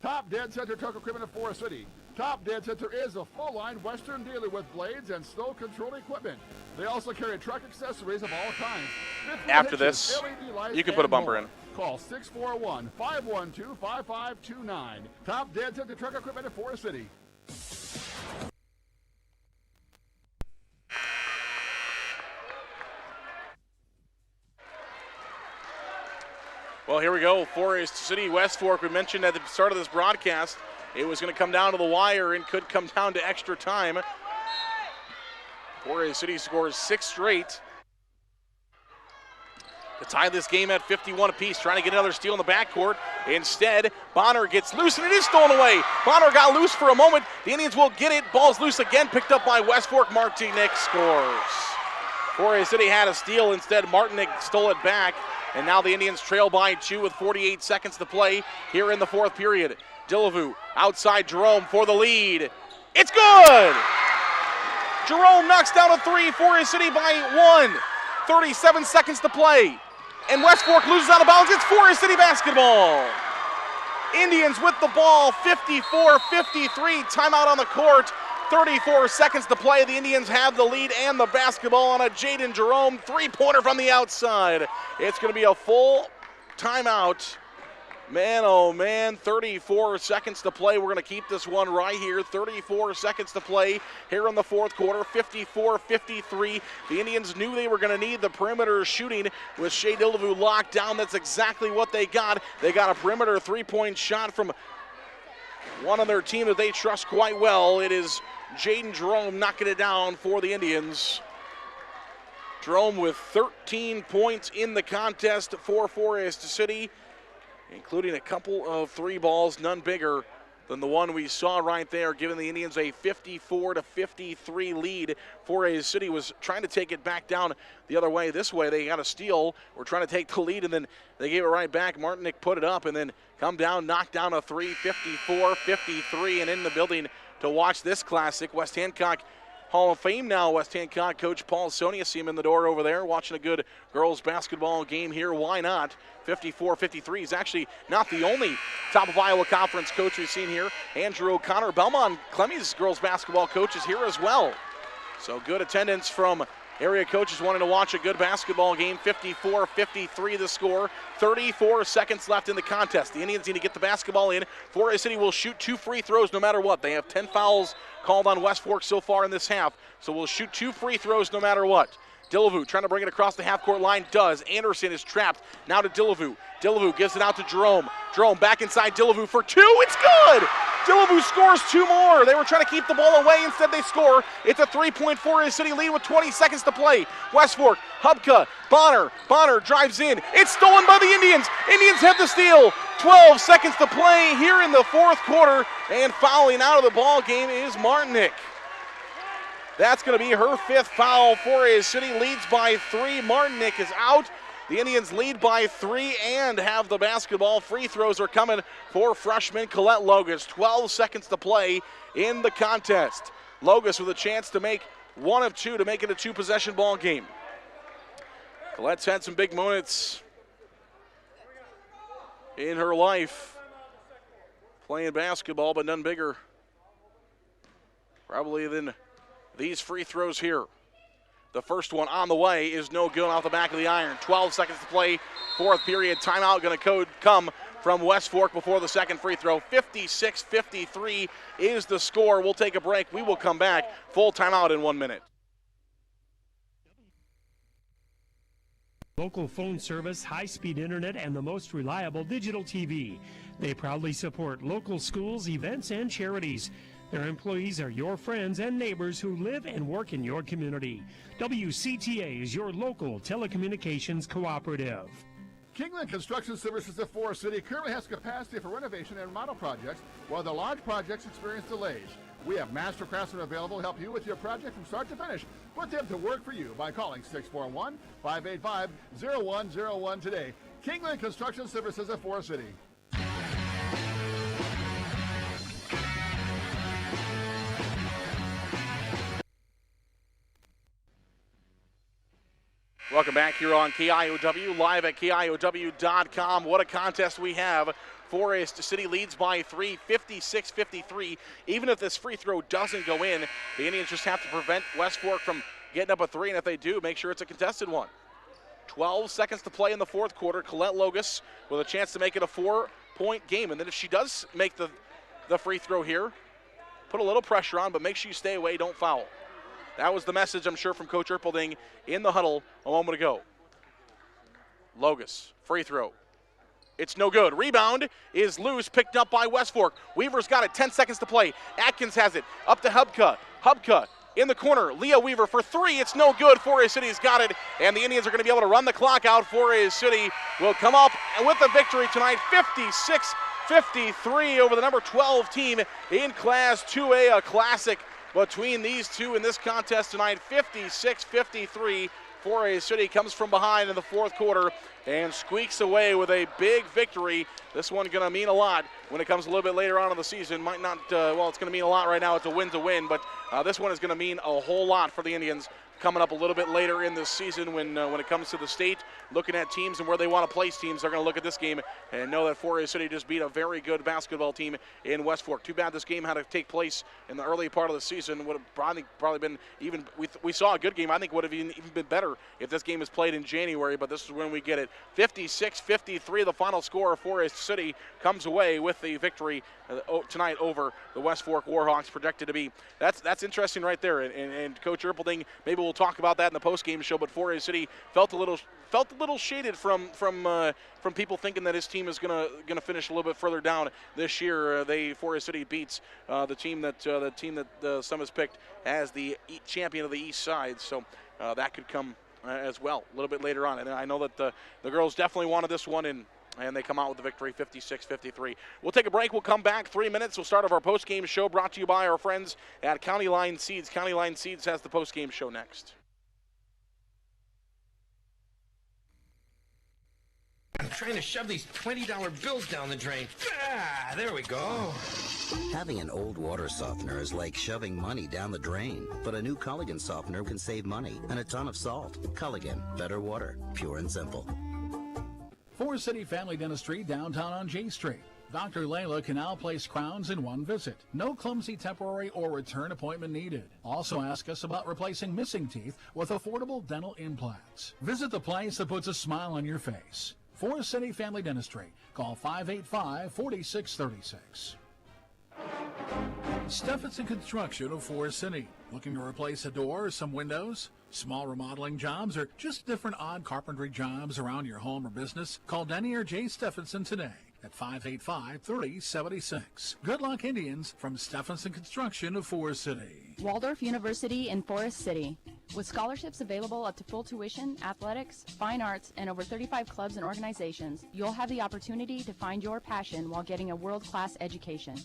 Top Dead Center Truck Equipment of Forest City. Top Dead Center is a full-line Western dealer with blades and snow control equipment. They also carry truck accessories of all kinds. After this, you can put a bumper in. Call 641-512-5529. Top Dead Center Truck Equipment of Forest City. Well, here we go. Forest City, West Fork. We mentioned at the start of this broadcast it was going to come down to the wire and could come down to extra time. Forest City scores 6 straight to tie this game at 51 apiece, trying to get another steal in the backcourt. Instead, Bonner gets loose, and it is stolen away. Bonner got loose for a moment. The Indians will get it. Ball's loose again, picked up by West Fork. Martinic scores. Forest City had a steal. Instead, Martinic stole it back. And now the Indians trail by 2 with 48 seconds to play here in the fourth period. Dillavu outside Jerome for the lead. It's good! Jerome knocks down a 3. Forest City by 1. 37 seconds to play. And West Fork loses out of bounds. It's Forest City basketball. Indians with the ball, 54-53. Timeout on the court. 34 seconds to play. The Indians have the lead and the basketball on a Jaden Jerome 3-pointer from the outside. It's going to be a full timeout. Man, oh man, 34 seconds to play. We're going to keep this one right here. 34 seconds to play here in the fourth quarter. 54-53. The Indians knew they were going to need the perimeter shooting with Shea Dillevu locked down. That's exactly what they got. They got a perimeter three-point shot from one on their team that they trust quite well. It is Jaden Jerome knocking it down for the Indians. Jerome with 13 points in the contest for Forest City, including a couple of three balls, none bigger than the one we saw right there, giving the Indians a 54-53 lead. Forest City was trying to take it back down the other way. This way, they got a steal. We're trying to take the lead, and then they gave it right back. Martinick put it up, and then come down, knock down a three, 54-53, and in the building to watch this classic. West Hancock Hall of Fame now. West Hancock coach Paul Sonia, see him in the door over there, watching a good girls basketball game here. Why not? 54-53 is actually not the only top of Iowa Conference coach we've seen here. Andrew O'Connor, Belmont Clemmie's girls basketball coach, is here as well. So good attendance from area coaches wanting to watch a good basketball game. 54-53 the score. 34 seconds left in the contest. The Indians need to get the basketball in. Forest City will shoot 2 free throws no matter what. They have 10 fouls called on West Fork so far in this half, so we'll shoot 2 free throws no matter what. Dillevu trying to bring it across the half-court line, does. Anderson is trapped. Now to Dillevu. Dillevu gives it out to Jerome. Jerome back inside Dillevu for 2. It's good! Dillevu scores 2 more. They were trying to keep the ball away. Instead, they score. It's a 3-point Forest City lead with 20 seconds to play. West Fork, Hubka, Bonner. Bonner drives in. It's stolen by the Indians. Indians have the steal. 12 seconds to play here in the fourth quarter. And fouling out of the ball game is Martinick. That's going to be her 5th foul. Forest City leads by 3. Martinick is out. The Indians lead by 3 and have the basketball. Free throws are coming for freshman Colette Logus. 12 seconds to play in the contest. Logus with a chance to make 1 of 2 to make it a 2-possession ball game. Colette's had some big moments in her life playing basketball, but none bigger probably than these free throws here. The first one on the way is no good off the back of the iron. 12 seconds to play, 4th period. Timeout going to come from West Fork before the second free throw. 56-53 is the score. We'll take a break. We will come back. Full timeout in 1 minute. Local phone service, high-speed internet, and the most reliable digital TV. They proudly support local schools, events, and charities. Their employees are your friends and neighbors who live and work in your community. WCTA is your local telecommunications cooperative. Kingland Construction Services of Forest City currently has capacity for renovation and remodel projects, while the large projects experience delays. We have master craftsmen available to help you with your project from start to finish. Put them to work for you by calling 641-585-0101 today. Kingland Construction Services of Forest City. Welcome back here on KIOW, live at KIOW.com. What a contest we have. Forest City leads by 3, 56-53. Even if this free throw doesn't go in, the Indians just have to prevent West Fork from getting up a 3, and if they do, make sure it's a contested one. 12 seconds to play in the fourth quarter. Colette Logus with a chance to make it a 4-point game. And then if she does make the free throw here, put a little pressure on, but make sure you stay away, don't foul. That was the message, I'm sure, from Coach Erpelding in the huddle a moment ago. Logus, free throw. It's no good. Rebound is loose, picked up by West Fork. Weaver's got it, 10 seconds to play. Atkins has it, up to Hubka. Hubka in the corner, Leah Weaver for 3. It's no good. Forest City's got it, and the Indians are going to be able to run the clock out. Forest City will come up with the victory tonight, 56-53 over the number 12 team in Class 2A, a classic between these two in this contest tonight. 56-53. Forest City comes from behind in the fourth quarter and squeaks away with a big victory. This one going to mean a lot when it comes a little bit later on in the season. Might not, well, it's going to mean a lot right now. It's a win, but this one is going to mean a whole lot for the Indians coming up a little bit later in this season when it comes to the state looking at teams and where they want to place teams, they're going to look at this game and know that Forest City just beat a very good basketball team in West Fork. Too bad this game had to take place in the early part of the season. Would have probably been even, we saw a good game. I think would have even been better if this game was played in January, but this is when we get it. 56-53, the final score. Forest City comes away with the victory tonight over the West Fork Warhawks, projected to be. That's interesting right there. And Coach Erpelding, maybe we'll talk about that in the post-game show, but Forest City felt a little shaded from people thinking that his team is gonna finish a little bit further down this year. Forest City beats the team that some has picked as the champion of the East Side. So that could come as well a little bit later on. And I know that the girls definitely wanted this one, and they come out with the victory, 56-53. We'll take a break. We'll come back 3 minutes. We'll start off our post-game show brought to you by our friends at County Line Seeds. County Line Seeds has the post-game show next. I'm trying to shove these $20 bills down the drain. Ah, there we go. Having an old water softener is like shoving money down the drain, but a new Culligan softener can save money and a ton of salt. Culligan, better water, pure and simple. Forest City Family Dentistry, downtown on J Street. Dr. Layla can now place crowns in one visit. No clumsy temporary or return appointment needed. Also ask us about replacing missing teeth with affordable dental implants. Visit the place that puts a smile on your face. Forest City Family Dentistry. Call 585-4636. Stephenson Construction of Forest City. Looking to replace a door or some windows? Small remodeling jobs or just different odd carpentry jobs around your home or business? Call Denny or Jay Stephenson today at 585-3076. Good luck, Indians, from Stephenson Construction of Forest City. Waldorf University in Forest City. With scholarships available up to full tuition, athletics, fine arts, and over 35 clubs and organizations, you'll have the opportunity to find your passion while getting a world-class education.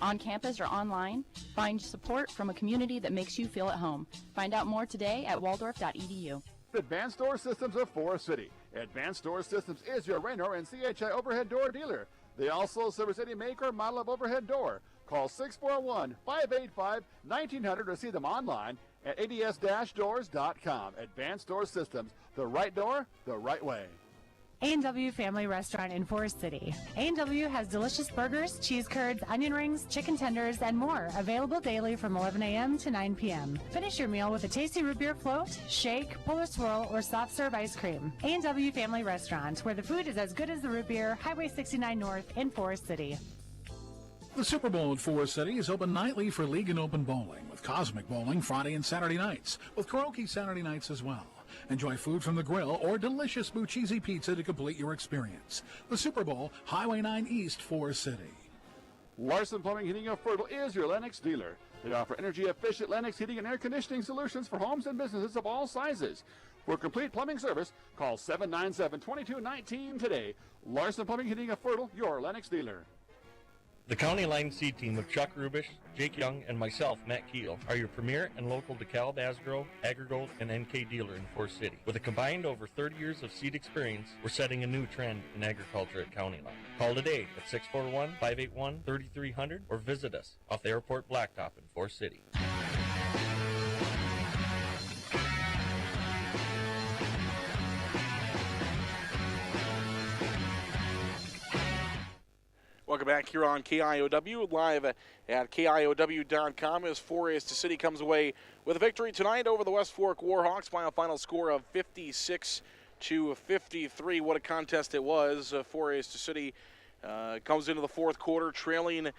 On campus or online, find support from a community that makes you feel at home. Find out more today at waldorf.edu. Advanced Door Systems of Forest City. Advanced Door Systems is your Raynor and CHI overhead door dealer. They also service any make or model of overhead door. Call 641-585-1900 to see them online at ads-doors.com. Advanced Door Systems, the right door, the right way. A&W Family Restaurant in Forest City. A&W has delicious burgers, cheese curds, onion rings, chicken tenders, and more available daily from 11 a.m. to 9 p.m. Finish your meal with a tasty root beer float, shake, polar swirl, or soft serve ice cream. A&W Family Restaurant, where the food is as good as the root beer, Highway 69 North in Forest City. The Super Bowl at Forest City is open nightly for League and Open Bowling, with Cosmic Bowling Friday and Saturday nights, with karaoke Saturday nights as well. Enjoy food from the grill or delicious Bucchese pizza to complete your experience. The Super Bowl, Highway 9 East, Forest City. Larson Plumbing Heating of Fertile is your Lennox dealer. They offer energy-efficient Lennox heating and air conditioning solutions for homes and businesses of all sizes. For complete plumbing service, call 797-2219 today. Larson Plumbing Heating of Fertile, your Lennox dealer. The County Line Seed Team of Chuck Rubish, Jake Young, and myself, Matt Keel, are your premier and local DeKalb, Asgrow, AgriGold, and NK dealer in Forest City. With a combined over 30 years of seed experience, we're setting a new trend in agriculture at County Line. Call today at 641-581-3300 or visit us off the Airport Blacktop in Forest City. Welcome back here on KIOW, live at KIOW.com as Forest City comes away with a victory tonight over the West Fork Warhawks by a final score of 56-53. What a contest it was. Forest City comes into the fourth quarter trailing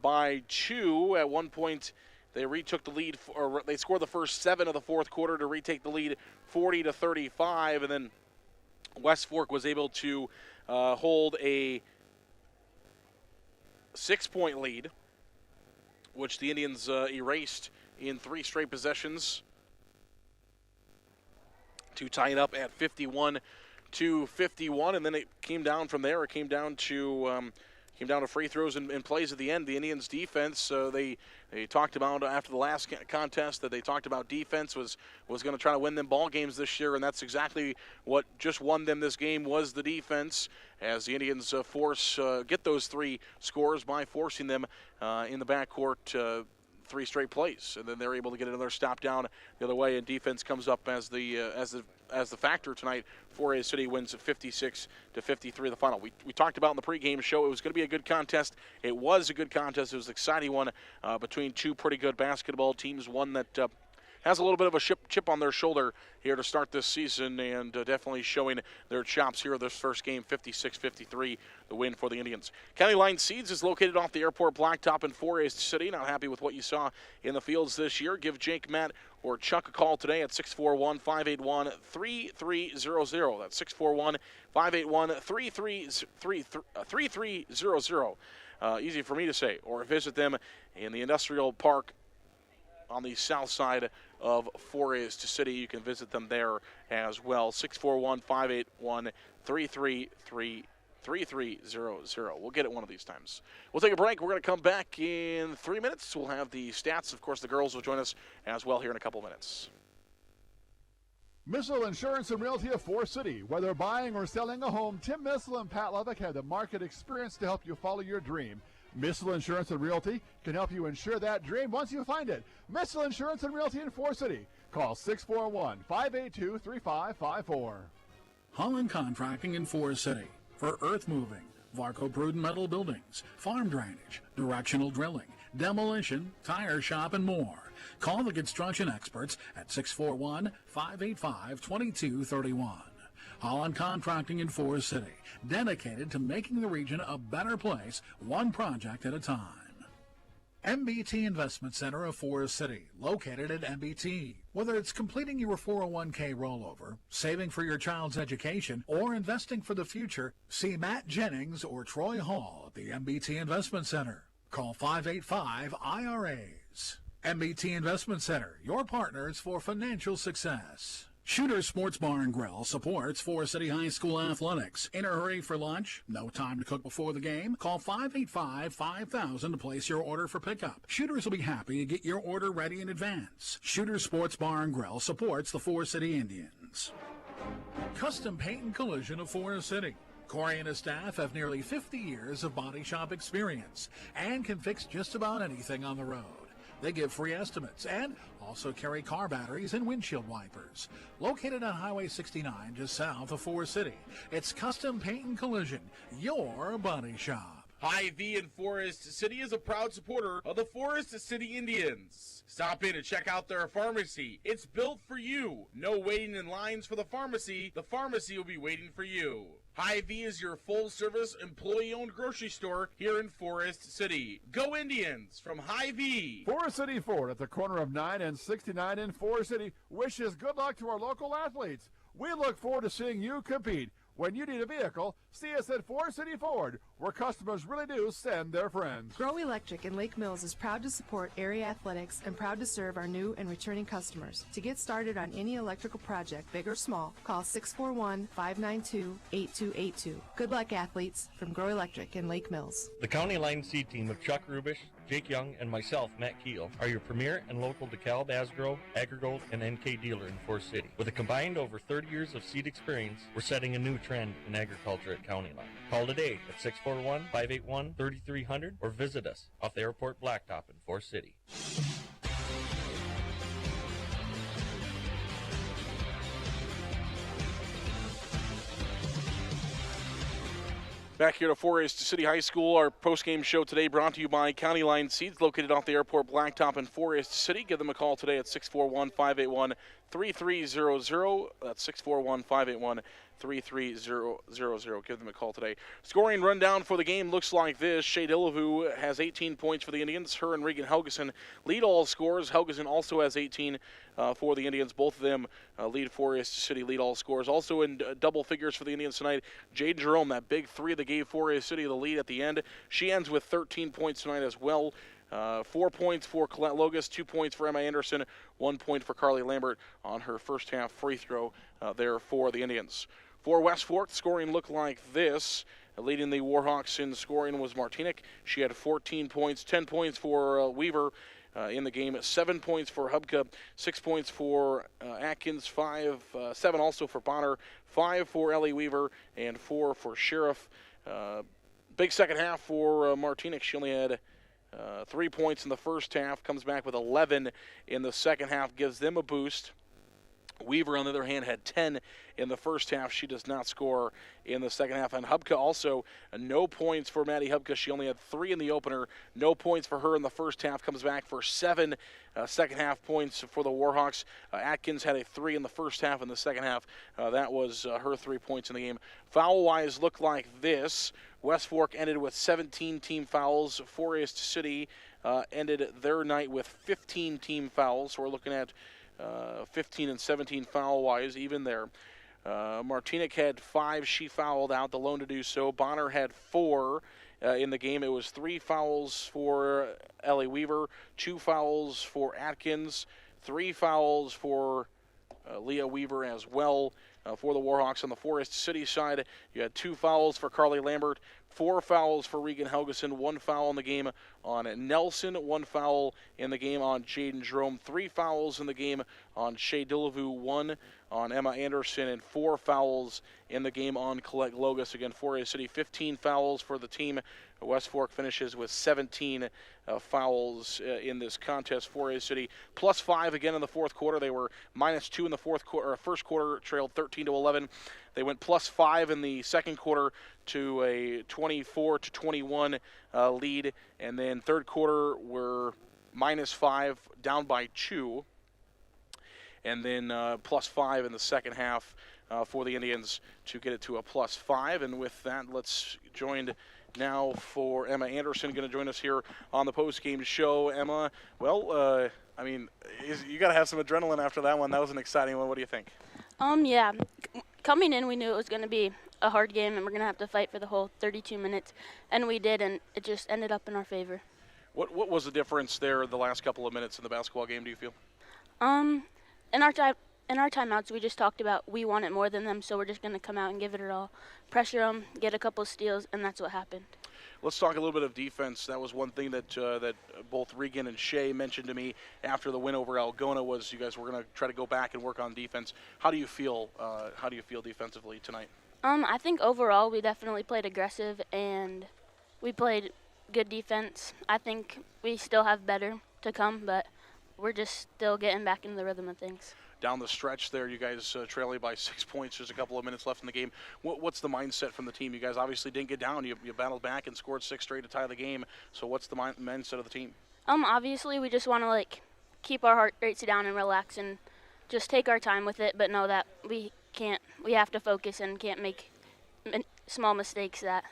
by 2. At one point, they retook the lead, or they scored the first 7 of the fourth quarter to retake the lead 40-35, and then West Fork was able to hold a 6-point lead, which the Indians erased in 3 straight possessions to tie it up at 51-51, and then it came down from there. It came down to free throws and plays at the end. The Indians' defense, they talked about after the last contest that they talked about defense was going to try to win them ball games this year, and that's exactly what just won them this game was the defense, as the Indians get those 3 scores by forcing them in the backcourt 3 straight plays, and then they're able to get another stop down the other way, and defense comes up as the factor tonight. Forest City wins 56-53 the final. We talked about in the pregame show it was going to be a good contest. It was a good contest. It was an exciting one between two pretty good basketball teams, one that has a little bit of a chip on their shoulder here to start this season, and definitely showing their chops here this first game, 56-53, the win for the Indians. County Line Seeds is located off the airport blacktop in Forest City. Not happy with what you saw in the fields this year? Give Jake, Matt, or Chuck a call today at 641-581-3300. That's 641-581-3300. Easy for me to say. Or visit them in the Industrial Park on the south side of Forest City. You can visit them there as well. 641-581-3300. We'll get it one of these times. We'll take a break. We're going to come back in 3 minutes. We'll have the stats. Of course, the girls will join us as well here in a couple minutes. Missile Insurance and Realty of Forest City. Whether buying or selling a home, Tim Missile and Pat Levick have the market experience to help you follow your dream. Missile Insurance and Realty can help you insure that dream once you find it. Missile Insurance and Realty in Forest City. Call 641-582-3554. Holland Contracting in Forest City for earth moving, Varco Pruden metal buildings, farm drainage, directional drilling, demolition, tire shop, and more. Call the construction experts at 641-585-2231. Holland Contracting in Forest City, dedicated to making the region a better place, one project at a time. MBT Investment Center of Forest City, located at MBT. Whether it's completing your 401k rollover, saving for your child's education, or investing for the future, see Matt Jennings or Troy Hall at the MBT Investment Center. Call 585-IRAs. MBT Investment Center, your partners for financial success. Shooter Sports Bar and Grill supports Forest City High School athletics. In a hurry for lunch? No time to cook before the game? Call 585-5000 to place your order for pickup. Shooters will be happy to get your order ready in advance. Shooter Sports Bar and Grill supports the Forest City Indians. Custom Paint and Collision of Forest City. Corey and his staff have nearly 50 years of body shop experience and can fix just about anything on the road. They give free estimates and also carry car batteries and windshield wipers. Located on Highway 69 just south of Forest City, it's Custom Paint and Collision, your body shop. Hy-Vee in Forest City is a proud supporter of the Forest City Indians. Stop in and check out their pharmacy. It's built for you. No waiting in lines for the pharmacy. The pharmacy will be waiting for you. Hy-Vee is your full-service, employee-owned grocery store here in Forest City. Go Indians from Hy-Vee. Forest City Ford at the corner of 9 and 69 in Forest City wishes good luck to our local athletes. We look forward to seeing you compete. When you need a vehicle, see us at Forest City Ford, where customers really do send their friends. Grow Electric in Lake Mills is proud to support area athletics and proud to serve our new and returning customers. To get started on any electrical project, big or small, call 641-592-8282. Good luck, athletes, from Grow Electric in Lake Mills. The County Line Seed Team of Chuck Rubish, Jake Young, and myself, Matt Keel, are your premier and local DeKalb, Asgrow, AgriGold, and NK dealer in Forest City. With a combined over 30 years of seed experience, we're setting a new trend in agriculture at County Line. Call today at 641-581-3300 or visit us off the airport blacktop in Forest City. Back here to Forest City High School, our post-game show today brought to you by County Line Seeds, located off the airport blacktop in Forest City. Give them a call today at 641-581-3300. That's 641-581-3300. Give them a call today. Scoring rundown for the game looks like this. Shea Dillahoo has 18 points for the Indians. Her and Regan Helgeson lead all scores. Helgeson also has 18 for the Indians. Both of them lead Forest City, lead all scores. Also in double figures for the Indians tonight, Jade Jerome, that big three that gave Forest City the lead at the end. She ends with 13 points tonight as well. 4 points for Colette Logus, 2 points for Emma Anderson, 1 point for Carly Lambert on her first half free throw there for the Indians. For West Fork, scoring looked like this. Leading the Warhawks in scoring was Martinic. She had 14 points, 10 points for Weaver in the game, 7 points for Hubka, 6 points for Atkins, 7 also for Bonner, 5 for Ellie Weaver, and 4 for Sheriff. Big second half for Martinic. She only had 3 points in the first half, comes back with 11 in the second half, gives them a boost. Weaver, on the other hand, had 10 in the first half. She does not score in the second half. And Hubka also, no points for Maddie Hubka. She only had 3 in the opener. No points for her in the first half. Comes back for 7 second half points for the Warhawks. Atkins had a 3 in the first half. In the second half, that was her 3 points in the game. Foul-wise, looked like this. West Fork ended with 17 team fouls. Forest City ended their night with 15 team fouls. So we're looking at 15 and 17 foul-wise, even there. Martinic had 5. She fouled out, the lone to do so. Bonner had 4 in the game. It was 3 fouls for Ellie Weaver, 2 fouls for Atkins, 3 fouls for Leah Weaver as well. For the Warhawks on the Forest City side, you had 2 fouls for Carly Lambert, 4 fouls for Regan Helgeson, 1 foul in the game on Nelson, 1 foul in the game on Jaden Jerome, 3 fouls in the game on Shea Dillevu, 1 on Emma Anderson, and 4 fouls in the game on Colette Logus. Again, Forest City, 15 fouls for the team. West Fork finishes with 17 fouls in this contest. Forest City plus 5 again in the fourth quarter. They were -2 in the first quarter, trailed 13-11. They went plus 5 in the second quarter to a 24-21 lead, and then third quarter were -5, down by 2, and then plus 5 in the second half for the Indians to get it to a plus 5. And with that, let's join now for Emma Anderson, going to join us here on the post-game show. Emma, well, I mean, you got to have some adrenaline after that one. That was an exciting one. What do you think? Yeah. Coming in, we knew it was going to be a hard game, and we're going to have to fight for the whole 32 minutes, and we did, and it just ended up in our favor. What was the difference there the last couple of minutes in the basketball game, do you feel? In our timeouts, we just talked about we want it more than them, so we're just going to come out and give it all, pressure them, get a couple steals, and that's what happened. Let's talk a little bit of defense. That was one thing that that both Regan and Shea mentioned to me after the win over Algona was you guys were going to try to go back and work on defense. How do you feel? How do you feel defensively tonight? I think overall we definitely played aggressive and we played good defense. I think we still have better to come, but we're just still getting back into the rhythm of things. Down the stretch there, you guys trailing by 6 points. There's a couple of minutes left in the game. What's the mindset from the team? You guys obviously didn't get down. You battled back and scored 6 straight to tie the game. So what's the mindset of the team? Obviously we just want to keep our heart rates down and relax and just take our time with it, but know that we have to focus and can't make small mistakes that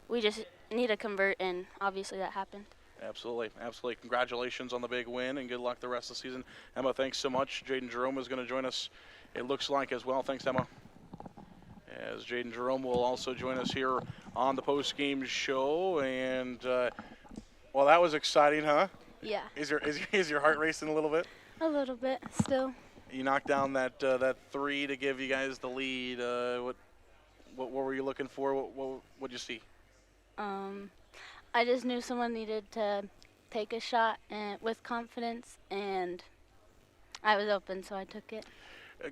we just need to convert, and obviously that happened. Absolutely. Congratulations on the big win, and good luck the rest of the season. Emma, thanks so much. Jaden Jerome is going to join us, it looks like, as well. Thanks, Emma. As Jaden Jerome will also join us here on the post-game show. And, well, that was exciting, huh? Yeah. Is your heart racing a little bit? A little bit, still. You knocked down that 3 to give you guys the lead. What were you looking for? What did you see? I just knew someone needed to take a shot with confidence, and I was open, so I took it.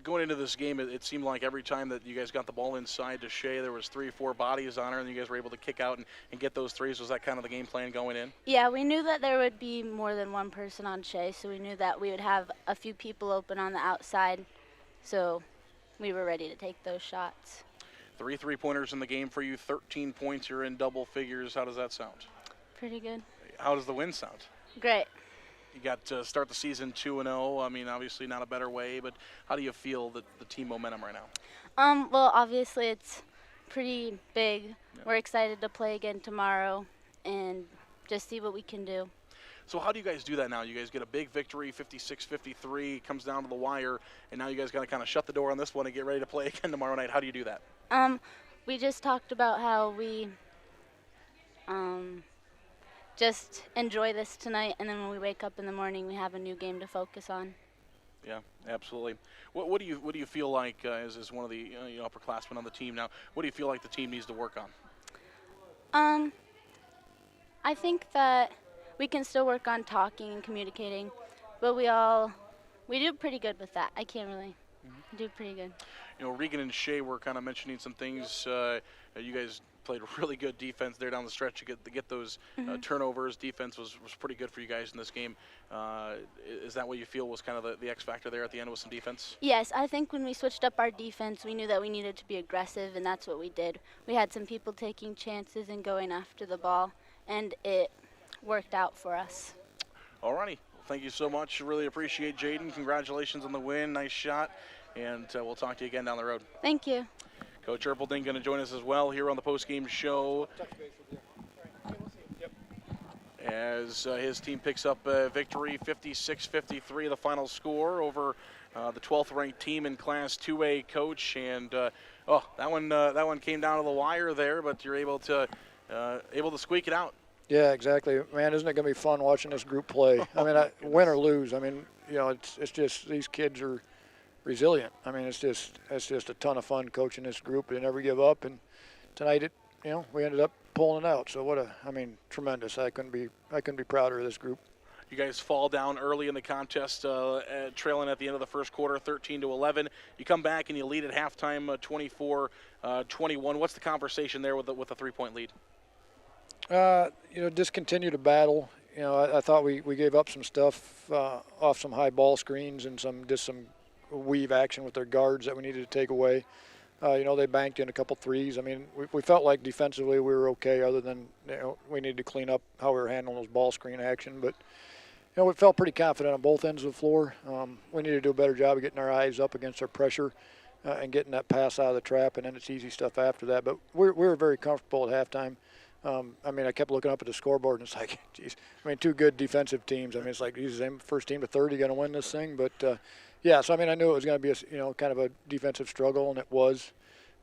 Going into this game, it seemed like every time that you guys got the ball inside to Shea, there was 3 or 4 bodies on her, and you guys were able to kick out and get those threes. Was that kind of the game plan going in? Yeah, we knew that there would be more than one person on Shea, so we knew that we would have a few people open on the outside, so we were ready to take those shots. 3 3-pointers in the game for you, 13 points. You're in double figures. How does that sound? Pretty good. How does the win sound? Great. You got to start the season 2-0. I mean, obviously not a better way, but how do you feel the team momentum right now? Well, obviously it's pretty big. Yeah. We're excited to play again tomorrow and just see what we can do. So how do you guys do that now? You guys get a big victory, 56-53, comes down to the wire, and now you guys got to kind of shut the door on this one and get ready to play again tomorrow night. How do you do that? We just talked about how we just enjoy this tonight, and then when we wake up in the morning, we have a new game to focus on. Yeah, absolutely. What do you feel like as one of the upperclassmen on the team now? What do you feel like the team needs to work on? I think that we can still work on talking and communicating, but we do pretty good with that. I can't really do pretty good. Regan and Shea were kind of mentioning some things. You guys played really good defense there down the stretch to get those turnovers. Defense was pretty good for you guys in this game. Is that what you feel was kind of the X factor there at the end with some defense? Yes, I think when we switched up our defense, we knew that we needed to be aggressive, and that's what we did. We had some people taking chances and going after the ball, and it worked out for us. All righty. Well, thank you so much. Really appreciate Jaden. Congratulations on the win. Nice shot. And we'll talk to you again down the road. Thank you. Coach Erpelding going to join us as well here on the postgame show as his team picks up a victory, 56-53, the final score over the 12th ranked team in Class 2A. Coach, and that one came down to the wire there, but you're able to squeak it out. Yeah, exactly. Man, isn't it going to be fun watching this group play? I mean, win or lose. I mean, it's just these kids are resilient. I mean, it's just a ton of fun coaching this group. They never give up, and tonight we ended up pulling it out. So tremendous. I couldn't be prouder of this group. You guys fall down early in the contest, trailing at the end of the first quarter, 13-11. You come back and you lead at halftime, 24-21. What's the conversation there with a 3-point lead? Just continue to battle. I thought we gave up some stuff off some high ball screens and some weave action with their guards that we needed to take away. They banked in a couple threes. I mean, we felt like defensively we were okay, other than we needed to clean up how we were handling those ball screen action. But we felt pretty confident on both ends of the floor. We needed to do a better job of getting our eyes up against our pressure and getting that pass out of the trap, and then it's easy stuff after that. But we were very comfortable at halftime. I kept looking up at the scoreboard, and it's like, geez. Two good defensive teams. It's like, geez, first team to 30 going to win this thing. But, so, I knew it was going to be kind of a defensive struggle, and it was.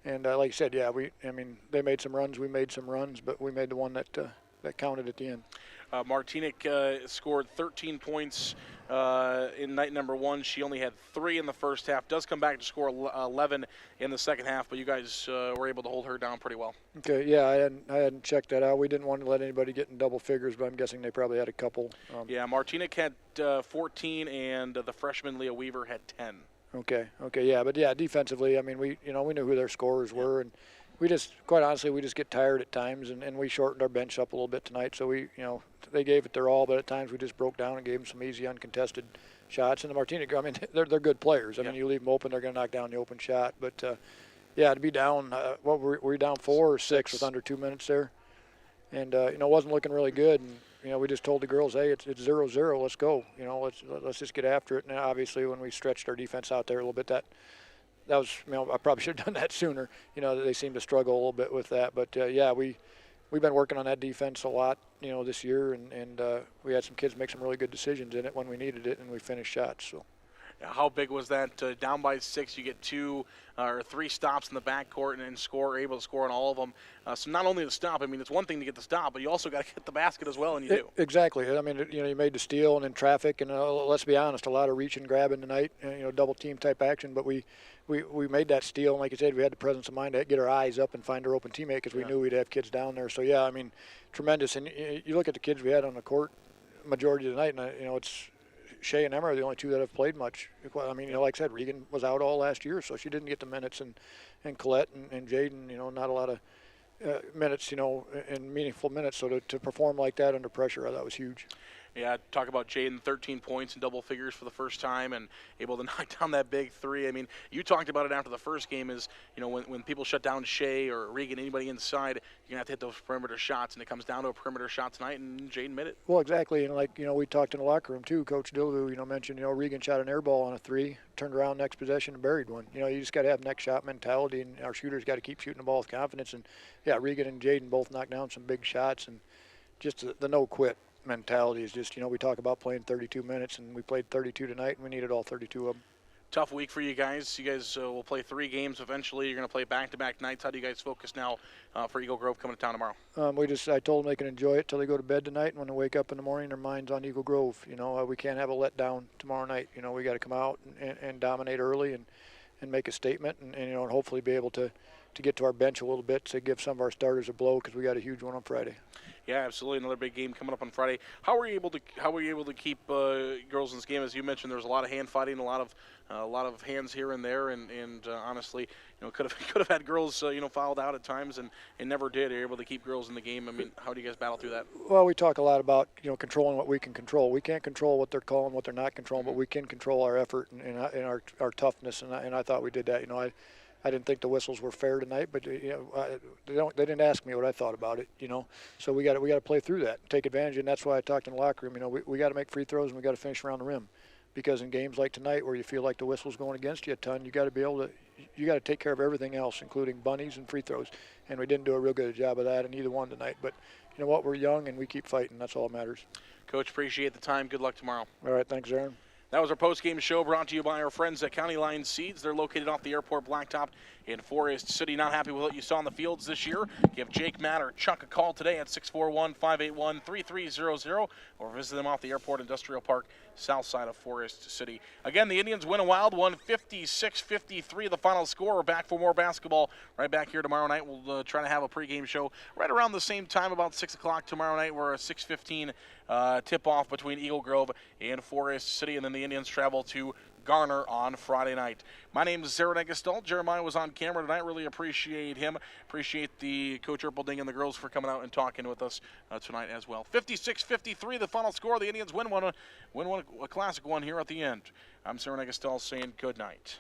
And like you said, they made some runs, we made some runs, but we made the one that counted at the end. Martinic scored 13 points in night number one. She only had 3 in the first half. Does come back to score 11 in the second half, but you guys were able to hold her down pretty well. Okay, yeah, I hadn't checked that out. We didn't want to let anybody get in double figures, but I'm guessing they probably had a couple. Martinic had 14, and the freshman Leah Weaver had 10. Okay, yeah, but defensively, we knew who their scorers were, and we quite honestly, we just get tired at times, and we shortened our bench up a little bit tonight. So they gave it their all, but at times we just broke down and gave them some easy uncontested shots. And the Martinic, they're good players. You leave them open, they're going to knock down the open shot. But to be down, were we down 4 or 6 with under 2 minutes there? And it wasn't looking really good. And we just told the girls, hey, it's 0-0. Let's go. Let's just get after it. And obviously, when we stretched our defense out there a little bit, that was, I probably should have done that sooner. They seemed to struggle a little bit with that. But, we've been working on that defense a lot, this year. And we had some kids make some really good decisions in it when we needed it, and we finished shots. So. How big was that? Down by 6, you get 2 or 3 stops in the backcourt and able to score on all of them. So not only the stop, it's one thing to get the stop, but you also got to get the basket as well, and you do. Exactly. You made the steal and in traffic, and let's be honest, a lot of reach and grabbing tonight, double team type action, but we made that steal, and like I said, we had the presence of mind to get our eyes up and find our open teammate because we knew we'd have kids down there. So, tremendous. And you look at the kids we had on the court majority of the night, and, it's Shay and Emma are the only 2 that have played much. Like I said, Regan was out all last year, so she didn't get the minutes, and Colette and Jaden, not a lot of minutes, and meaningful minutes. So to perform like that under pressure, I thought was huge. Yeah, talk about Jaden, 13 points in double figures for the first time and able to knock down that big 3. You talked about it after the first game is, when people shut down Shay or Regan, anybody inside, you're going to have to hit those perimeter shots, and it comes down to a perimeter shot tonight, and Jaden made it. Well, exactly, and we talked in the locker room too. Coach Dillu, mentioned, Regan shot an air ball on a 3, turned around next possession and buried one. You just got to have next shot mentality, and our shooters got to keep shooting the ball with confidence. And, Regan and Jaden both knocked down some big shots, and just the no-quit mentality is just, we talk about playing 32 minutes, and we played 32 tonight, and we needed all 32 of them. Tough week for you guys. You guys will play 3 games eventually. You're going to play back-to-back nights. How do you guys focus now for Eagle Grove coming to town tomorrow? I told them they can enjoy it till they go to bed tonight, and when they wake up in the morning, their mind's on Eagle Grove. We can't have a letdown tomorrow night. We got to come out and dominate early and make a statement, and hopefully be able to get to our bench a little bit to give some of our starters a blow because we got a huge one on Friday. Yeah, absolutely. Another big game coming up on Friday. How were you able to keep girls in this game? As you mentioned, there was a lot of hand fighting, a lot of hands here and there, and honestly, could have had girls fouled out at times, and never did. You're able to keep girls in the game. I mean, how do you guys battle through that? Well, we talk a lot about controlling what we can control. We can't control what they're calling, what they're not controlling, but we can control our effort and our toughness, and I thought we did that. I didn't think the whistles were fair tonight, but they didn't ask me what I thought about it, So we got to play through that, take advantage, and that's why I talked in the locker room. We got to make free throws and we got to finish around the rim, because in games like tonight where you feel like the whistle's going against you a ton, you got to take care of everything else, including bunnies and free throws, and we didn't do a real good job of that in either one tonight. But you know what, we're young and we keep fighting. That's all that matters. Coach, appreciate the time. Good luck tomorrow. All right, thanks, Aaron. That was our post-game show brought to you by our friends at County Line Seeds. They're located off the airport blacktop in Forest City. Not happy with what you saw in the fields this year? Give Jake, Matt, or Chuck a call today at 641-581-3300 or visit them off the airport industrial park, south side of Forest City. Again, the Indians win a wild one, 56-53, the final score. We're back for more basketball right back here tomorrow night. We'll try to have a pregame show right around the same time, about 6 o'clock tomorrow night. We're a 6:15 tip-off between Eagle Grove and Forest City, and then the Indians travel to Garner on Friday night. My name is Aaron Egestall. Jeremiah was on camera tonight. Really appreciate him. Appreciate the Coach Erpelding and the girls for coming out and talking with us tonight as well. 56-53, the final score. The Indians win a classic one here at the end. I'm Aaron Egestall saying good night.